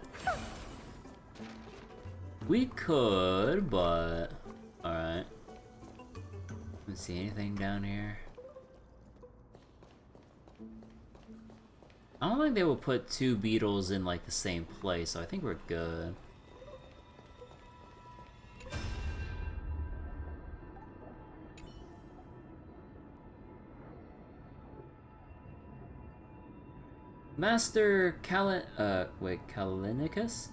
S1: We could, but alright. Let's see anything down here. I don't think they will put two beetles in like the same place, so I think we're good. Master Kalinicus?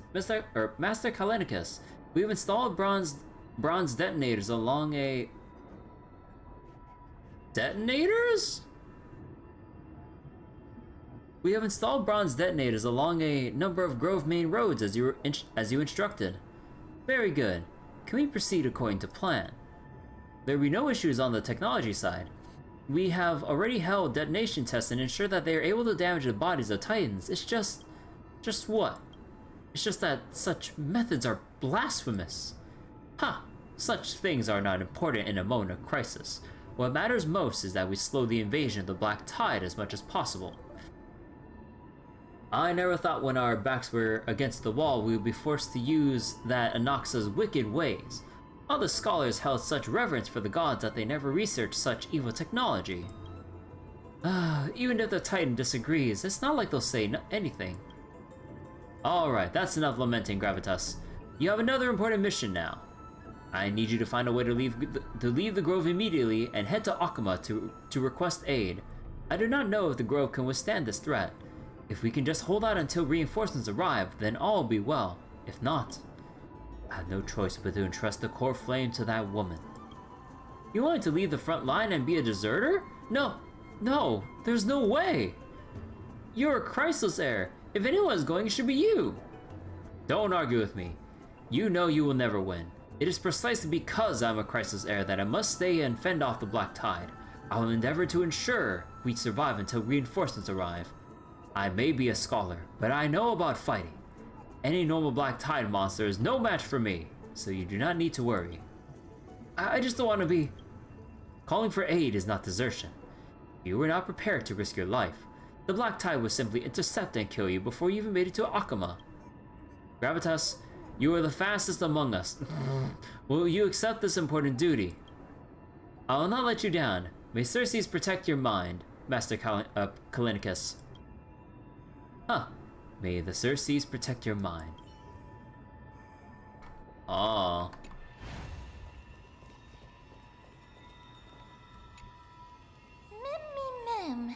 S1: Master Kalinicus, we've installed bronze detonators along a... Detonators? We have installed bronze detonators along a number of Grove main roads as you instructed. Very good. Can we proceed according to plan? There will be no issues on the technology side. We have already held detonation tests and ensured that they are able to damage the bodies of Titans. It's just what? It's just that such methods are blasphemous. Ha! Such things are not important in a moment of crisis. What matters most is that we slow the invasion of the Black Tide as much as possible. I never thought when our backs were against the wall we would be forced to use that Anoxa's wicked ways. All the scholars held such reverence for the gods that they never researched such evil technology. Even if the Titan disagrees, it's not like they'll say anything. Alright, that's enough lamenting, Gravitas. You have another important mission now. I need you to find a way to leave the Grove immediately and head to Akuma to request aid. I do not know if the Grove can withstand this threat. If we can just hold out until reinforcements arrive, then all will be well. If not, I have no choice but to entrust the core flame to that woman. You wanted to leave the front line and be a deserter? No, no, there's no way. You're a Chrysos heir. If anyone's going, it should be you. Don't argue with me. You know you will never win. It is precisely because I'm a Chrysos heir that I must stay and fend off the Black Tide. I will endeavor to ensure we survive until reinforcements arrive. I may be a scholar, but I know about fighting. Any normal Black Tide monster is no match for me, so you do not need to worry. I just don't want to be... Calling for aid is not desertion. You were not prepared to risk your life. The Black Tide would simply intercept and kill you before you even made it to Akama. Gravitas, you are the fastest among us. Will you accept this important duty? I will not let you down. May Circes protect your mind, Master Kalinicus. Huh. May the Circes protect your mind. Oh.
S4: Mem.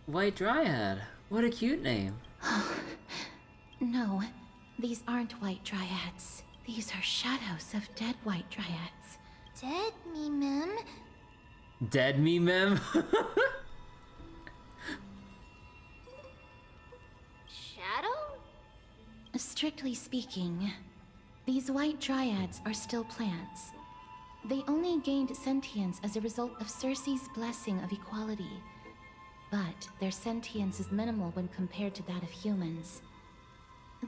S1: White Dryad. What a cute name.
S6: No, these aren't white dryads. These are shadows of dead white dryads.
S4: Dead me, mem.
S1: Dead me, mem?
S4: Shadow?
S6: Strictly speaking, these white dryads are still plants. They only gained sentience as a result of Circe's blessing of equality. But their sentience is minimal when compared to that of humans.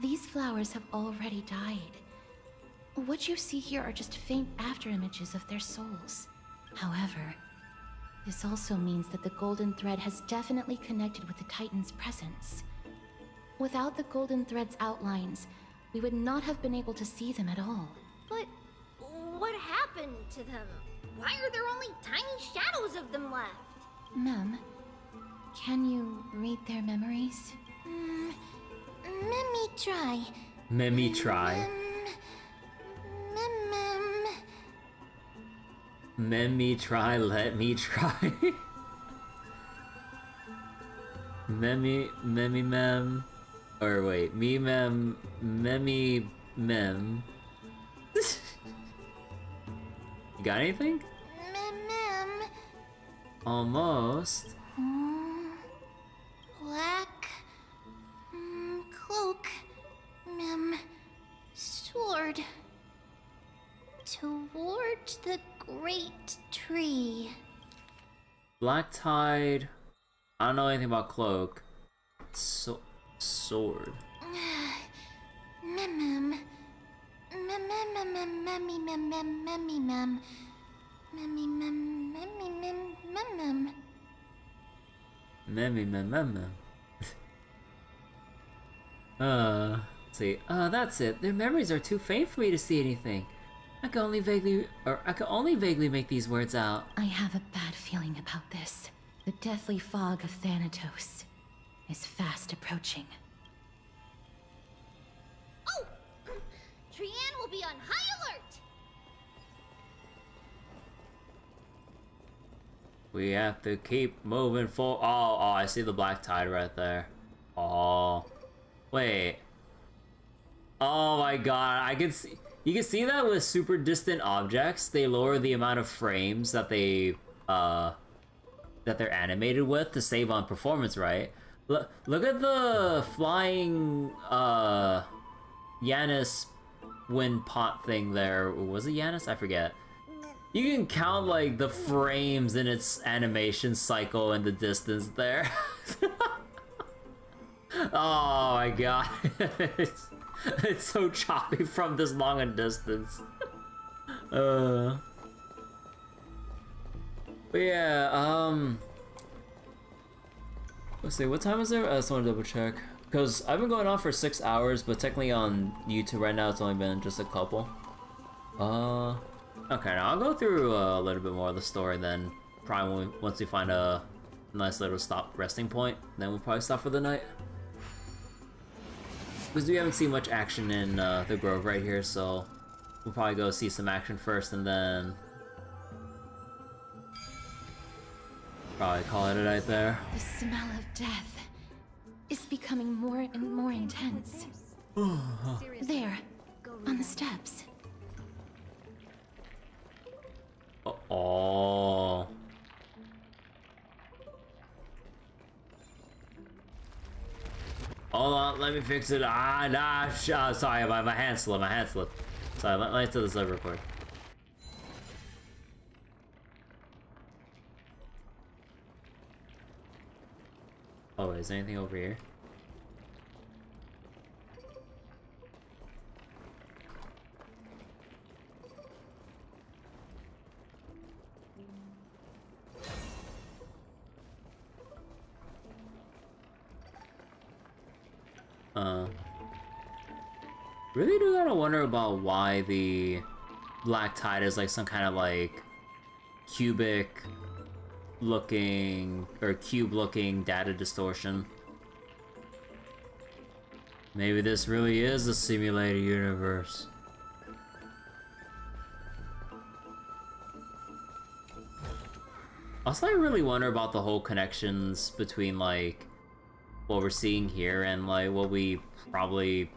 S6: These flowers have already died. What you see here are just faint afterimages of their souls. However, this also means that the golden thread has definitely connected with the Titan's presence. Without the golden thread's outlines, we would not have been able to see them at all.
S4: But what happened to them? Why are there only tiny shadows of them left?
S6: Mem, can you read their memories?
S4: Let me try.
S1: Let me try. Let me try, let me try. Mem. Or wait, me mem, memmy mem. You got anything?
S4: Mem.
S1: Almost.
S4: Black cloak, mem. Sword. Toward the great tree.
S1: Black Tide. I don't know anything about cloak. Sword.
S4: Mem.
S1: Let's see. That's it. Their memories are too faint for me to see anything. I can only vaguely make these words out.
S6: I have a bad feeling about this. The deathly fog of Thanatos is fast approaching.
S4: Oh! Trian will be on high alert!
S1: We have to keep moving forward. Oh, I see the Black Tide right there. Oh. Wait. Oh my god, I can see... You can see that with super distant objects, they lower the amount of frames that they're animated with to save on performance, right? Look at the flying Yanis wind pot thing there. Was it Yanis? I forget. You can count like the frames in its animation cycle in the distance there. Oh my god. It's so choppy from this long a distance. But yeah, let's see, what time is there? I just want to double check. Because I've been going on for 6 hours, but technically on YouTube right now it's only been just a couple. Okay, now I'll go through a little bit more of the story then. Probably once we find a nice little resting point, then we'll probably stop for the night. Because we haven't seen much action in the Grove right here, so we'll probably go see some action first and then probably call it a night there.
S6: The smell of death is becoming more and more intense. There, on the steps.
S1: let me fix it. Sorry, my hand slipped. Sorry, let me do this over real quick. Oh, is there anything over here? Really do gotta wonder about why the black tide is like some kind of like cubic looking or cube looking data distortion. Maybe this really is a simulated universe. Also, I really wonder about the whole connections between like what we're seeing here and like what we probably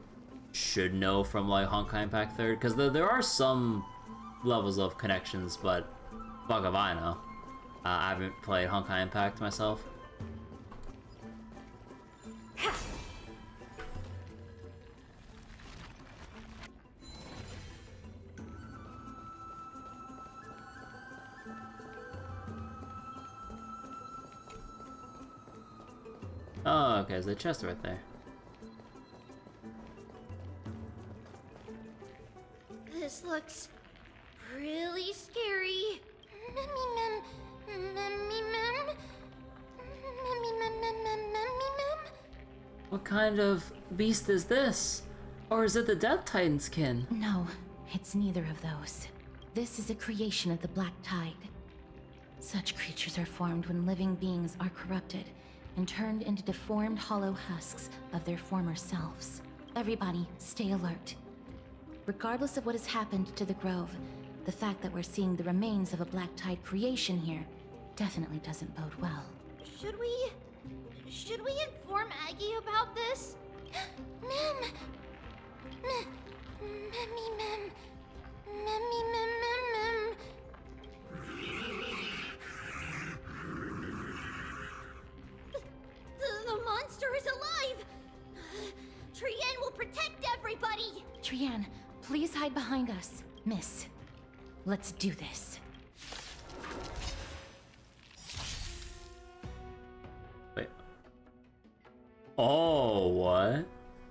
S1: should know from like Honkai Impact 3rd, because there are some levels of connections, but fuck if I know. I haven't played Honkai Impact myself. Oh, okay, there's a chest right there.
S4: This looks really scary.
S1: What kind of beast is this? Or is it the Death Titan's kin?
S6: No, it's neither of those. This is a creation of the Black Tide. Such creatures are formed when living beings are corrupted and turned into deformed hollow husks of their former selves. Everybody, stay alert. Regardless of what has happened to the Grove, the fact that we're seeing the remains of a Black Tide creation here definitely doesn't bode well.
S4: Should we inform Aggie about this? Mem! The monster is alive! Trienne will protect everybody!
S6: Trienne, please hide behind us. Miss, let's do this.
S1: Wait. Oh, what?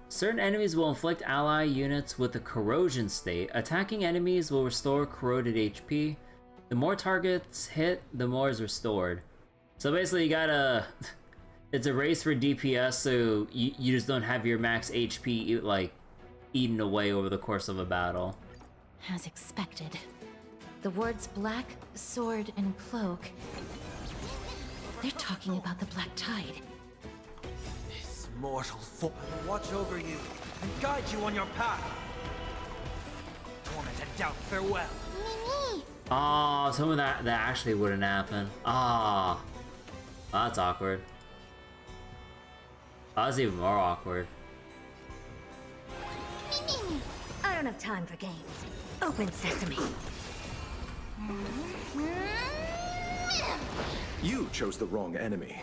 S1: Certain enemies will inflict ally units with the corrosion state. Attacking enemies will restore corroded HP. The more targets hit, the more is restored. So basically you gotta... it's a race for DPS, so you just don't have your max HP like eaten away over the course of a battle.
S6: As expected. The words black, sword, and cloak... they're talking about the Black Tide.
S19: This mortal foe will watch over you and guide you on your path. Torment and doubt, farewell.
S1: Ah, some of that actually wouldn't happen. Ah, that's awkward. That's even more awkward.
S18: I don't have time for games. Open sesame.
S20: You chose the wrong enemy.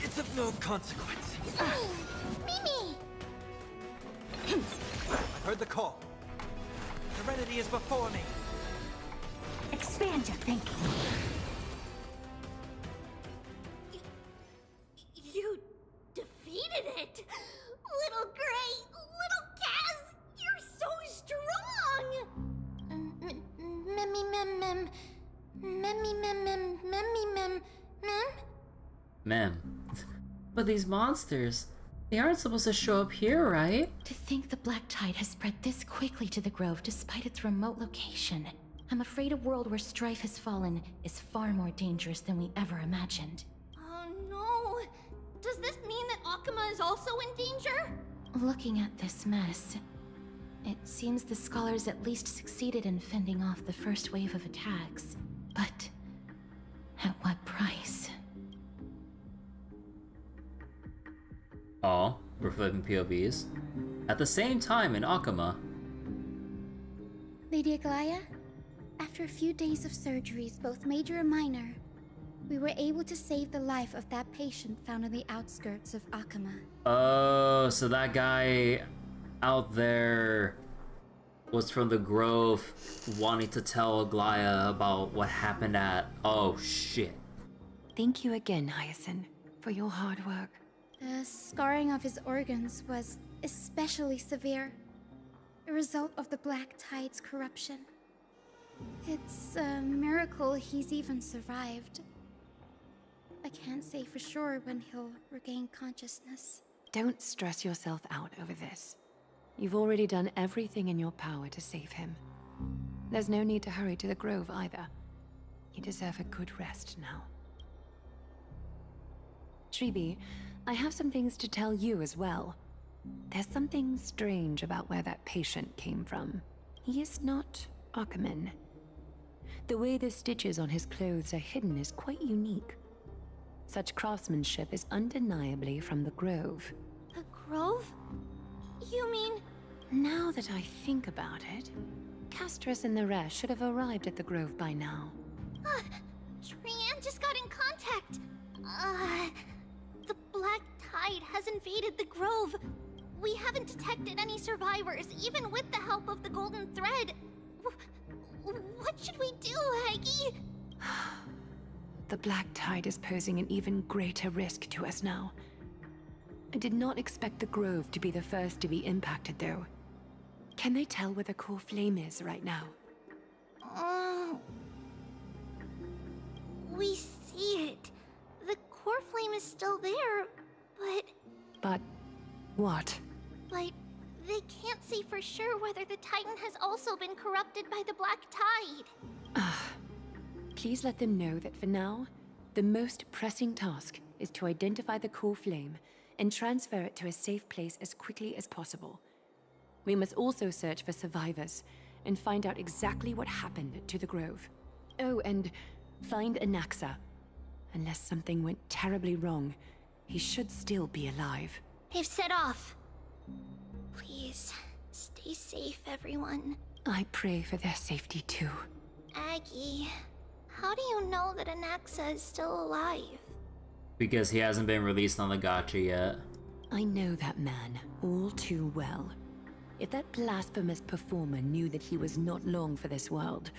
S19: It's of no consequence.
S4: Mimi!
S19: I've heard the call. Serenity is before me.
S18: Expand your thinking.
S4: You defeated it! Little Gray, little Kaz, you're so strong!
S1: Mem. But these monsters, they aren't supposed to show up here, right?
S6: To think the Black Tide has spread this quickly to the Grove despite its remote location. I'm afraid a world where strife has fallen is far more dangerous than we ever imagined.
S4: Oh no! Does this mean that Akuma is also in danger?
S6: Looking at this mess, it seems the scholars at least succeeded in fending off the first wave of attacks. But at what price?
S1: Oh, we're flipping POVs. At the same time in Akuma.
S17: Lady Aglaya, after a few days of surgeries, both major and minor, We were able to save the life of that patient found on the outskirts of Akama.
S1: Oh, so that guy out there was from the Grove wanting to tell Aglaya about what happened at... Oh, shit.
S2: Thank you again, Hyacinth, for your hard work.
S17: The scarring of his organs was especially severe, a result of the Black Tide's corruption. It's a miracle he's even survived. I can't say for sure when he'll regain consciousness.
S2: Don't stress yourself out over this. You've already done everything in your power to save him. There's no need to hurry to the Grove either. You deserve a good rest now. Tribi, I have some things to tell you as well. There's something strange about where that patient came from. He is not Akaman. The way the stitches on his clothes are hidden is quite unique. Such craftsmanship is undeniably from the Grove.
S4: The Grove? You mean...
S2: Now that I think about it, Castris and the rest should have arrived at the Grove by now.
S4: Trian just got in contact. The Black Tide has invaded the Grove. We haven't detected any survivors, even with the help of the Golden Thread. What should we do, Aggie?
S2: The Black Tide is posing an even greater risk to us now. I did not expect the Grove to be the first to be impacted, though. Can they tell where the core flame is right now?
S4: We see it. The core flame is still there, but...
S2: But... what?
S4: But they can't say for sure whether the Titan has also been corrupted by the Black Tide.
S2: Please let them know that for now, the most pressing task is to identify the core flame and transfer it to a safe place as quickly as possible. We must also search for survivors and find out exactly what happened to the Grove. Oh, and find Anaxa. Unless something went terribly wrong, he should still be alive.
S4: They've set off. Please, stay safe, everyone.
S2: I pray for their safety too.
S4: Aggie, how do you know that Anaxa is still alive?
S1: Because he hasn't been released on the gacha yet.
S2: I know that man all too well. If that blasphemous performer knew that he was not long for this world,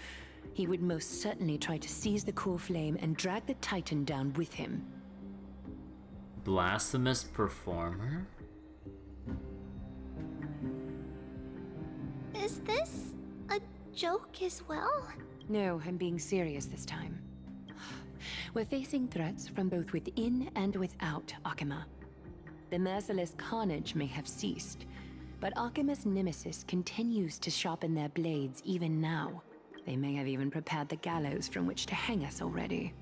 S2: he would most certainly try to seize the core flame and drag the Titan down with him.
S1: Blasphemous performer?
S4: Is this a joke as well?
S2: No, I'm being serious this time. We're facing threats from both within and without Akama. The merciless carnage may have ceased, but Akima's nemesis continues to sharpen their blades even now. They may have even prepared the gallows from which to hang us already.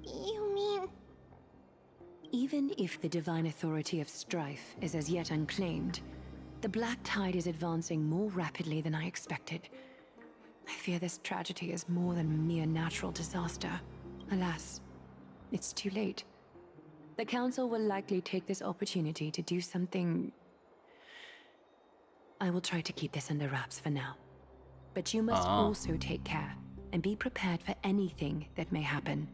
S4: You mean...
S2: Even if the divine authority of strife is as yet unclaimed, the Black Tide is advancing more rapidly than I expected. I fear this tragedy is more than a mere natural disaster. Alas, it's too late. The Council will likely take this opportunity to do something... I will try to keep this under wraps for now. But you must also take care and be prepared for anything that may happen.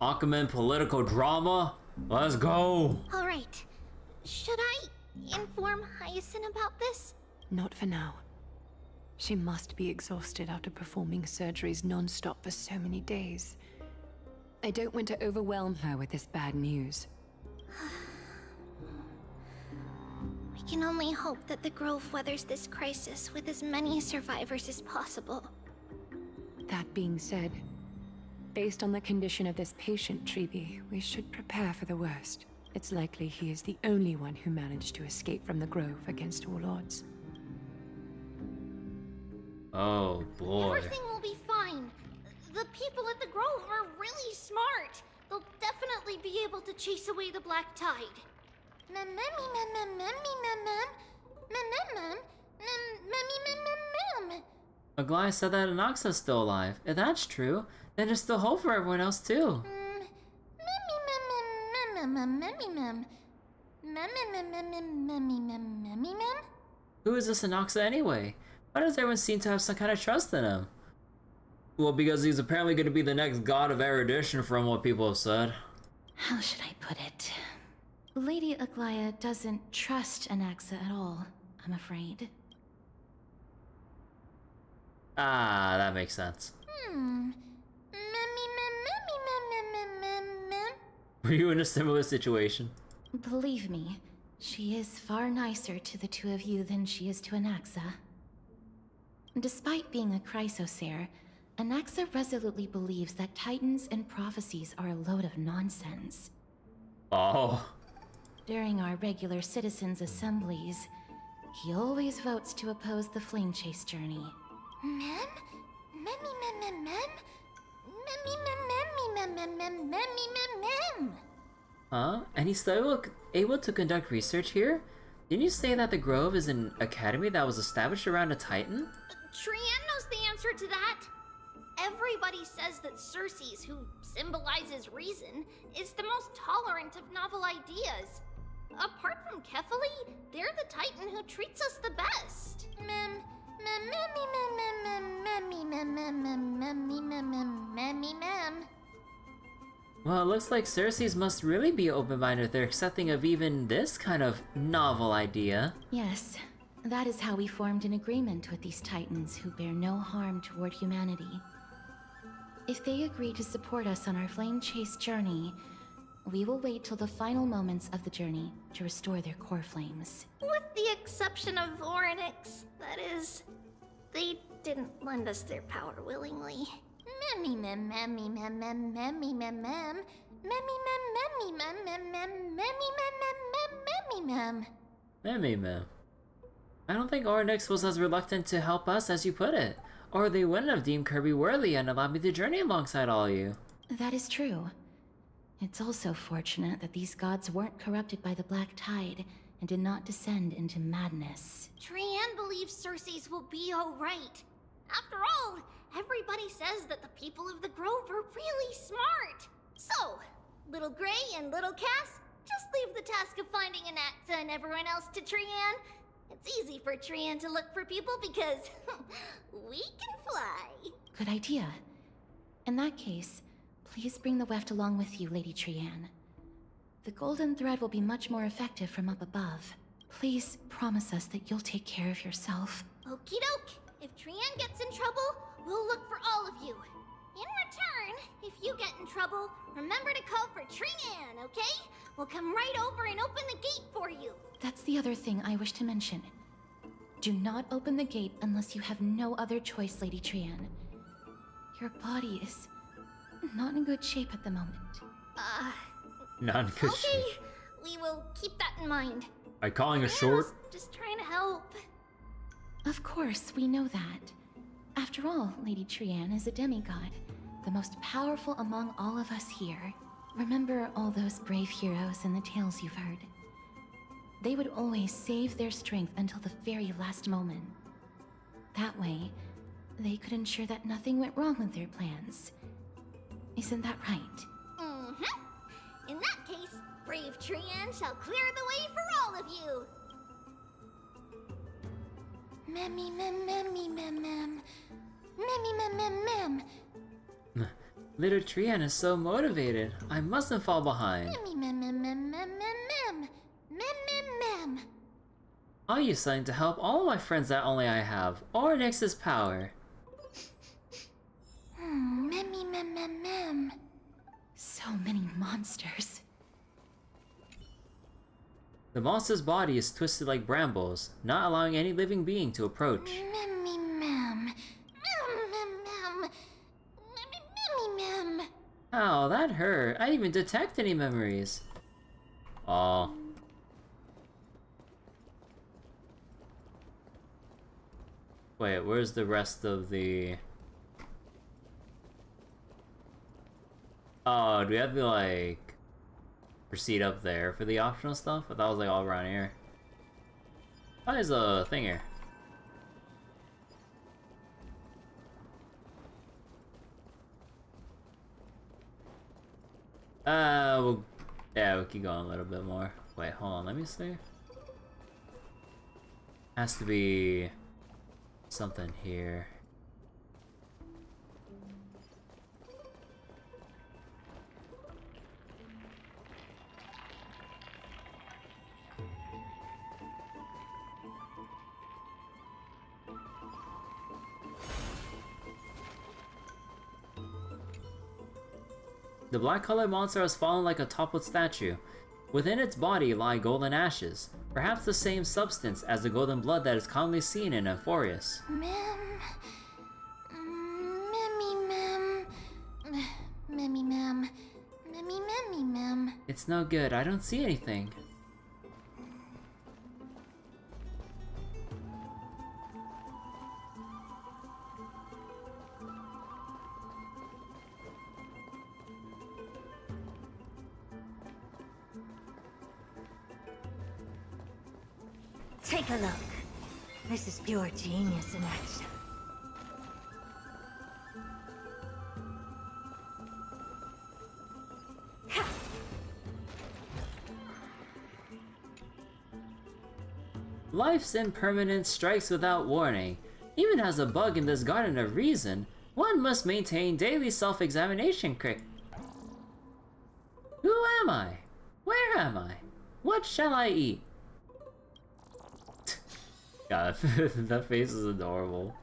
S1: Akaman political drama? Let's go!
S4: Alright. Should I inform Hyacinth about this?
S2: Not for now. She must be exhausted after performing surgeries non-stop for so many days. I don't want to overwhelm her with this bad news.
S4: We can only hope that the Grove weathers this crisis with as many survivors as possible.
S2: That being said, based on the condition of this patient, Tribi, we should prepare for the worst. It's likely he is the only one who managed to escape from the Grove against all odds.
S1: Oh boy.
S4: Everything will be fine. The people at the Grove are really smart. They'll definitely be able to chase away the Black Tide.
S1: Aglaya said that Anaxa's still alive. If that's true, then there's still hope for everyone else too. Who is this Anaxa anyway? Why does everyone seem to have some kind of trust in him? Well, because he's apparently going to be the next god of erudition from what people have said.
S6: How should I put it? Lady Aglaya doesn't trust Anaxa at all, I'm afraid.
S1: Ah, that makes sense. Were you in a similar situation?
S6: Believe me, she is far nicer to the two of you than she is to Anaxa. Despite being a Chrysosaur, Anaxa resolutely believes that titans and prophecies are a load of nonsense.
S1: Oh.
S6: During our regular citizens' assemblies, he always votes to oppose the flame chase journey.
S4: Mem? Mem.
S1: Huh? And he's still able to conduct research here? Didn't you say that the Grove is an academy that was established around a titan?
S4: Trian knows the answer to that. Everybody says that Circes, who symbolizes reason, is the most tolerant of novel ideas. Apart from Kefali, they're the titan who treats us the best. Mem.
S1: Well, it looks like Circes must really be open-minded if they're accepting of even this kind of novel idea.
S6: Yes, that is how we formed an agreement with these titans who bear no harm toward humanity. If they agree to support us on our flame chase journey, we will wait till the final moments of the journey to restore their core flames.
S4: With the exception of Voronix, that is, they didn't lend us their power willingly.
S1: Mem. I don't think Ornix was as reluctant to help us as you put it, or they wouldn't have deemed Kirby worthy and allowed me to journey alongside all you.
S6: That is true. It's also fortunate that these gods weren't corrupted by the Black Tide and did not descend into madness.
S4: Trian believes Circes will be alright. After all, everybody says that the people of the Grove are really smart. So, Little Gray and Little Cass, just leave the task of finding Anaxa and everyone else to Trian. It's easy for Trian to look for people because we can fly.
S6: Good idea. In that case, please bring the weft along with you, Lady Trian. The golden thread will be much more effective from up above. Please promise us that you'll take care of yourself.
S4: Okie doke. If Trian gets in trouble, we'll look for all of you. In return, if you get in trouble, remember to call for Trian, okay? We'll come right over and open the gate for you.
S6: That's the other thing I wish to mention. Do not open the gate unless you have no other choice, Lady Trian. Your body is not in good shape at the moment.
S1: Not in good
S4: Okay, we will keep that in mind.
S1: Are you calling us short?
S4: Just trying to help.
S6: Of course, we know that. After all, Lady Trian is a demigod, the most powerful among all of us here. Remember all those brave heroes and the tales you've heard. They would always save their strength until the very last moment. That way, they could ensure that nothing went wrong with their plans. Isn't that right?
S4: Mm-hmm. In that case, brave Trian shall clear the way for all of you.
S1: Little Trian is so motivated. I mustn't fall behind. I'll use something to help all of my friends that only I have. Ornix's power.
S6: So many monsters.
S1: The monster's body is twisted like brambles, not allowing any living being to approach. Ow, that hurt. I didn't even detect any memories. Aw. Wait, where's the rest of the... Oh, do we have to, like, proceed up there for the optional stuff? I thought it was, like, all around here. Oh, there's a thing here. We'll keep going a little bit more. Wait, hold on, let me see. Has to be something here. The black-colored monster has fallen like a toppled statue. Within its body lie golden ashes, perhaps the same substance as the golden blood that is commonly seen in Amphoreus.
S4: Ma'am. Memmy, ma'am. Memmy, ma'am. Memmy, ma'am.
S1: It's no good, I don't see anything.
S18: Take a look. This is pure genius in action.
S1: Life's impermanence strikes without warning. Even as a bug in this garden of reason, one must maintain daily self-examination. Who am I? Where am I? What shall I eat? God, that face is adorable.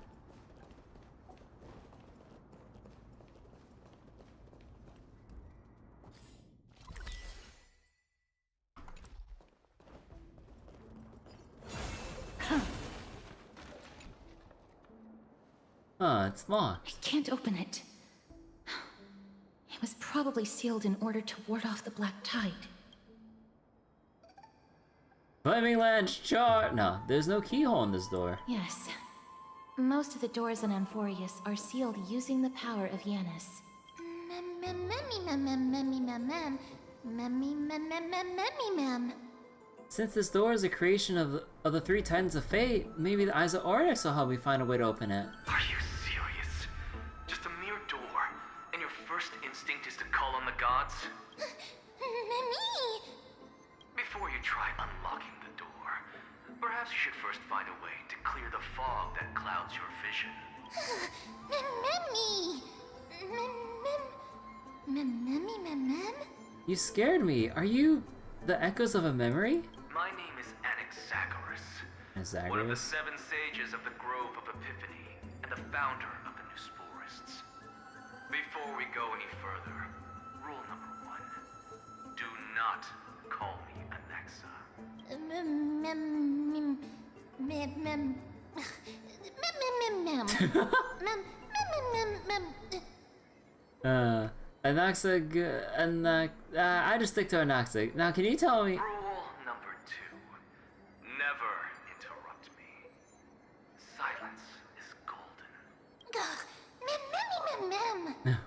S1: It's locked.
S6: I can't open it. It was probably sealed in order to ward off the black tide.
S1: Flaming Lance chart! No, there's no keyhole in this door.
S6: Yes. Most of the doors in Amphoreus are sealed using the power of Yanis.
S1: Since this door is a creation of the three titans of fate, maybe the eyes of Oryx will help me find a way to open it.
S21: Are you serious? Just a mere door, and your first instinct is to call on the gods? Before you try unlocking the door, perhaps you should first find a way to clear the fog that clouds your vision.
S1: You scared me. Are you the echoes of a memory?
S21: My name is Anaxagoras, one of the 7 sages of the Grove of Epiphany, and the founder of the New Sporists. Before we go any further, rule number 1, do not call me Anaxa.
S1: I just stick to Anaxa. Now, can you tell me?
S21: Rule number 2, never interrupt me. Silence is golden.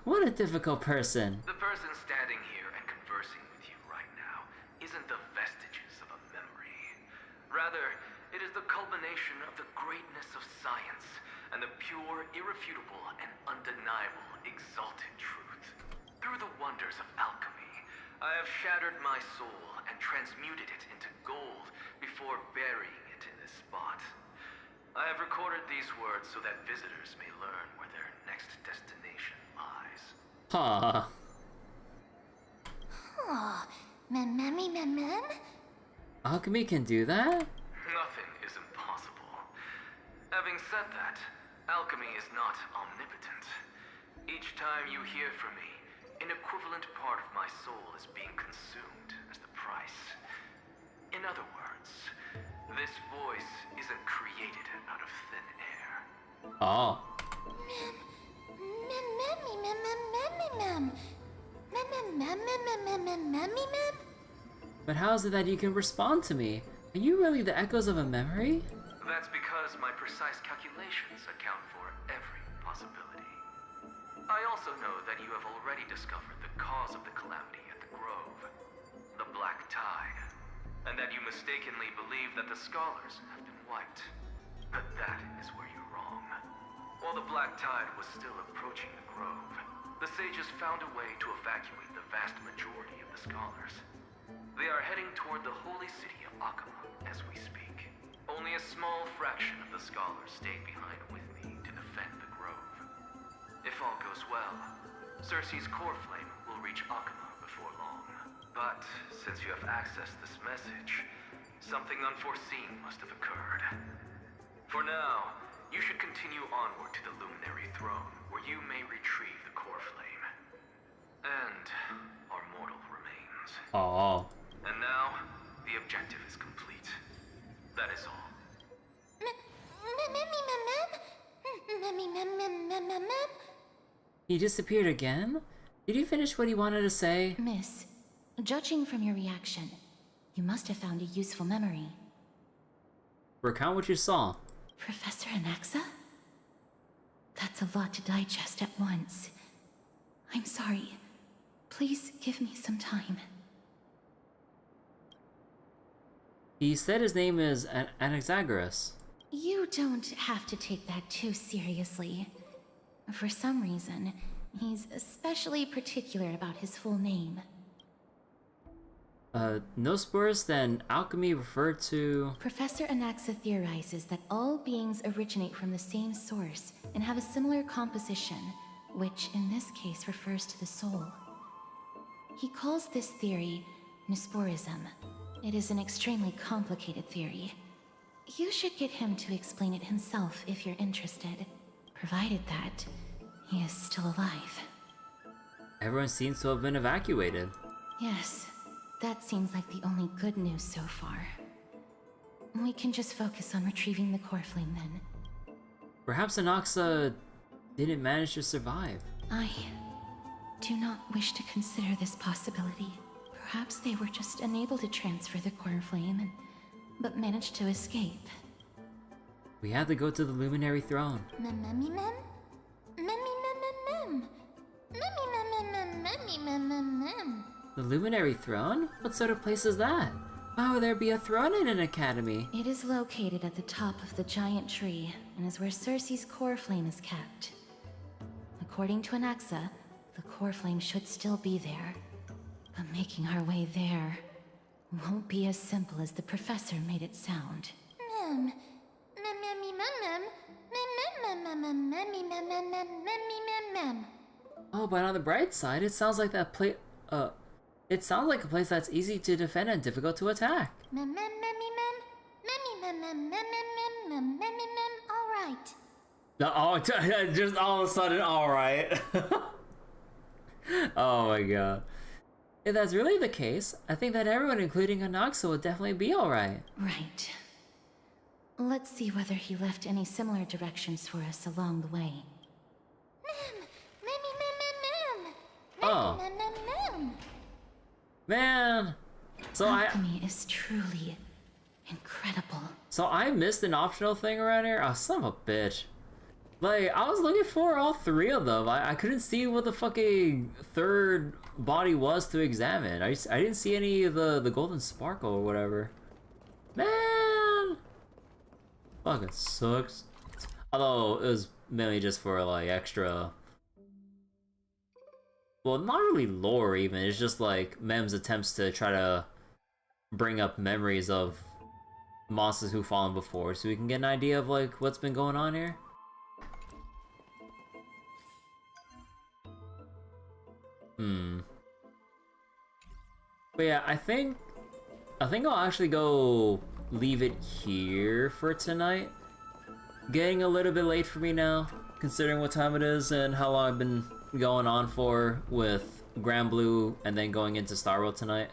S1: What a difficult person.
S21: The person standing here and conversing with you right now isn't the vestiges of a memory. Rather, it is the culmination of the greatness of science and the pure, irrefutable, and undeniable exalted truth. Through the wonders of alchemy, I have shattered my soul and transmuted it into gold before burying it in this spot. I have recorded these words so that visitors may learn where their next destination lies.
S1: Huh. Alchemy can do that?
S21: Nothing is impossible. Having said that, alchemy is not omnipotent. Each time you hear from me, an equivalent part of my soul is being consumed as the price. In other words, this voice isn't created out of thin air.
S1: Oh. But how is it that you can respond to me? Are you really the echoes of a memory?
S21: That's because my precise calculations account for every possibility. I also know that you have already discovered the cause of the calamity at the Grove, the Black Tide, and that you mistakenly believe that the Scholars have been wiped. But that is where you're wrong. While the Black Tide was still approaching the Grove, the sages found a way to evacuate the vast majority of the Scholars. They are heading toward the holy city of Akama as we speak. Only a small fraction of the Scholars stayed behind with me to defend the Grove. If all goes well, Circe's core flame will reach Akama before long. But since you have accessed this message, something unforeseen must have occurred. For now, you should continue onward to the Luminary Throne, where you may retrieve the core flame. And our mortal remains.
S1: Oh.
S21: And now, the objective is complete. That is all.
S1: He disappeared again? Did you finish what he wanted to say?
S6: Miss, judging from your reaction, you must have found a useful memory.
S1: Recount what you saw.
S6: Professor Anaxa? That's a lot to digest at once. I'm sorry. Please give me some time.
S1: He said his name is Anaxagoras.
S6: You don't have to take that too seriously. For some reason, he's especially particular about his full name.
S1: No spurs than alchemy referred to...
S6: Professor Anaxa theorizes that all beings originate from the same source and have a similar composition, which in this case refers to the soul. He calls this theory Nesporism. It is an extremely complicated theory. You should get him to explain it himself if you're interested, provided that he is still alive.
S1: Everyone seems to have been evacuated.
S6: Yes, that seems like the only good news so far. We can just focus on retrieving the core flame then.
S1: Perhaps Anaxa didn't manage to survive.
S6: I do not wish to consider this possibility. Perhaps they were just unable to transfer the core flame, but managed to escape.
S1: We have to go to the Luminary Throne. The Luminary Throne? What sort of place is that? Why would there be a throne in an academy?
S6: It is located at the top of the giant tree, and is where Circe's core flame is kept. According to Anaxa, the core flame should still be there. But making our way there won't be as simple as the professor made it sound.
S1: Oh, but on the bright side, it sounds like that place. It sounds like a place that's easy to defend and difficult to attack.
S4: Alright.
S1: Oh, just all of a sudden, alright. Oh my god. If that's really the case, I think that everyone, including Anaxa, would definitely be alright.
S6: Right. Let's see whether he left any similar directions for us along the way.
S1: Oh. Man. So
S6: alchemy is truly incredible.
S1: So I missed an optional thing around here? Oh, son of a bitch. Like, I was looking for all three of them. I couldn't see what the fucking third body was to examine. I didn't see any of the golden sparkle or whatever. Man! Fucking sucks. Although, it was mainly just for, like, extra... Well, not really lore even. It's just, like, Mem's attempts to try to bring up memories of monsters who've fallen before, so we can get an idea of, like, what's been going on here. But yeah, I think I'll actually go leave it here for tonight. Getting a little bit late for me now, considering what time it is and how long I've been going on for with GRANBLUE and then going into Star World tonight.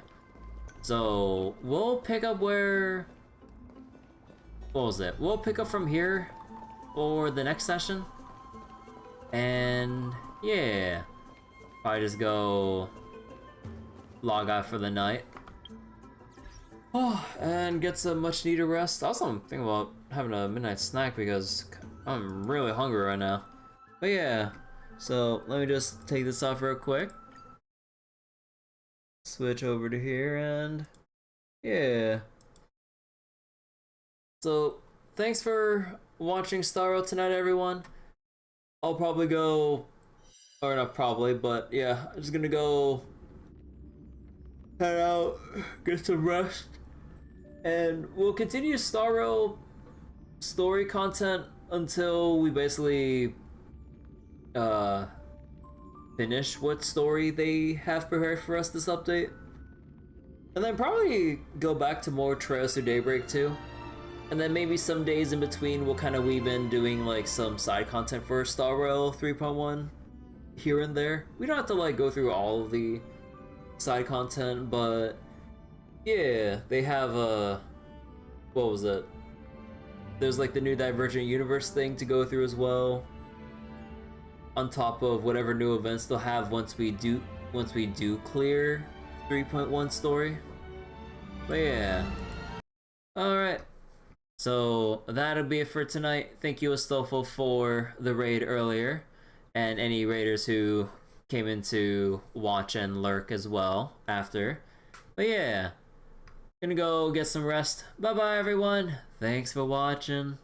S1: So we'll pick up where... What was it? We'll pick up from here for the next session. And yeah, probably just go log out for the night. Oh, and get some much needed rest. Also, I'm thinking about having a midnight snack because I'm really hungry right now. But yeah, so let me just take this off real quick. Switch over to here and yeah. So thanks for watching Star World tonight, everyone. I'll probably go, or not probably, but yeah, I'm just gonna go head out, get some rest, and we'll continue Star World story content until we basically finish what story they have prepared for us this update. And then probably go back to more Trails Through Daybreak too. And then maybe some days in between we'll kind of weave in doing like some side content for Star Rail 3.1. here and there. We don't have to like go through all of the side content, but yeah, they have what was it? There's like the new Divergent Universe thing to go through as well, on top of whatever new events they'll have once we do clear 3.1 story. But yeah. Alright. So that'll be it for tonight. Thank you Astolfo for the raid earlier, and any raiders who came in to watch and lurk as well after. But yeah. Gonna go get some rest. Bye bye everyone. Thanks for watching.